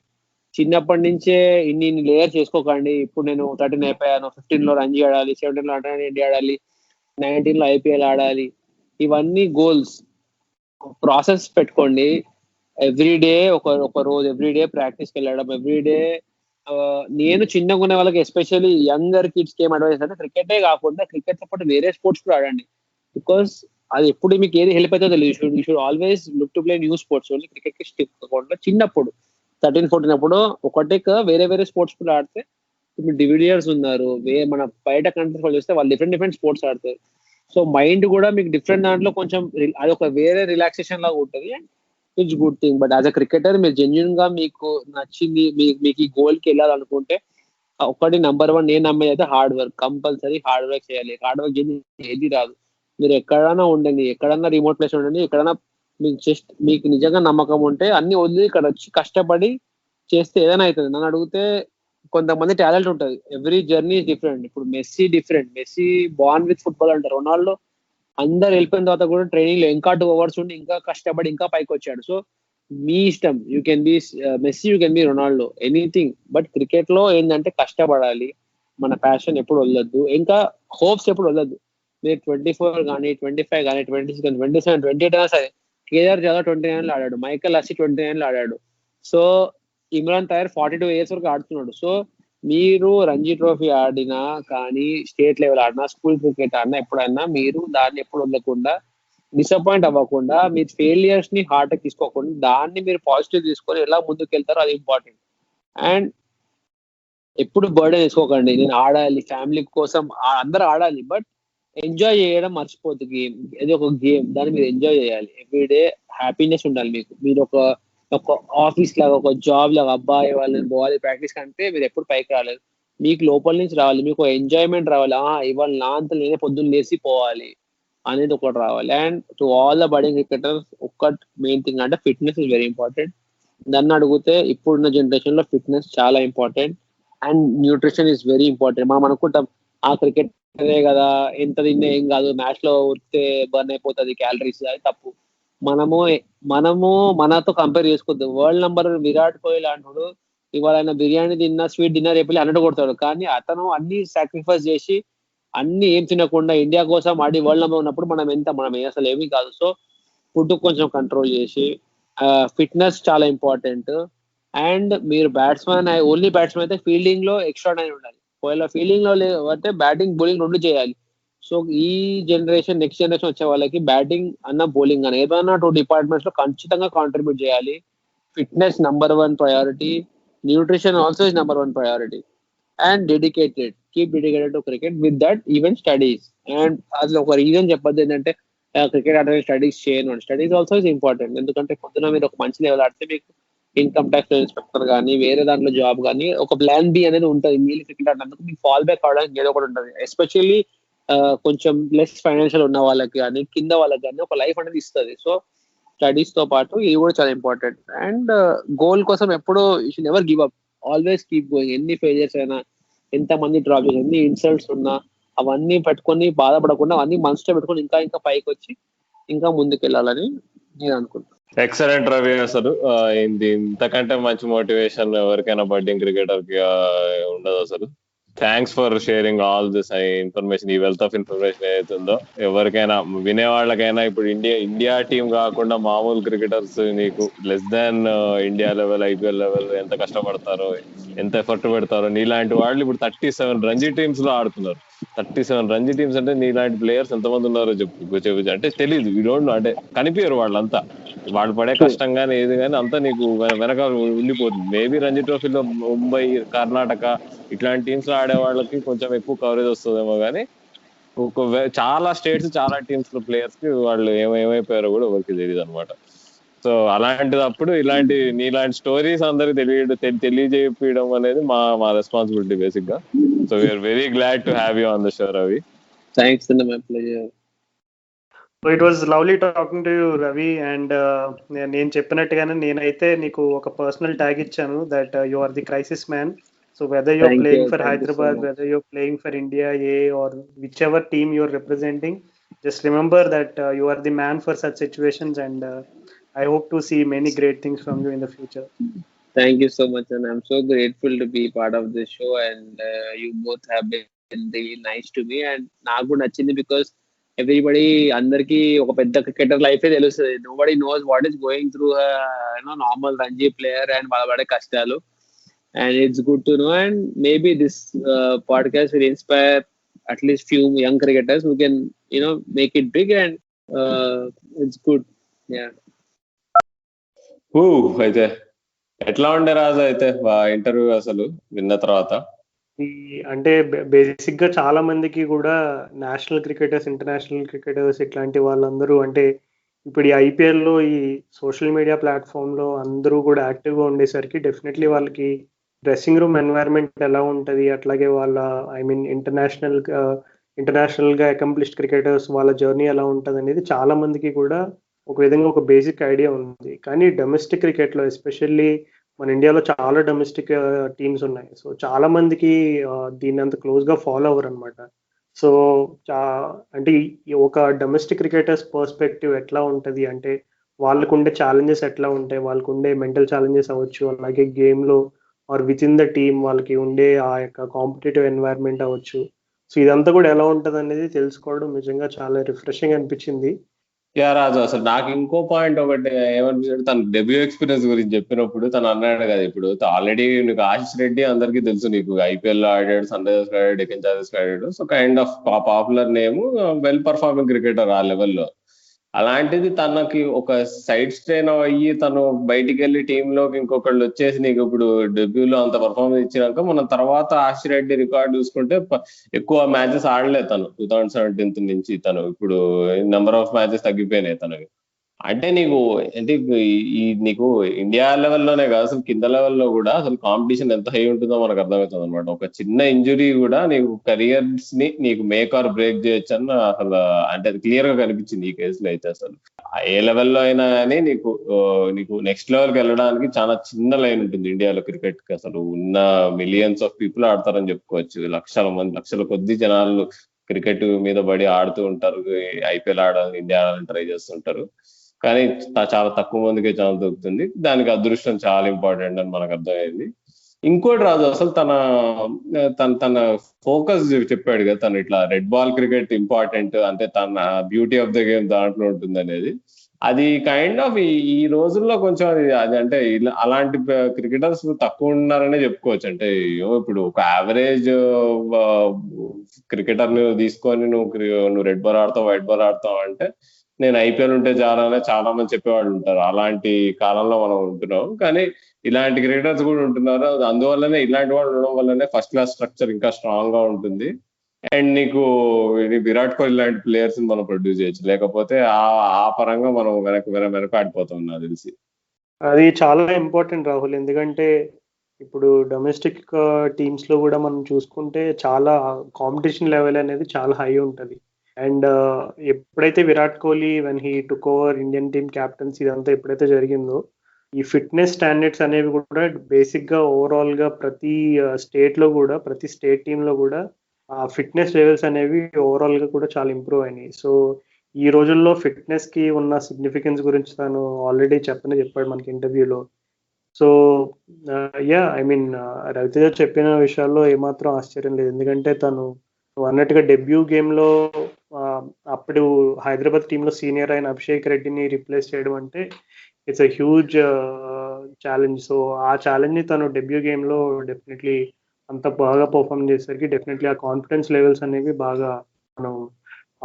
చిన్నప్పటి నుంచే ఇన్ని లేయర్ చేసుకోకండి. ఇప్పుడు నేను 13 అయిపోయాను, 15 లో రంజీ ఆడాలి, 17 లో అండర్-19 ఆడాలి, 19 లో ఐపీఎల్ ఆడాలి. ఇవన్నీ గోల్స్. ప్రాసెస్ పెట్టుకోండి. ఎవ్రీడే ఒక రోజు ఎవ్రీడే ప్రాక్టీస్కి వెళ్ళడం, ఎవ్రీడే. నేను చిన్నగా ఉన్న వాళ్ళకి ఎస్పెషల్లీ యంగర్ కిడ్స్కి ఏం అడ్వైస్ అంటే క్రికెటే కాకుండా క్రికెట్ తో పాటు వేరే స్పోర్ట్స్ కూడా ఆడండి. బికాస్ అది ఎప్పుడు మీకు ఏది హెల్ప్ అవుతుందో తెలియదు. You should always look to play new sports. Only cricket కి స్టిక్ కాకుండా చిన్నప్పుడు 13-14 అప్పుడు ఒకటే వేరే స్పోర్ట్స్ కూడా ఆడితే, ఇప్పుడు డివిలియర్స్ ఉన్నారు, మన బయట కంట్రీస్ వాళ్ళు చూస్తే వాళ్ళు డిఫరెంట్ స్పోర్ట్స్ ఆడతారు. సో మైండ్ కూడా మీకు డిఫరెంట్ దాంట్లో కొంచెం అది ఒక వేరే రిలాక్సేషన్ లాగా ఉంటుంది. It's good thing. But as a cricketer మీరు జెన్యున్ గా మీకు నచ్చింది, మీకు ఈ గోల్ కి వెళ్ళాలనుకుంటే ఒకటి నెంబర్ 1 నేను నమ్మేది అయితే hard work. Compulsory hard work చేయాలి. హార్డ్ వర్క్ చేసి ఏది రాదు. మీరు ఎక్కడైనా ఉండండి, ఎక్కడన్నా రిమోట్ ప్లేస్ ఉండండి, ఎక్కడైనా మీకు నిజంగా నమ్మకం ఉంటే అన్ని వదిలి ఇక్కడ వచ్చి కష్టపడి చేస్తే ఏదైనా అవుతుంది. నన్ను అడిగితే కొంతమంది టాలెంట్ ఉంటుంది. Every journey is different. ఇప్పుడు Messi different, Messi born with football అంటారు. రొనాల్డో అందరు వెళ్ళిపోయిన తర్వాత కూడా ట్రైనింగ్ లో ఇంకా 2 అవర్స్ ఉండి ఇంకా కష్టపడి ఇంకా పైకి వచ్చాడు. సో మీ ఇష్టం. You can be Messi, you can be Ronaldo, anything. But cricket లో ఏంటంటే కష్టపడాలి, మన ప్యాషన్ ఎప్పుడు వదలొద్దు, ఇంకా హోప్స్ ఎప్పుడు వదలొద్దు. మీరు 24 కానీ 25 కానీ 26 కానీ 27 28 అయినా సరే. కేదార్ జాదవ్ 29 లో ఆడాడు, మైకల్ అసి 29 లో ఆడాడు. సో ఇమ్రాన్ తయార్ 42 ఇయర్స్ వరకు ఆడుతున్నాడు. సో మీరు రంజీ ట్రోఫీ ఆడినా కానీ, స్టేట్ లెవెల్ ఆడినా, స్కూల్ క్రికెట్ ఆడినా, ఎప్పుడైనా మీరు దాన్ని ఎప్పుడు వదలకుండా, డిసప్పాయింట్ అవ్వకుండా, మీ ఫెయిలియర్స్ ని హార్ట్ తీసుకోకుండా దాన్ని మీరు పాజిటివ్ తీసుకొని ఎలా ముందుకు వెళ్తారో అది ఇంపార్టెంట్. అండ్ ఎప్పుడు బర్డెన్ వేసుకోకండి. నేను ఆడాలి ఫ్యామిలీ కోసం, అందరూ ఆడాలి, బట్ ఎంజాయ్ చేయడం మర్చిపోద్దు. గేమ్ ఇది ఒక గేమ్, దాన్ని మీరు ఎంజాయ్ చేయాలి. ఎవ్రీడే హ్యాపీనెస్ ఉండాలి మీకు. మీరు ఒక ఆఫీస్ లాగా, ఒక జాబ్ లాగా అబ్బాయి వాళ్ళని పోవాలి ప్రాక్టీస్ కంటే మీరు ఎప్పుడు పైకి రాలేదు. మీకు లోపల నుంచి రావాలి, మీకు ఎంజాయ్మెంట్ రావాలి. ఇవాళ నా అంత నేనే పొద్దున్న లేసి పోవాలి అనేది ఒకటి రావాలి. And to all the budding cricketers, ఒక్కటి మెయిన్ థింగ్ అంటే ఫిట్నెస్ ఇస్ వెరీ ఇంపార్టెంట్. నన్ను అడిగితే ఇప్పుడున్న జనరేషన్ లో ఫిట్నెస్ చాలా important. And nutrition is very important. మనం అనుకుంటాం క్రికెట్ అదే కదా, ఎంత తిన్నా ఏం కాదు, మ్యాచ్ లో ఉరికితే బర్న్ అయిపోతుంది క్యాలరీస్, అది తప్పు. మనము మనము మనతో కంపేర్ చేసుకోవద్దు. వరల్డ్ నెంబర్ విరాట్ కోహ్లీ లాంటి ఇవాళ ఆయన బిర్యానీ తిన్నా, స్వీట్ డిన్నర్ రేపు 100 కొడతాడు. కానీ అతను అన్ని సాక్రిఫైస్ చేసి అన్ని ఏం తినకుండా ఇండియా కోసం ఆడి వరల్డ్ నెంబర్ ఉన్నప్పుడు మనం అసలు ఏమీ కాదు. సో ఫుడ్ కొంచెం కంట్రోల్ చేసి, ఫిట్నెస్ చాలా ఇంపార్టెంట్. అండ్ మీరు బ్యాట్స్మెన్, ఓన్లీ బ్యాట్స్మెన్ అయితే ఫీల్డింగ్ లో ఎక్స్ట్రాడనరీ ఉండాలి. ఒకవేళ ఫీల్డింగ్ లో లేకపోతే బ్యాటింగ్ బౌలింగ్ 2 చేయాలి. సో ఈ జనరేషన్, నెక్స్ట్ జనరేషన్ వచ్చే వాళ్ళకి బ్యాటింగ్ అన్న బౌలింగ్ అన్న ఏదైనా 2 డిపార్ట్మెంట్స్ లో ఖచ్చితంగా కాంట్రిబ్యూట్ చేయాలి. Fitness number 1 priority, nutrition also is number 1 priority. And keep dedicated to cricket. With that even studies. And అసలు ఒక రీజన్ చెప్పొద్దు ఏంటంటే క్రికెట్ ఆడే స్టడీస్ చేయను. Studies also is important. ఎందుకంటే పొద్దున మీరు ఒక మంచి లెవెల్ ఆడితే మీకు ఇన్కమ్ ట్యాక్స్ ఇన్స్పెక్టర్ కానీ, వేరే దాంట్లో జాబ్ కానీ, ఒక ప్లాన్ బి అనేది ఉంటుంది. మీరు క్రికెట్ ఆడినందుకు మీకు ఫాల్ బ్యాక్ అవడానికి ఏదో ఒకటి ఉంటుంది. ఎస్పెషల్లీ కొంచెం లెస్ ఫైనాన్షియల్ ఉన్న వాళ్ళకి కానీ, కింద వాళ్ళకి కానీ ఒక లైఫ్ అనేది ఇస్తుంది. సో స్టడీస్ తో పాటు ఇది కూడా చాలా ఇంపార్టెంట్. అండ్ గోల్ కోసం ఎప్పుడు you should never give up. Always keep going. ఎన్ని ఫెయిలియర్స్ అయినా, ఎంత మంది డ్రాప్ చేసి, ఎన్ని ఇన్సల్ట్స్ ఉన్నా, అవన్నీ పెట్టుకొని బాధపడకుండా అవన్నీ మనసులో పెట్టుకొని ఇంకా ఇంకా పైకి వచ్చి ఇంకా ముందుకు వెళ్ళాలని నేను అనుకుంటున్నాను. ఎక్సలెంట్ రవి. అసలు ఇంతకంటే మంచి మోటివేషన్ ఎవరికైనా బడ్డింగ్ క్రికెటర్ కి ఉండదు అసలు. Thanks for sharing all this information. ఈ వెల్త్ ఆఫ్ ఇన్ఫర్మేషన్ ఏదైతుందో ఎవరికైనా వినే వాళ్ళకైనా, ఇప్పుడు ఇండియా టీం కాకుండా మామూలు క్రికెటర్స్ నీకు less than India level, IPL level ఎంత కష్టపడతారో, ఎంత ఎఫర్ట్ పెడతారో, నీలాంటి వాళ్ళు ఇప్పుడు 37 రంజీ టీమ్స్ లో ఆడుతున్నారు. 37 రంజీ టీమ్స్ అంటే నీలాంటి ప్లేయర్స్ ఎంతమంది ఉన్నారో చెప్పు. అంటే తెలియదు, యూ డోంట్ నో, అంటే కనిపించరు వాళ్ళంతా. వాళ్ళు పడే కష్టం కానీ ఏది కానీ అంతా నీకు వెనక ఉండిపోతుంది. మేబీ రంజీ ట్రోఫీలో ముంబై, కర్ణాటక ఇట్లాంటి టీమ్స్ లో ఆడే వాళ్ళకి కొంచెం ఎక్కువ కవరేజ్ వస్తుందేమో కానీ, చాలా స్టేట్స్, చాలా టీమ్స్ లో ప్లేయర్స్ కి వాళ్ళు ఏమైపోయారో కూడా ఎవరికి తెలియదు అనమాట. సో అలాంటిదప్పుడు నీలాంటి స్టోరీస్ అందరికి తెలియజేయడం అనేది మా రెస్పాన్సిబిలిటీ బేసిక్ గా. So we are very glad to have you on the show, Ravi. Thanks, my pleasure. So it was lovely talking to you, Ravi. And నేను చెప్పినట్టుగానే నేనైతే నీకు ఒక పర్సనల్ ట్యాగ్ ఇచ్చాను, that you are the crisis man. So whether you're playing for Hyderabad, whether you're playing for India A, or whichever team you're representing, just remember that you are the man for such situations, and I hope to see many great things from you in the future. Thank you so much, and I'm so grateful to be part of this show, and you both have been really nice to me. And నాకు కూడా నచ్చింది because everybody, అందరికి ఒక పెద్ద cricketer లైఫే తెలుస్తుంది. Nobody knows what is going through normal Ranji player and వాళ్ళ పడే కష్టాలు. And it's good to know, and maybe this podcast will inspire at least few young cricketers who can make it big, and it's good. Yeah. అయితే ఎట్లా ఉండే రాజు అయితే interview అసలు విన్న తర్వాత? అంటే బేసిక్ గా చాలా మందికి కూడా నేషనల్ క్రికెటర్స్, ఇంటర్నేషనల్ క్రికెటర్స్ ఇట్లాంటి వాళ్ళందరూ, అంటే ఇప్పుడు ఈ ఐపీఎల్ లో ఈ సోషల్ మీడియా ప్లాట్ఫామ్ లో అందరూ కూడా యాక్టివ్ గా ఉండేసరికి డెఫినెట్లీ వాళ్ళకి డ్రెస్సింగ్ రూమ్ ఎన్వైరన్మెంట్ ఎలా ఉంటుంది, అట్లాగే వాళ్ళ ఐ మీన్ ఇంటర్నేషనల్గా అకంప్లిష్డ్ క్రికెటర్స్ వాళ్ళ జర్నీ ఎలా ఉంటుంది అనేది చాలా మందికి కూడా ఒక విధంగా ఒక బేసిక్ ఐడియా ఉంది. కానీ డొమెస్టిక్ క్రికెట్లో ఎస్పెషల్లీ మన ఇండియాలో చాలా డొమెస్టిక్ టీమ్స్ ఉన్నాయి. సో చాలా మందికి దీన్ని అంత క్లోజ్గా ఫాలో అవ్వరు అనమాట. సో అంటే ఒక డొమెస్టిక్ క్రికెటర్స్ పర్స్పెక్టివ్ ఎట్లా ఉంటుంది అంటే వాళ్ళకు ఉండే ఛాలెంజెస్ ఎట్లా ఉంటాయి, వాళ్ళకు ఉండే మెంటల్ ఛాలెంజెస్ అవ్వచ్చు, అలాగే గేమ్లో or within the team వాళ్ళకి ఉండే ఆ యొక్క కాంపిటేటివ్ ఎన్వైరన్మెంట్ అవ్వచ్చు. సో ఇదంతా కూడా ఎలా ఉంటుంది అనేది తెలుసుకోవడం నిజంగా చాలా రిఫ్రెషింగ్ అనిపించింది. యా రాజు, అసలు నాకు ఇంకో పాయింట్ ఒకటి ఏమనిపించాడు, తన డెబ్యూ ఎక్స్పీరియన్స్ గురించి చెప్పినప్పుడు తను అన్నాడు కదా, ఇప్పుడు ఆల్రెడీ నీకు ఆశిష్ రెడ్డి అందరికీ తెలుసు, నీకు ఐపీఎల్ లో ఆడాడు, సన్ రైజర్స్ ఆడాడు, డెక్కన్ చార్జర్స్ ఆడాడు. So kind of popular name, well performing cricketer ఆ లెవెల్లో. అలాంటిది తనకి ఒక సైడ్ స్ట్రెయిన్ అయ్యి తను బయటికి వెళ్ళి టీంలోకి ఇంకొకళ్ళు వచ్చేసి నీకు ఇప్పుడు డెబ్యూలో అంత పర్ఫార్మెన్స్ ఇచ్చినాక మన తర్వాత ఆశిష్ రెడ్డి రికార్డ్ చూసుకుంటే ఎక్కువ మ్యాచెస్ ఆడలేదు తను 2017 నుంచి. తను ఇప్పుడు నెంబర్ ఆఫ్ మ్యాచెస్ తగ్గిపోయినాయి తనకి. అంటే నీకు అంటే నీకు ఇండియా లెవెల్లోనే కాదు, అసలు కింద లెవెల్లో కూడా అసలు కాంపిటీషన్ ఎంత హై ఉంటుందో మనకు అర్థమవుతుంది అనమాట. ఒక చిన్న ఇంజురీ కూడా నీకు కెరియర్స్ ని నీకు మేక్ ఆర్ బ్రేక్ చేయొచ్చు అని అసలు అంటే అది క్లియర్ గా కనిపించింది ఈ కేసులో అయితే. అసలు ఏ లెవెల్లో అయినా కానీ నీకు నెక్స్ట్ లెవెల్కి వెళ్ళడానికి చాలా చిన్న లైన్ ఉంటుంది ఇండియాలో క్రికెట్ కి. అసలు ఉన్న మిలియన్స్ ఆఫ్ పీపుల్ ఆడతారని చెప్పుకోవచ్చు, లక్షల కొద్ది జనాలు క్రికెట్ మీద పడి ఆడుతూ ఉంటారు, ఐపీఎల్ ఆడాలని ఇండియా ఆడాలని ట్రై చేస్తుంటారు. కానీ చాలా తక్కువ మందికే ఛాన్స్ దొరుకుతుంది. దానికి అదృష్టం చాలా ఇంపార్టెంట్ అని మనకు అర్థమైంది. ఇంకోటి రాజు, అసలు తన ఫోకస్ చెప్పాడు కదా, తను ఇట్లా రెడ్ బాల్ క్రికెట్ ఇంపార్టెంట్ అంటే తన బ్యూటీ ఆఫ్ ద గేమ్ దాంట్లో ఉంటుంది అనేది. అది కైండ్ ఆఫ్ ఈ రోజుల్లో కొంచెం అది అంటే అలాంటి క్రికెటర్స్ తక్కువ ఉన్నారనే చెప్పుకోవచ్చు. అంటే ఇప్పుడు ఒక యావరేజ్ క్రికెటర్ ని తీసుకొని నువ్వు రెడ్ బాల్ ఆడతావు, వైట్ బాల్ ఆడతావు అంటే నేను ఐపీఎల్ ఉంటే చాలని చాలా మంది చెప్పేవాళ్ళు ఉంటారు. అలాంటి కాలంలో మనం ఉంటున్నాం. కానీ ఇలాంటి క్రికెటర్స్ కూడా ఉంటున్నారు. అందువల్లనే ఇలాంటి వాళ్ళు ఉండడం వల్లనే ఫస్ట్ క్లాస్ స్ట్రక్చర్ ఇంకా స్ట్రాంగ్ గా ఉంటుంది. అండ్ నీకు విరాట్ కోహ్లీ లాంటి ప్లేయర్స్ మనం ప్రొడ్యూస్ చేయొచ్చు, లేకపోతే ఆ పరంగా మనం వెనకాడిపోతాం నాకు తెలిసి. అది చాలా ఇంపార్టెంట్ రాహుల్, ఎందుకంటే ఇప్పుడు డొమెస్టిక్ టీమ్స్ లో కూడా మనం చూసుకుంటే చాలా కాంపిటీషన్ లెవెల్ అనేది చాలా హై ఉంటుంది. అండ్ ఎప్పుడైతే Virat Kohli when he took over Indian team captains ఇదంతా ఎప్పుడైతే జరిగిందో, ఈ ఫిట్నెస్ స్టాండర్డ్స్ అనేవి కూడా బేసిక్ గా ఓవరాల్ గా ప్రతి స్టేట్ లో కూడా ప్రతి స్టేట్ టీమ్ లో కూడా ఆ ఫిట్నెస్ లెవెల్స్ అనేవి ఓవరాల్ గా కూడా చాలా ఇంప్రూవ్ అయినాయి. సో ఈ రోజుల్లో ఫిట్నెస్ కి ఉన్న సిగ్నిఫికెన్స్ గురించి తను ఆల్రెడీ చెప్పాడు మనకి ఇంటర్వ్యూలో. So yeah I mean Raviteja చెప్పిన విషయాల్లో ఏమాత్రం ఆశ్చర్యం లేదు, ఎందుకంటే తను అన్నట్టుగా డెబ్యూ గేమ్ లో అప్పుడు హైదరాబాద్ టీంలో సీనియర్ అయిన అభిషేక్ రెడ్డిని రీప్లేస్ చేయడం అంటే it's a huge challenge. So ఆ ఛాలెంజ్ ని తను డెబ్యూ గేమ్ లో డెఫినెట్లీ అంత బాగా పర్ఫామ్ చేసేసరికి డెఫినెట్లీ ఆ కాన్ఫిడెన్స్ లెవెల్స్ అనేవి బాగా మనం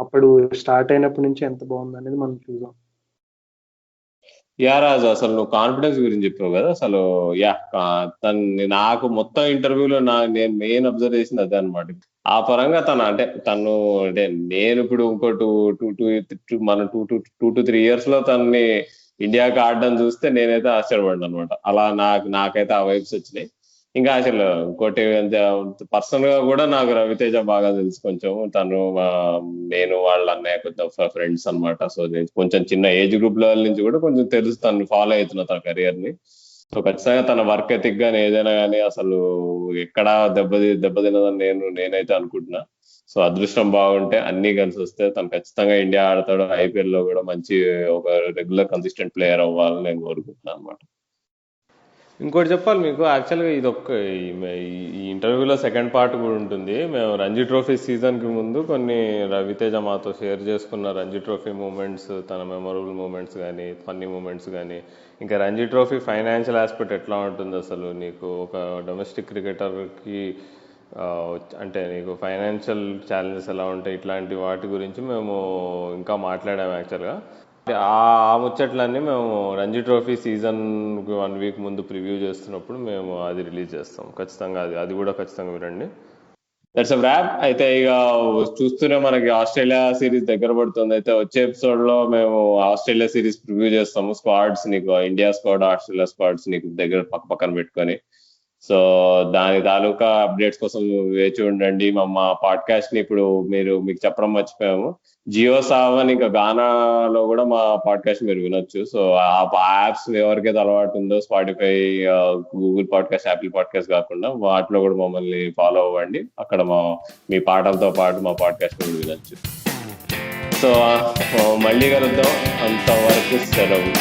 అప్పుడు స్టార్ట్ అయినప్పటి నుంచి ఎంత బాగుంది అనేది మనం చూద్దాం. యా రాజు, అసలు నువ్వు కాన్ఫిడెన్స్ గురించి చెప్పావు కదా, అసలు నాకు మొత్తం ఇంటర్వ్యూలో నేను మెయిన్ అబ్జర్వ్ చేసింది అదే అనమాట. ఆ పరంగా తను అంటే నేను ఇప్పుడు ఇంకో మన 2 to 3 years లో తనని ఇండియాకి ఆడడం చూస్తే నేనైతే ఆశ్చర్యపడ్డాను అనమాట. అలా నాకైతే ఆ వైబ్స్ వచ్చినాయి. ఇంకా అసలు ఇంకోటి పర్సనల్ గా కూడా నాకు రవితేజ బాగా తెలుసు కొంచెం. నేను వాళ్ళ అన్నయ్య కొంచెం ఫ్రెండ్స్ అనమాట. సో నేను కొంచెం చిన్న ఏజ్ గ్రూప్ లెవెల్ నుంచి కూడా కొంచెం తెలుసు, తను ఫాలో అవుతున్నా తన కెరియర్ ని. సో ఖచ్చితంగా తన వర్క్ ఎథిక్ గానీ ఏదైనా కానీ అసలు ఎక్కడా దెబ్బతినదని నేనైతే అనుకుంటున్నా. సో అదృష్టం బాగుంటే అన్ని కలిసి వస్తే తను ఖచ్చితంగా ఇండియా ఆడతాడు, ఐపీఎల్ లో కూడా మంచి ఒక రెగ్యులర్ కన్సిస్టెంట్ ప్లేయర్ అవ్వాలని నేను కోరుకుంటున్నాను అనమాట. ఇంకోటి చెప్పాలి మీకు, యాక్చువల్గా ఇది ఈ ఇంటర్వ్యూలో సెకండ్ పార్ట్ కూడా ఉంటుంది. మేము రంజీ ట్రోఫీ సీజన్కి ముందు కొన్ని రవితేజ మాతో షేర్ చేసుకున్న రంజీ ట్రోఫీ మూమెంట్స్, తన మెమొరబుల్ మూమెంట్స్ కానీ ఫన్నీ మూమెంట్స్ కానీ, ఇంకా రంజీ ట్రోఫీ ఫైనాన్షియల్ ఆస్పెక్ట్ ఎట్లా ఉంటుంది అసలు నీకు ఒక డొమెస్టిక్ క్రికెటర్కి, అంటే నీకు ఫైనాన్షియల్ ఛాలెంజెస్ ఎలా ఉంటాయి, ఇట్లాంటి వాటి గురించి మేము ఇంకా మాట్లాడాము యాక్చువల్గా. ఆ ముచ్చట్లన్నీ మేము రంజీ ట్రోఫీ సీజన్ 1 week ముందు ప్రివ్యూ చేస్తున్నప్పుడు మేము అది రిలీజ్ చేస్తాం ఖచ్చితంగా. అది కూడా ఖచ్చితంగా వినండి. That's a rap. అయితే ఇక చూస్తూనే మనకి ఆస్ట్రేలియా సిరీస్ దగ్గర పడుతుంది. అయితే వచ్చే ఎపిసోడ్ లో మేము ఆస్ట్రేలియా సిరీస్ ప్రివ్యూ చేస్తాము. స్క్వాడ్స్ నీకు ఇండియా స్క్వాడ్, ఆస్ట్రేలియా స్క్వాడ్స్ నీకు దగ్గర పక్కన పెట్టుకొని. సో దాని తాలూకా అప్డేట్స్ కోసం వేచి ఉండండి. మా పాడ్కాస్ట్ ని ఇప్పుడు మీకు చెప్పడం మర్చిపోయాము, జియో సావన్ ఇంకా గానాలో కూడా మా పాడ్కాస్ట్ మీరు వినొచ్చు. సో ఆ యాప్స్ ఎవరికైతే అలవాటు ఉందో, Spotify, Google podcast, Apple podcast కాకుండా వాటిలో కూడా మమ్మల్ని ఫాలో అవ్వండి. అక్కడ మీ పాటలతో పాటు మా పాడ్కాస్ట్ కూడా వినొచ్చు. సో మళ్ళీ కలుద్దాం, అంతవరకు సెలవు.